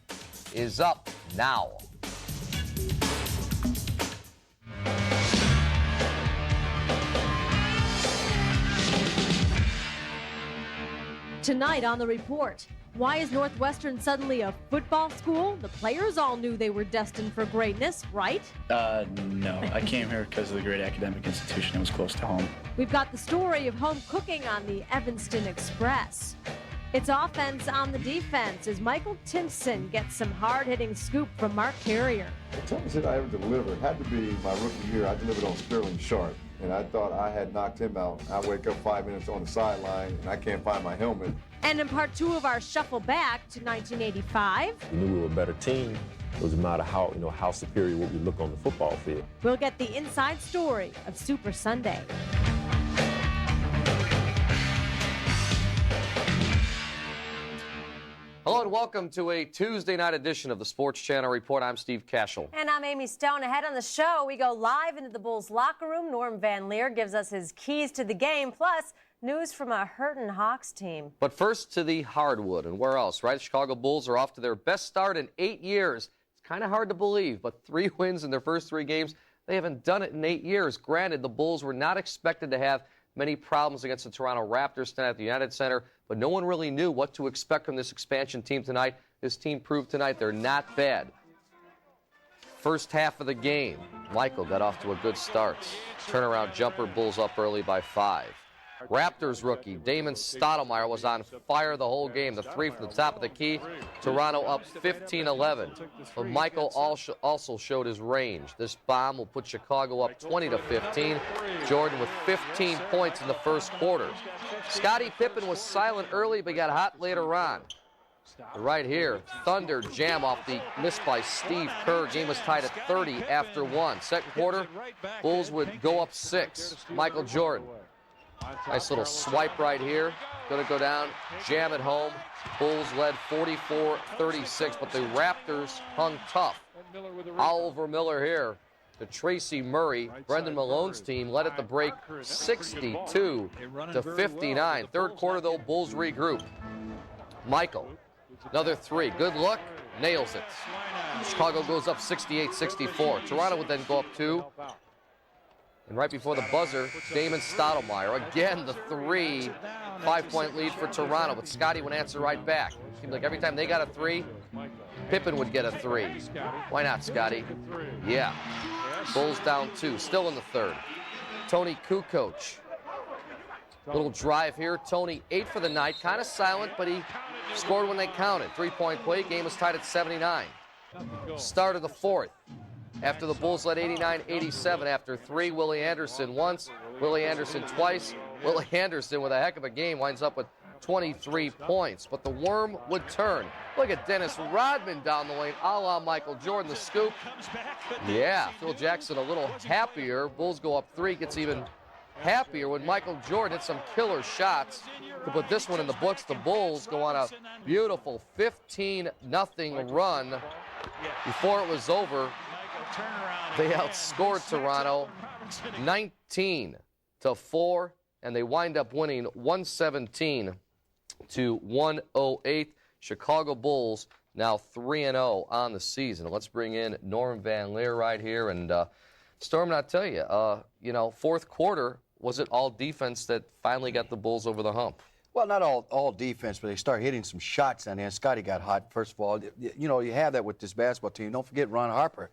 is up now. Tonight on the report, why is Northwestern suddenly a football school? The players all knew they were destined for greatness, right? No. I came here because of the great academic institution. It was close to home. We've got the story of home cooking on the Evanston Express. It's offense on the defense as Michael Timpson gets some hard-hitting scoop from Mark Carrier. The toughest hit I ever delivered had to be my rookie year. I delivered on Sterling Sharp, and I thought I had knocked him out. I wake up 5 minutes on the sideline, and I can't find my helmet. And in part two of our shuffle back to 1985, we knew we were a better team. It was a matter of how superior would we look on the football field. We'll get the inside story of Super Sunday. Hello and welcome to a Tuesday night edition of the Sports Channel Report. I'm Steve Cashel. And I'm Amy Stone. Ahead on the show, we go live into the Bulls locker room. Norm Van Leer gives us his keys to the game, plus news from a hurtin' Hawks team. But first to the hardwood, and where else, right? The Chicago Bulls are off to their best start in 8 years. It's kind of hard to believe, but 3 wins in their first 3 games. They haven't done it in 8 years. Granted, the Bulls were not expected to have many problems against the Toronto Raptors tonight at the United Center, but no one really knew what to expect from this expansion team tonight. This team proved tonight they're not bad. First half of the game, Michael got off to a good start. Turnaround jumper, Bulls up early by 5. Raptors rookie Damon Stoudemire was on fire the whole game. The 3 from the top of the key. Toronto up 15-11. But Michael also showed his range. This bomb will put Chicago up 20-15. Jordan with 15 points in the first quarter. Scottie Pippen was silent early but got hot later on. Right here, Thunder jam off the miss by Steve Kerr. Game was tied at 30 after 1. Second quarter, Bulls would go up 6. Michael Jordan. Nice little swipe right here. Going to go down, jam it home. Bulls led 44-36, but the Raptors hung tough. Oliver Miller here to Tracy Murray. Brendan Malone's team led at the break 62-59. Third quarter, though, Bulls regroup. Michael, another 3. Good look, nails it. Chicago goes up 68-64. Toronto would then go up 2. And right before the buzzer, Damon Stoudemire. Again, the 3. 5-point lead for Toronto, but Scottie would answer right back. Seemed like every time they got a 3, Pippen would get a 3. Why not, Scottie? Yeah. Bulls down 2. Still in the third. Tony Kukoc. Little drive here. Tony 8 for the night. Kind of silent, but he scored when they counted. 3-point play. Game was tied at 79. Start of the fourth. After the Bulls led 89-87 after 3, Willie Anderson once, Willie Anderson twice. Willie Anderson with a heck of a game winds up with 23 points. But the worm would turn. Look at Dennis Rodman down the lane, a la Michael Jordan, the scoop. Yeah, Phil Jackson a little happier. Bulls go up 3, gets even happier when Michael Jordan hit some killer shots to put this one in the books. The Bulls go on a beautiful 15-0 run. Before it was over, they outscored Toronto 19-4, and they wind up winning 117-108. Chicago Bulls now 3-0 on the season. Let's bring in Norm Van Leer right here. And Storm, I'll tell you, fourth quarter, was it all defense that finally got the Bulls over the hump? Well, not all defense, but they start hitting some shots on there. Scottie got hot, first of all. You know, you have that with this basketball team. Don't forget Ron Harper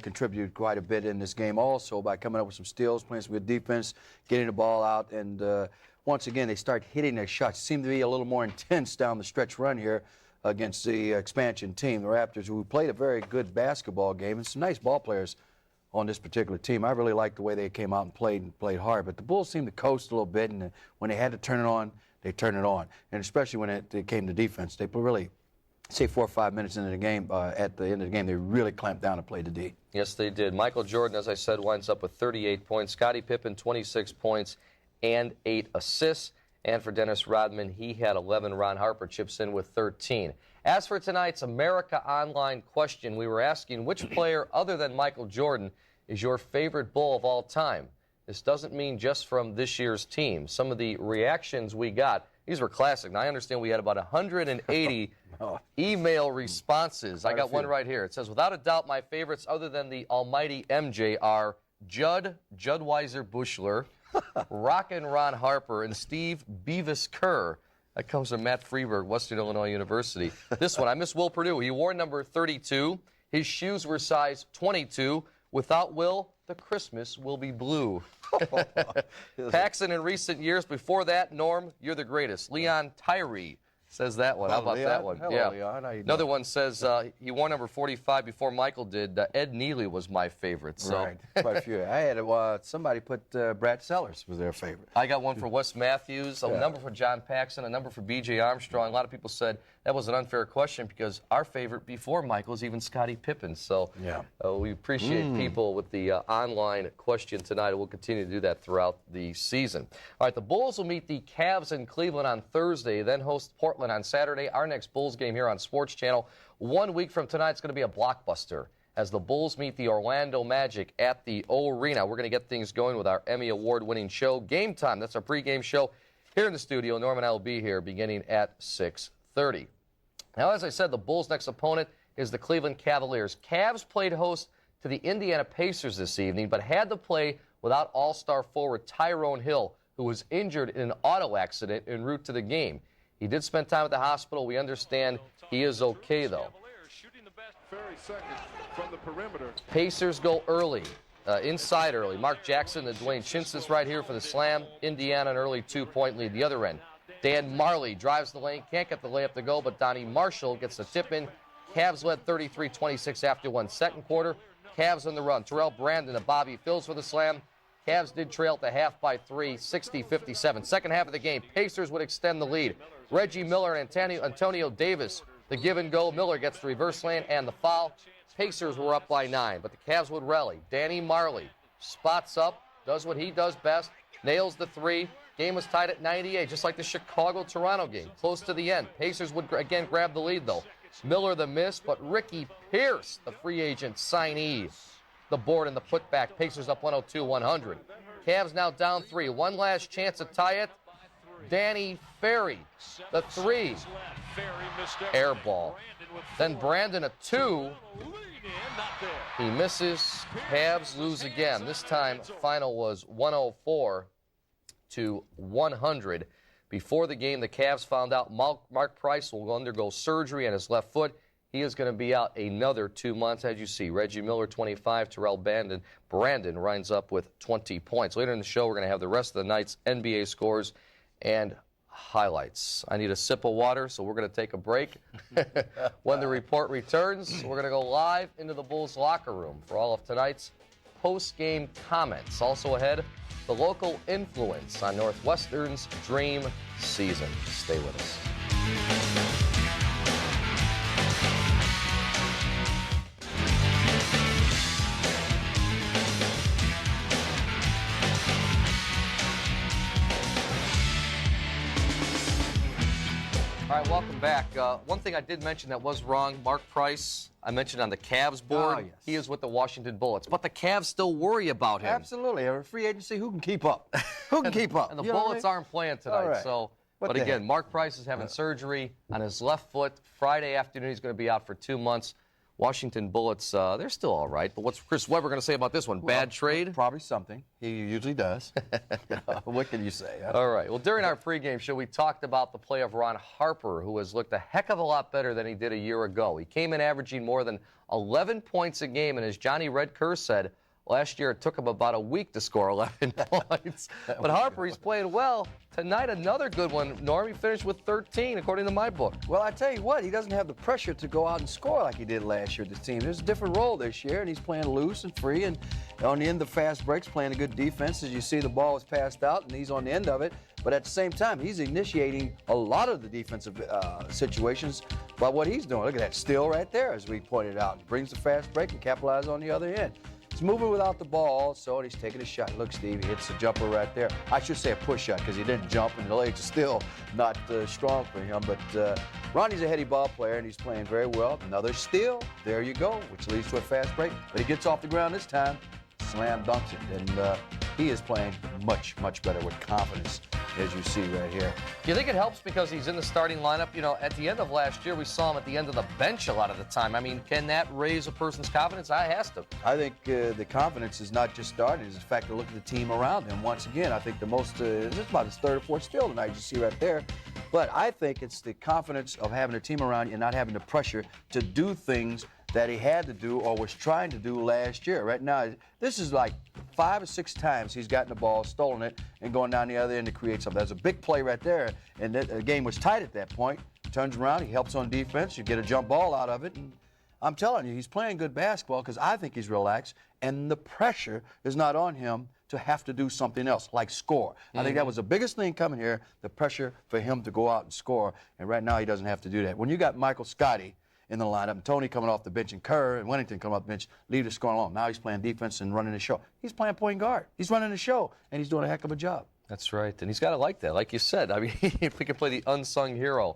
contributed quite a bit in this game also by coming up with some steals, playing some good defense, getting the ball out. And once again, they start hitting their shots. Seem to be a little more intense down the stretch run here against the expansion team, the Raptors, who played a very good basketball game. And some nice ball players on this particular team. I really liked the way they came out and played hard. But the Bulls seemed to coast a little bit, and when they had to turn it on, they turned it on. And especially when it came to defense, they really, say 4 or 5 minutes into the game, at the end of the game, they really clamped down and played the D. Yes, they did. Michael Jordan, as I said, winds up with 38 points. Scottie Pippen, 26 points and 8 assists. And for Dennis Rodman, he had 11. Ron Harper chips in with 13. As for tonight's America Online question, we were asking which player other than Michael Jordan is your favorite Bull of all time? This doesn't mean just from this year's team. Some of the reactions we got, these were classic. Now, I understand we had about 180 email responses. I got one right here. It says, without a doubt, my favorites other than the almighty MJ are Judd Weiser Bushler, Rockin' Ron Harper, and Steve Beavis Kerr. That comes from Matt Freeberg, Western Illinois University. This one, I miss Will Perdue. He wore number 32. His shoes were size 22. Without Will, the Christmas will be blue. Paxson in recent years. Before that, Norm, you're the greatest. Leon Tyree says that one. How about Leon? that one? Hello, yeah. Leon. How you doing? Another one says he wore number 45 before Michael did. Ed Neely was my favorite. So. Right, quite a few. I had somebody put Brad Sellers was their favorite. I got one for Wes Matthews, a number for John Paxson, a number for B.J. Armstrong. A lot of people said that was an unfair question because our favorite before Michael is even Scottie Pippen. So we appreciate people with the online question tonight. We'll continue to do that throughout the season. All right, the Bulls will meet the Cavs in Cleveland on Thursday, then host Portland on Saturday. Our next Bulls game here on Sports Channel. 1 week from tonight, it's going to be a blockbuster as the Bulls meet the Orlando Magic at the O-Arena. We're going to get things going with our Emmy Award-winning show, Game Time. That's our pregame show here in the studio. Norm and I will be here beginning at 6:30. Now, as I said, the Bulls' next opponent is the Cleveland Cavaliers. Cavs played host to the Indiana Pacers this evening, but had to play without all-star forward Tyrone Hill, who was injured in an auto accident en route to the game. He did spend time at the hospital. We understand he is okay, though. Pacers go early, inside early. Mark Jackson and Dwayne Chinsis right here for the slam. Indiana an early 2-point lead the other end. Dan Marley drives the lane, can't get the layup to go, but Donnie Marshall gets the tip in. Cavs led 33-26 after one second quarter. Cavs on the run. Terrell Brandon and Bobby Phills for the slam. Cavs did trail at the half by 3, 60-57. Second half of the game, Pacers would extend the lead. Reggie Miller and Antonio Davis, the give and go. Miller gets the reverse lane and the foul. Pacers were up by 9, but the Cavs would rally. Danny Marley spots up, does what he does best, nails the 3. Game was tied at 98, just like the Chicago-Toronto game, close to the end. Pacers would again grab the lead, though. Miller the miss, but Ricky Pierce, the free agent signee, the board and the putback. Pacers up 102-100. Cavs now down 3. One last chance to tie it. Danny Ferry, the 3. Air ball. Then Brandon a 2. He misses. Cavs lose again. This time, final was 104-100. Before the game, the Cavs found out Mark Price will undergo surgery on his left foot. He is going to be out another 2 months, as you see. Reggie Miller, 25. Terrell Brandon winds up with 20 points. Later in the show, we're going to have the rest of the night's NBA scores and highlights. I need a sip of water, so we're going to take a break. When the report returns, we're going to go live into the Bulls locker room for all of tonight's post-game comments. Also ahead, the local influence on Northwestern's dream season. Stay with us. All right, welcome back. One thing I did mention that was wrong, Mark Price, I mentioned on the Cavs board. Oh, yes. He is with the Washington Bullets. But the Cavs still worry about him. Absolutely. A free agency, who can keep up? Who can keep up? And the Bullets aren't playing tonight. Right. So, What but again, Mark Price is having surgery on his left foot. Friday afternoon, he's going to be out for 2 months. Washington Bullets, they're still all right. But what's Chris Webber going to say about this one? Bad trade? Probably something. He usually does. What can you say? Huh? All right. Well, during our pregame show, we talked about the play of Ron Harper, who has looked a heck of a lot better than he did a year ago. He came in averaging more than 11 points a game, and as Johnny Red Kerr said, last year it took him about a week to score 11 points. But Harper, he's playing well. Tonight, another good one. Norm, he finished with 13, according to my book. Well, I tell you what, he doesn't have the pressure to go out and score like he did last year with this team. There's a different role this year, and he's playing loose and free, and on the end of the fast breaks, playing a good defense. As you see, the ball was passed out, and he's on the end of it. But at the same time, he's initiating a lot of the defensive situations by what he's doing. Look at that steal right there, as we pointed out. He brings the fast break and capitalizes on the other end. He's moving without the ball also, and he's taking a shot. Look, Steve, he hits the jumper right there. I should say a push shot because he didn't jump, and the legs are still not strong for him. But Ronnie's a heady ball player, and he's playing very well. Another steal. There you go, which leads to a fast break. But he gets off the ground this time, slam dunks it, and he is playing much, much better with confidence, as you see right here. Do you think it helps because he's in the starting lineup? You know, at the end of last year, we saw him at the end of the bench a lot of the time. I mean, can that raise a person's confidence? I has to. I think the confidence is not just starting, it's the fact to look at the team around him. Once again, I think the most, this is about his third or fourth steal tonight, you see right there. But I think it's the confidence of having a team around you and not having the pressure to do things that he had to do or was trying to do last year. Right now, this is like 5 or 6 times he's gotten the ball, stolen it, and going down the other end to create something. There's a big play right there, and the game was tight at that point. Turns around, he helps on defense, you get a jump ball out of it, and I'm telling you, he's playing good basketball because I think he's relaxed, and the pressure is not on him to have to do something else, like score. I think that was the biggest thing coming here, the pressure for him to go out and score, and right now he doesn't have to do that. When you got Michael Scottie in the lineup, and Tony coming off the bench, and Kerr and Wennington coming off the bench, leave the scoring alone. Now he's playing defense and running the show. He's playing point guard. He's running the show, and he's doing a heck of a job. That's right, and he's got to like that. Like you said, I mean, if we can play the unsung hero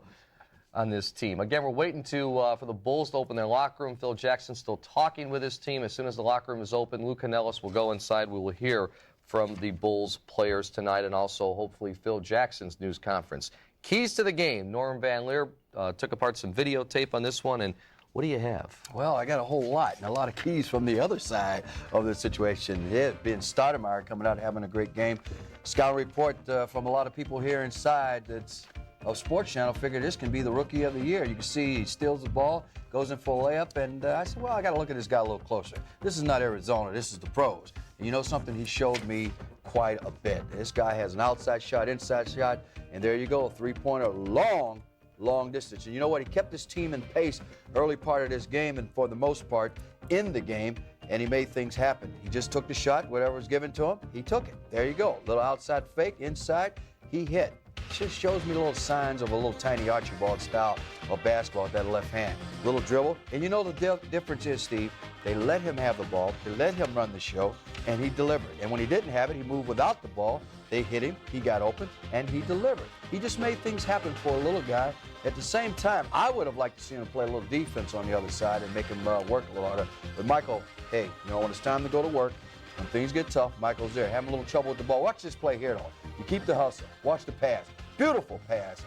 on this team. Again, we're waiting for the Bulls to open their locker room. Phil Jackson's still talking with his team. As soon as the locker room is open, Lou Canallis will go inside. We will hear from the Bulls players tonight, and also hopefully Phil Jackson's news conference. Keys to the game. Norm Van Leer took apart some videotape on this one, and what do you have? Well, I got a whole lot, and a lot of keys from the other side of the situation. It being Stoudemire coming out having a great game. Scout report from a lot of people here inside of Sports Channel figured this can be the rookie of the year. You can see he steals the ball, goes in for a layup, and I said, well, I got to look at this guy a little closer. This is not Arizona. This is the pros. And you know something? He showed me quite a bit. This guy has an outside shot, inside shot, and there you go, a three-pointer, long distance. And you know what? He kept his team in pace early part of this game and for the most part in the game, and he made things happen. He just took the shot, whatever was given to him, he took it. There you go. Little outside fake, inside, he hit. Just shows me little signs of a little tiny Archibald style of basketball with that left hand. Little dribble. And you know the difference is, Steve, they let him have the ball, they let him run the show, and he delivered. And when he didn't have it, he moved without the ball. They hit him, he got open, and he delivered. He just made things happen for a little guy. At the same time, I would have liked to see him play a little defense on the other side and make him work a little harder. But Michael, hey, you know, when it's time to go to work, when things get tough, Michael's there. Having a little trouble with the ball. Watch this play here, though. You keep the hustle. Watch the pass. Beautiful pass.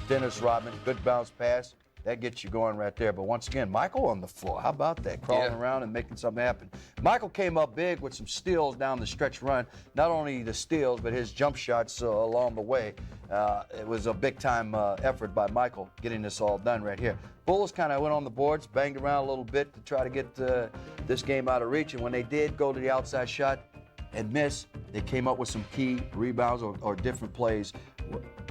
Dennis Rodman, good bounce pass. That gets you going right there. But once again, Michael on the floor. How about that? Crawling around and making something happen. Michael came up big with some steals down the stretch run. Not only the steals, but his jump shots along the way. It was a big-time effort by Michael getting this all done right here. Bulls kind of went on the boards, banged around a little bit to try to get this game out of reach. And when they did go to the outside shot and miss, they came up with some key rebounds or different plays,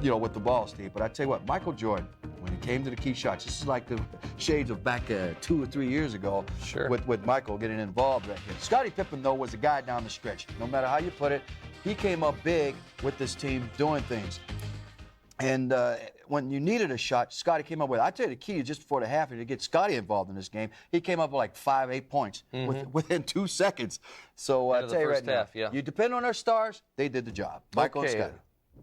you know, with the ball, Steve. But I tell you what, Michael Jordan, when he came to the key shots, this is like the shades of back 2 or 3 years ago with Michael getting involved right here. Scottie Pippen, though, was a guy down the stretch. No matter how you put it, he came up big with this team doing things. And when you needed a shot, Scottie came up with it. I tell you, the key just before the half to get Scottie involved in this game, he came up with like 5-8 points within 2 seconds. So I tell you right now, you depend on our stars, they did the job. Michael and Scottie.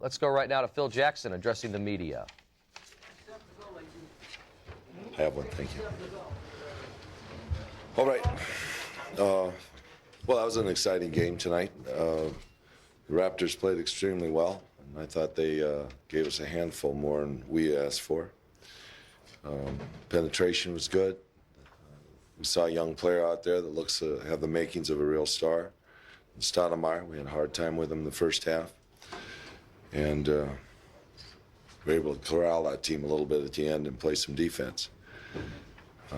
Let's go right now to Phil Jackson addressing the media. I have one, thank you. All right. Well, that was an exciting game tonight. The Raptors played extremely well, and I thought they gave us a handful more than we asked for. Penetration was good. We saw a young player out there that looks to have the makings of a real star. Stoudemire, we had a hard time with him the first half. And we were able to corral that team a little bit at the end and play some defense. I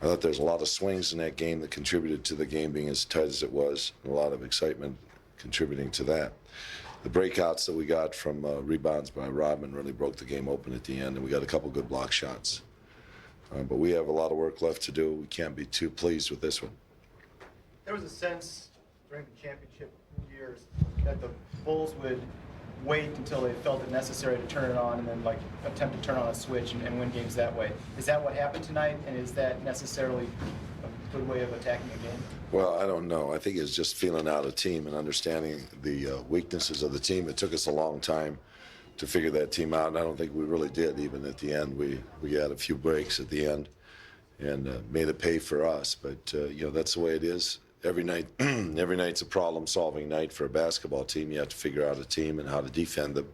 thought there's a lot of swings in that game that contributed to the game being as tight as it was, and a lot of excitement contributing to that. The breakouts that we got from rebounds by Rodman really broke the game open at the end, and we got a couple good block shots. But we have a lot of work left to do. We can't be too pleased with this one. There was a sense during the championship years that the Bulls would wait until they felt it necessary to turn it on and then attempt to turn on a switch and win games that way. Is that what happened tonight, and is that necessarily a good way of attacking a game? Well, I don't know. I think it's just feeling out a team and understanding the weaknesses of the team. It took us a long time to figure that team out, and I don't think we really did. Even at the end, we had a few breaks at the end and made it pay for us. But that's the way it is. Every night, every night's a problem-solving night for a basketball team. You have to figure out a team and how to defend them,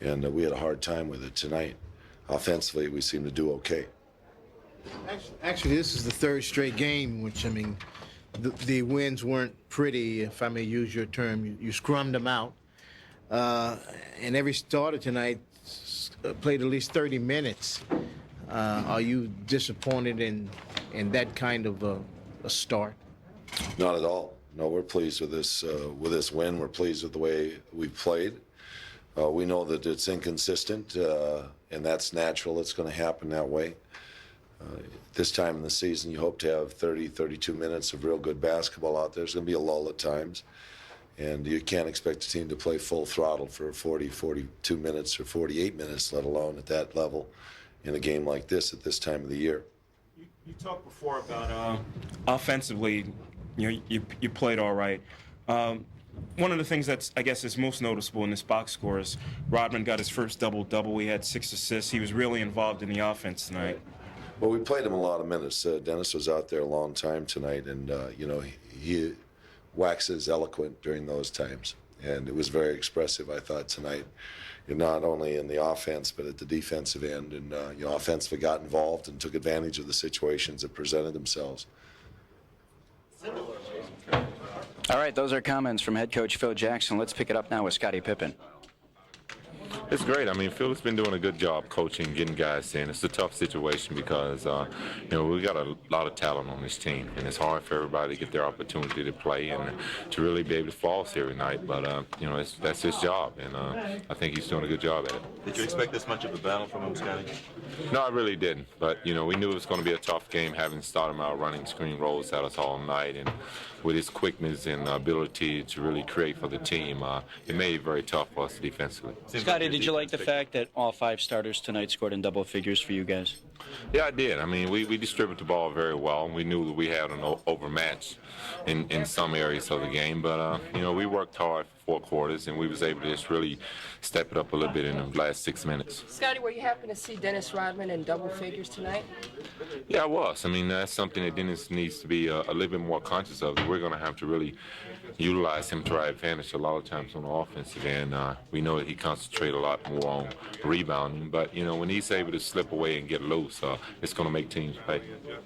and we had a hard time with it tonight. Offensively, we seem to do okay. Actually, this is the third straight game, which, I mean, the wins weren't pretty, if I may use your term. You scrummed them out, and every starter tonight played at least 30 minutes. Are you disappointed in that kind of a start? Not at all. No, we're pleased with this win. We're pleased with the way we played. We know that it's inconsistent, and that's natural. It's going to happen that way. This time in the season, you hope to have 30, 32 minutes of real good basketball out there. There's going to be a lull at times, and you can't expect a team to play full throttle for 40, 42 minutes or 48 minutes, let alone at that level in a game like this at this time of the year. You talked before about offensively, you played all right. One of the things that's, I guess, is most noticeable in this box score is Rodman got his first double-double. He had 6 assists. He was really involved in the offense tonight. Well, we played him a lot of minutes. Dennis was out there a long time tonight, and, he waxes eloquent during those times. And it was very expressive, I thought, tonight. Not only in the offense, but at the defensive end. And, offensively got involved and took advantage of the situations that presented themselves. All right, those are comments from head coach Phil Jackson. Let's pick it up now with Scottie Pippen. It's great. I mean, Phil's been doing a good job coaching, getting guys in. It's a tough situation because, we got a lot of talent on this team, and it's hard for everybody to get their opportunity to play and to really be able to floss every night. But, that's his job, and I think he's doing a good job at it. Did you expect this much of a battle from him, Scottie? No, I really didn't. But, we knew it was going to be a tough game, having Stoudemire running screen rolls at us all night. And with his quickness and ability to really create for the team, it made it very tough for us defensively. Scottie, did you like the fact that all 5 starters tonight scored in double figures for you guys? Yeah, I did. I mean, we distributed the ball very well, and we knew that we had an overmatch in some areas of the game. But, we worked hard for 4 quarters, and we was able to just really step it up a little bit in the last 6 minutes. Scottie, were you happy to see Dennis Rodman in double figures tonight? Yeah, I was. I mean, that's something that Dennis needs to be a little bit more conscious of. We're going to have to really utilize him to our advantage a lot of times on the offensive end. We know that he concentrates a lot more on rebounding, but, when he's able to slip away and get loose, it's going to make teams pay.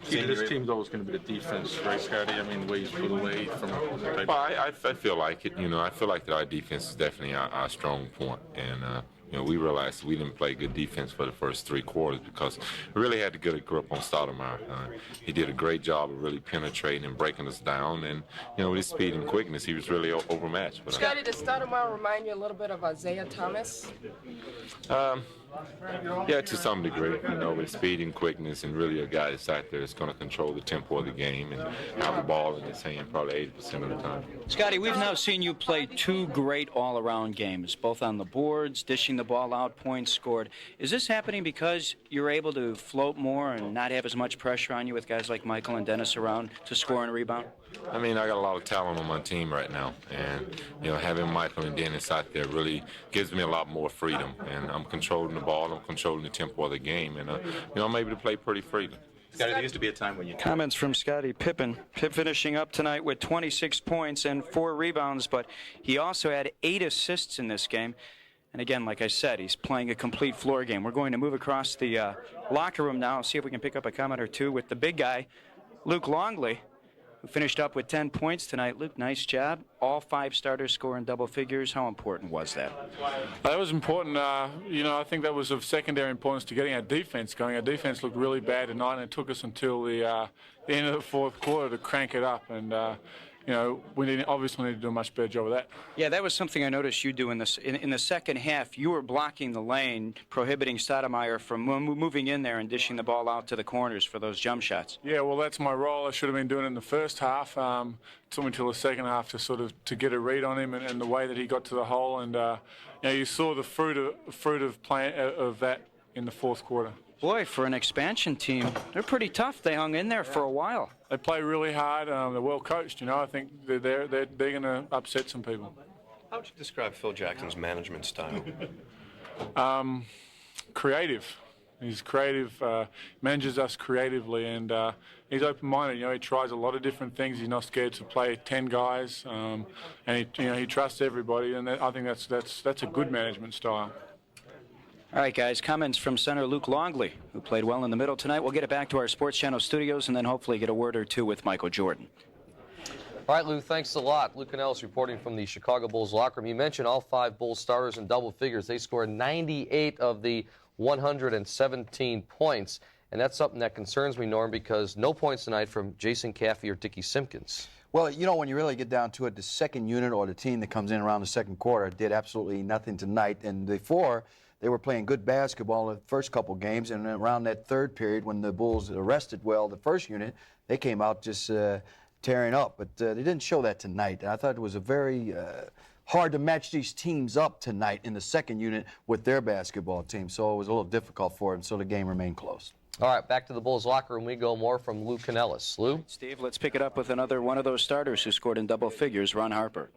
This team's always going to be the defense, right, Scottie? I mean, the way he's put away from... Well, I feel like it. I feel like that our defense is definitely our strong point, and we realized we didn't play good defense for the first 3 quarters because we really had to get a grip on Stoudemire. He did a great job of really penetrating and breaking us down, and with his speed and quickness, he was really overmatched. But, Scottie, does Stoudemire remind you a little bit of Isaiah Thomas? Yeah, to some degree, with speed and quickness, and really a guy that's out there that's going to control the tempo of the game and have the ball in his hand probably 80% of the time. Scottie, we've now seen you play 2 great all-around games, both on the boards, dishing the ball out, points scored. Is this happening because you're able to float more and not have as much pressure on you with guys like Michael and Dennis around to score and rebound? I mean, I got a lot of talent on my team right now, and having Michael and Dennis out there really gives me a lot more freedom, and I'm controlling the ball, I'm controlling the tempo of the game, and I'm able to play pretty freely. Scottie, there used to be a time when you... Comments from Scottie Pippen. Pippen finishing up tonight with 26 points and 4 rebounds, but he also had 8 assists in this game. And again, like I said, he's playing a complete floor game. We're going to move across the locker room now, see if we can pick up a comment or two with the big guy, Luke Longley, who finished up with 10 points tonight. Luke, nice job. All 5 starters scoring double figures. How important was that? That was important. You know, I think that was of secondary importance to getting our defense going. Our defense looked really bad tonight, and it took us until the end of the fourth quarter to crank it up. And you know, we obviously need to do a much better job of that. Yeah, that was something I noticed you do in the second half. You were blocking the lane, prohibiting Stoudemire from moving in there and dishing the ball out to the corners for those jump shots. Yeah, well, that's my role. I should have been doing it in the first half. Took me until the second half to get a read on him and the way that he got to the hole. And you know, you saw the fruit of that in the fourth quarter. Boy, for an expansion team, they're pretty tough. They hung in there for a while. They play really hard. They're well coached. You know, I think they're going to upset some people. How would you describe Phil Jackson's management style? Creative. He's creative. Manages us creatively, and he's open-minded. You know, he tries a lot of different things. He's not scared to play 10 guys, and he trusts everybody. And I think that's a good management style. All right, guys, comments from center Luke Longley, who played well in the middle tonight. We'll get it back to our Sports Channel studios and then hopefully get a word or two with Michael Jordan. All right, Lou, thanks a lot. Lou Canallis reporting from the Chicago Bulls locker room. You mentioned all 5 Bulls starters in double figures. They scored 98 of the 117 points, and that's something that concerns me, Norm, because no points tonight from Jason Caffey or Dickie Simpkins. Well, you know, when you really get down to it, the second unit or the team that comes in around the second quarter did absolutely nothing tonight, and before they were playing good basketball in the first couple games, and around that third period when the Bulls arrested well the first unit, they came out just tearing up. But they didn't show that tonight. I thought it was a very hard to match these teams up tonight in the second unit with their basketball team, so it was a little difficult for them, so the game remained close. All right, back to the Bulls locker room we go. More from Lou Canallis. Lou? Steve, let's pick it up with another one of those starters who scored in double figures, Ron Harper.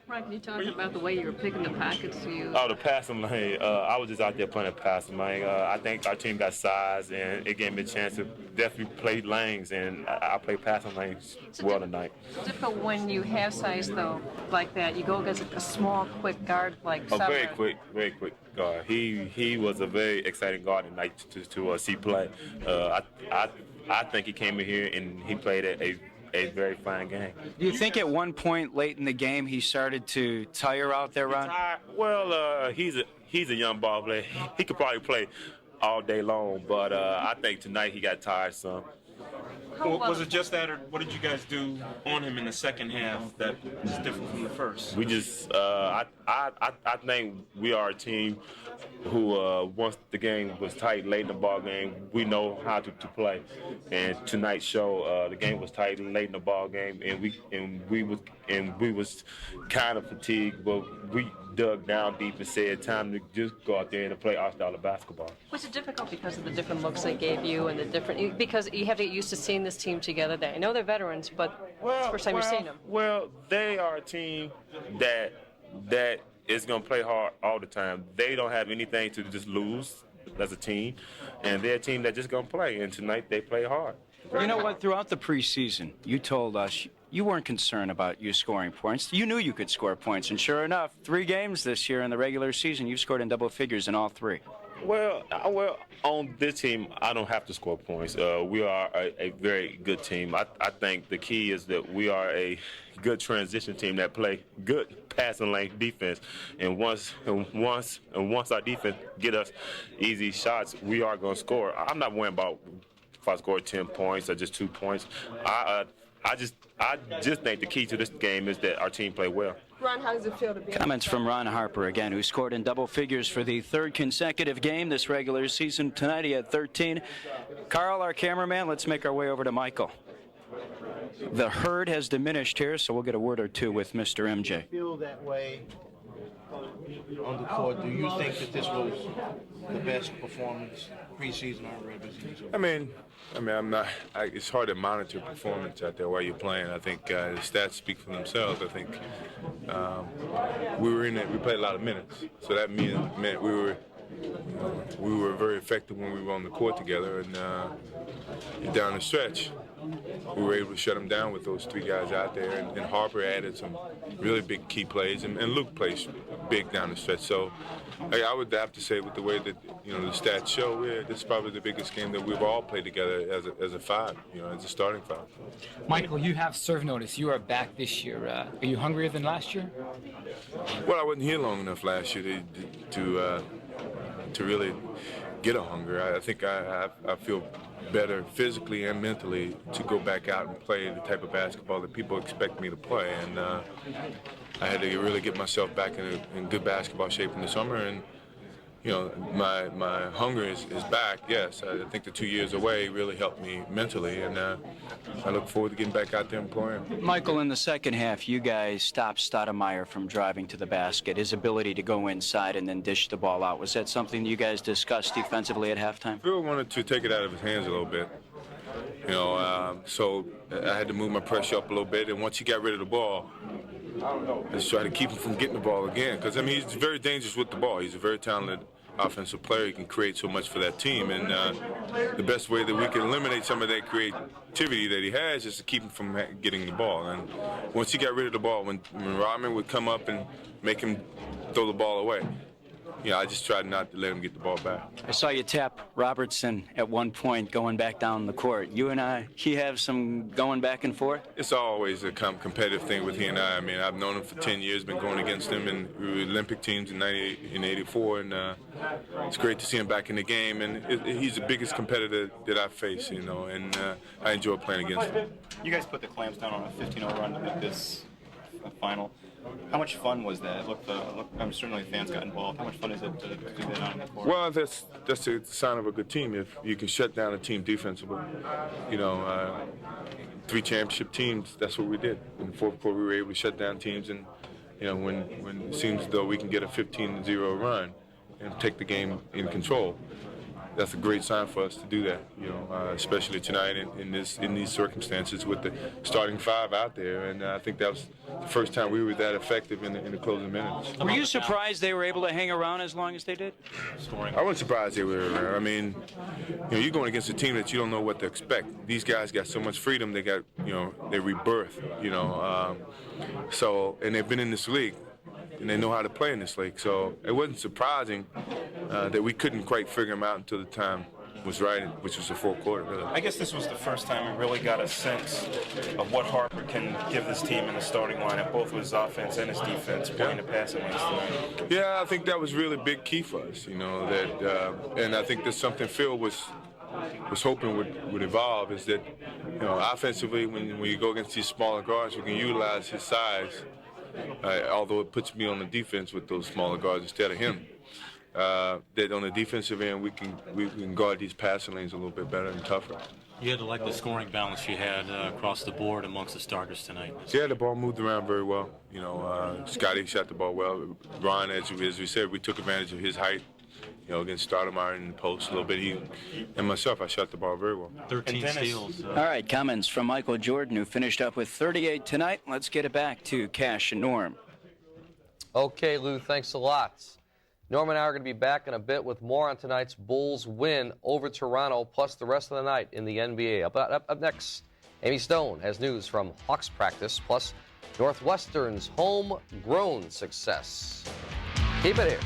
Ron, can you talk about the way you were picking the pockets? Oh, the passing lane. I was just out there playing the passing lane. I think our team got size, and it gave me a chance to definitely play lanes, and I played passing lanes well tonight. It's difficult when you have size, though, like that. You go against a small, quick guard like very quick guard. He was a very exciting guard tonight to see play. I think he came in here and he played a very fine game. Do you think at one point late in the game he started to tire out there, Ron? Well, he's a young ball player. He could probably play all day long, but I think tonight he got tired some. Was it just that, or what did you guys do on him in the second half that was different from the first? We just, I think we are a team who, once the game was tight late in the ball game, we know how to play. And tonight's show, the game was tight late in the ball game, and we was kind of fatigued, but we dug down deep and said, time to just go out there and play our style of basketball. Was it difficult because of the different looks they gave you and the different, because you have to get used to seeing this team together? I know they're veterans, but it's the first time you're seeing them. Well, they are a team that is going to play hard all the time. They don't have anything to just lose as a team, and they're a team that just going to play, and tonight they play hard. You know what? Throughout the preseason, you told us you weren't concerned about you scoring points. You knew you could score points, and sure enough, 3 games this year in the regular season, you've scored in double figures in all 3. Well, on this team, I don't have to score points. We are a very good team. I think the key is that we are a good transition team that play good passing lane defense. And once our defense get us easy shots, we are going to score. I'm not worrying about if I score 10 points or just 2 points. I just think the key to this game is that our team play well. Ron, how does it feel to be? Comments from Ron Harper again, who scored in double figures for the 3rd consecutive game this regular season. Tonight he had 13. Carl, our cameraman, let's make our way over to Michael. The herd has diminished here, so we'll get a word or two with Mr. MJ. Feel that way on the court. Do you think that this was the best performance preseason or regular season? I mean, I'm not. It's hard to monitor performance out there while you're playing. I think the stats speak for themselves. I think we were in it. We played a lot of minutes, so that meant we were we were very effective when we were on the court together, and down the stretch, we were able to shut them down with those three guys out there. And Harper added some really big key plays, and Luke plays big down the stretch. So I would have to say, with the way that the stats show, this is probably the biggest game that we've all played together as a five, as a starting five. Michael, you have serve notice. You are back this year. Are you hungrier than last year? Well, I wasn't here long enough last year to really get a hunger. I think I feel better physically and mentally to go back out and play the type of basketball that people expect me to play. And I had to really get myself back in good basketball shape in the summer. And my hunger is back. Yes, I think the 2 years away really helped me mentally, and I look forward to getting back out there and playing. Michael, in the second half, you guys stopped Stoudemire from driving to the basket. His ability to go inside and then dish the ball out, was that something you guys discussed defensively at halftime? Phil wanted to take it out of his hands a little bit. So I had to move my pressure up a little bit, and once he got rid of the ball, let's try to keep him from getting the ball again. Because, he's very dangerous with the ball. He's a very talented offensive player. He can create so much for that team. And the best way that we can eliminate some of that creativity that he has is to keep him from getting the ball. And once he got rid of the ball, when Rodman would come up and make him throw the ball away, I just tried not to let him get the ball back. I saw you tap Robertson at one point going back down the court. You and he have some going back and forth? It's always a competitive thing with he and I. I've known him for 10 years, been going against him in Olympic teams in 98 and 84, and it's great to see him back in the game. And he's the biggest competitor that I've faced, and I enjoy playing against him. You guys put the Clams down on a 15-0 run to make this final. How much fun was that? I'm certainly fans got involved. How much fun is it to do that on the court? Well, that's a sign of a good team. If you can shut down a team defensively, 3 championship teams. That's what we did in the fourth quarter. We were able to shut down teams, and when it seems as though we can get a 15-0 run and take the game in control, that's a great sign for us to do that. Especially tonight in these circumstances with the starting five out there, and I think that was the first time we were that effective in the closing minutes. Were you surprised they were able to hang around as long as they did? I wasn't surprised they were around. You're going against a team that you don't know what to expect. These guys got so much freedom. They got, they rebirth. And they've been in this league, and they know how to play in this league. So it wasn't surprising that we couldn't quite figure them out until the time was right, which was the fourth quarter. Really. I guess this was the first time we really got a sense of what Harper can give this team in the starting lineup, both with his offense and his defense, playing the passing lanes tonight. Yeah, I think that was really a big key for us, and I think that's something Phil was hoping would evolve, is that, offensively, when you go against these smaller guards, we can utilize his size, although it puts me on the defense with those smaller guards instead of him. That on the defensive end, we can guard these passing lanes a little bit better and tougher. You had to like the scoring balance you had across the board amongst the starters tonight. Yeah, the ball moved around very well. Scottie shot the ball well. Ron, as we said, we took advantage of his height, against Stoudemire in the post a little bit. He and myself, I shot the ball very well. 13 steals. All right, comments from Michael Jordan, who finished up with 38 tonight. Let's get it back to Cash and Norm. Okay, Lou, thanks a lot. Norm and I are going to be back in a bit with more on tonight's Bulls win over Toronto, plus the rest of the night in the NBA. Up next, Amy Stone has news from Hawks practice, plus Northwestern's homegrown success. Keep it here.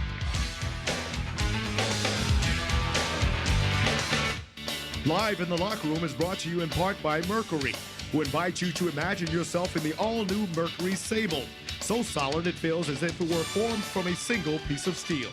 Live in the Locker Room is brought to you in part by Mercury, who invite you to imagine yourself in the all-new Mercury Sable. So solid it feels as if it were formed from a single piece of steel.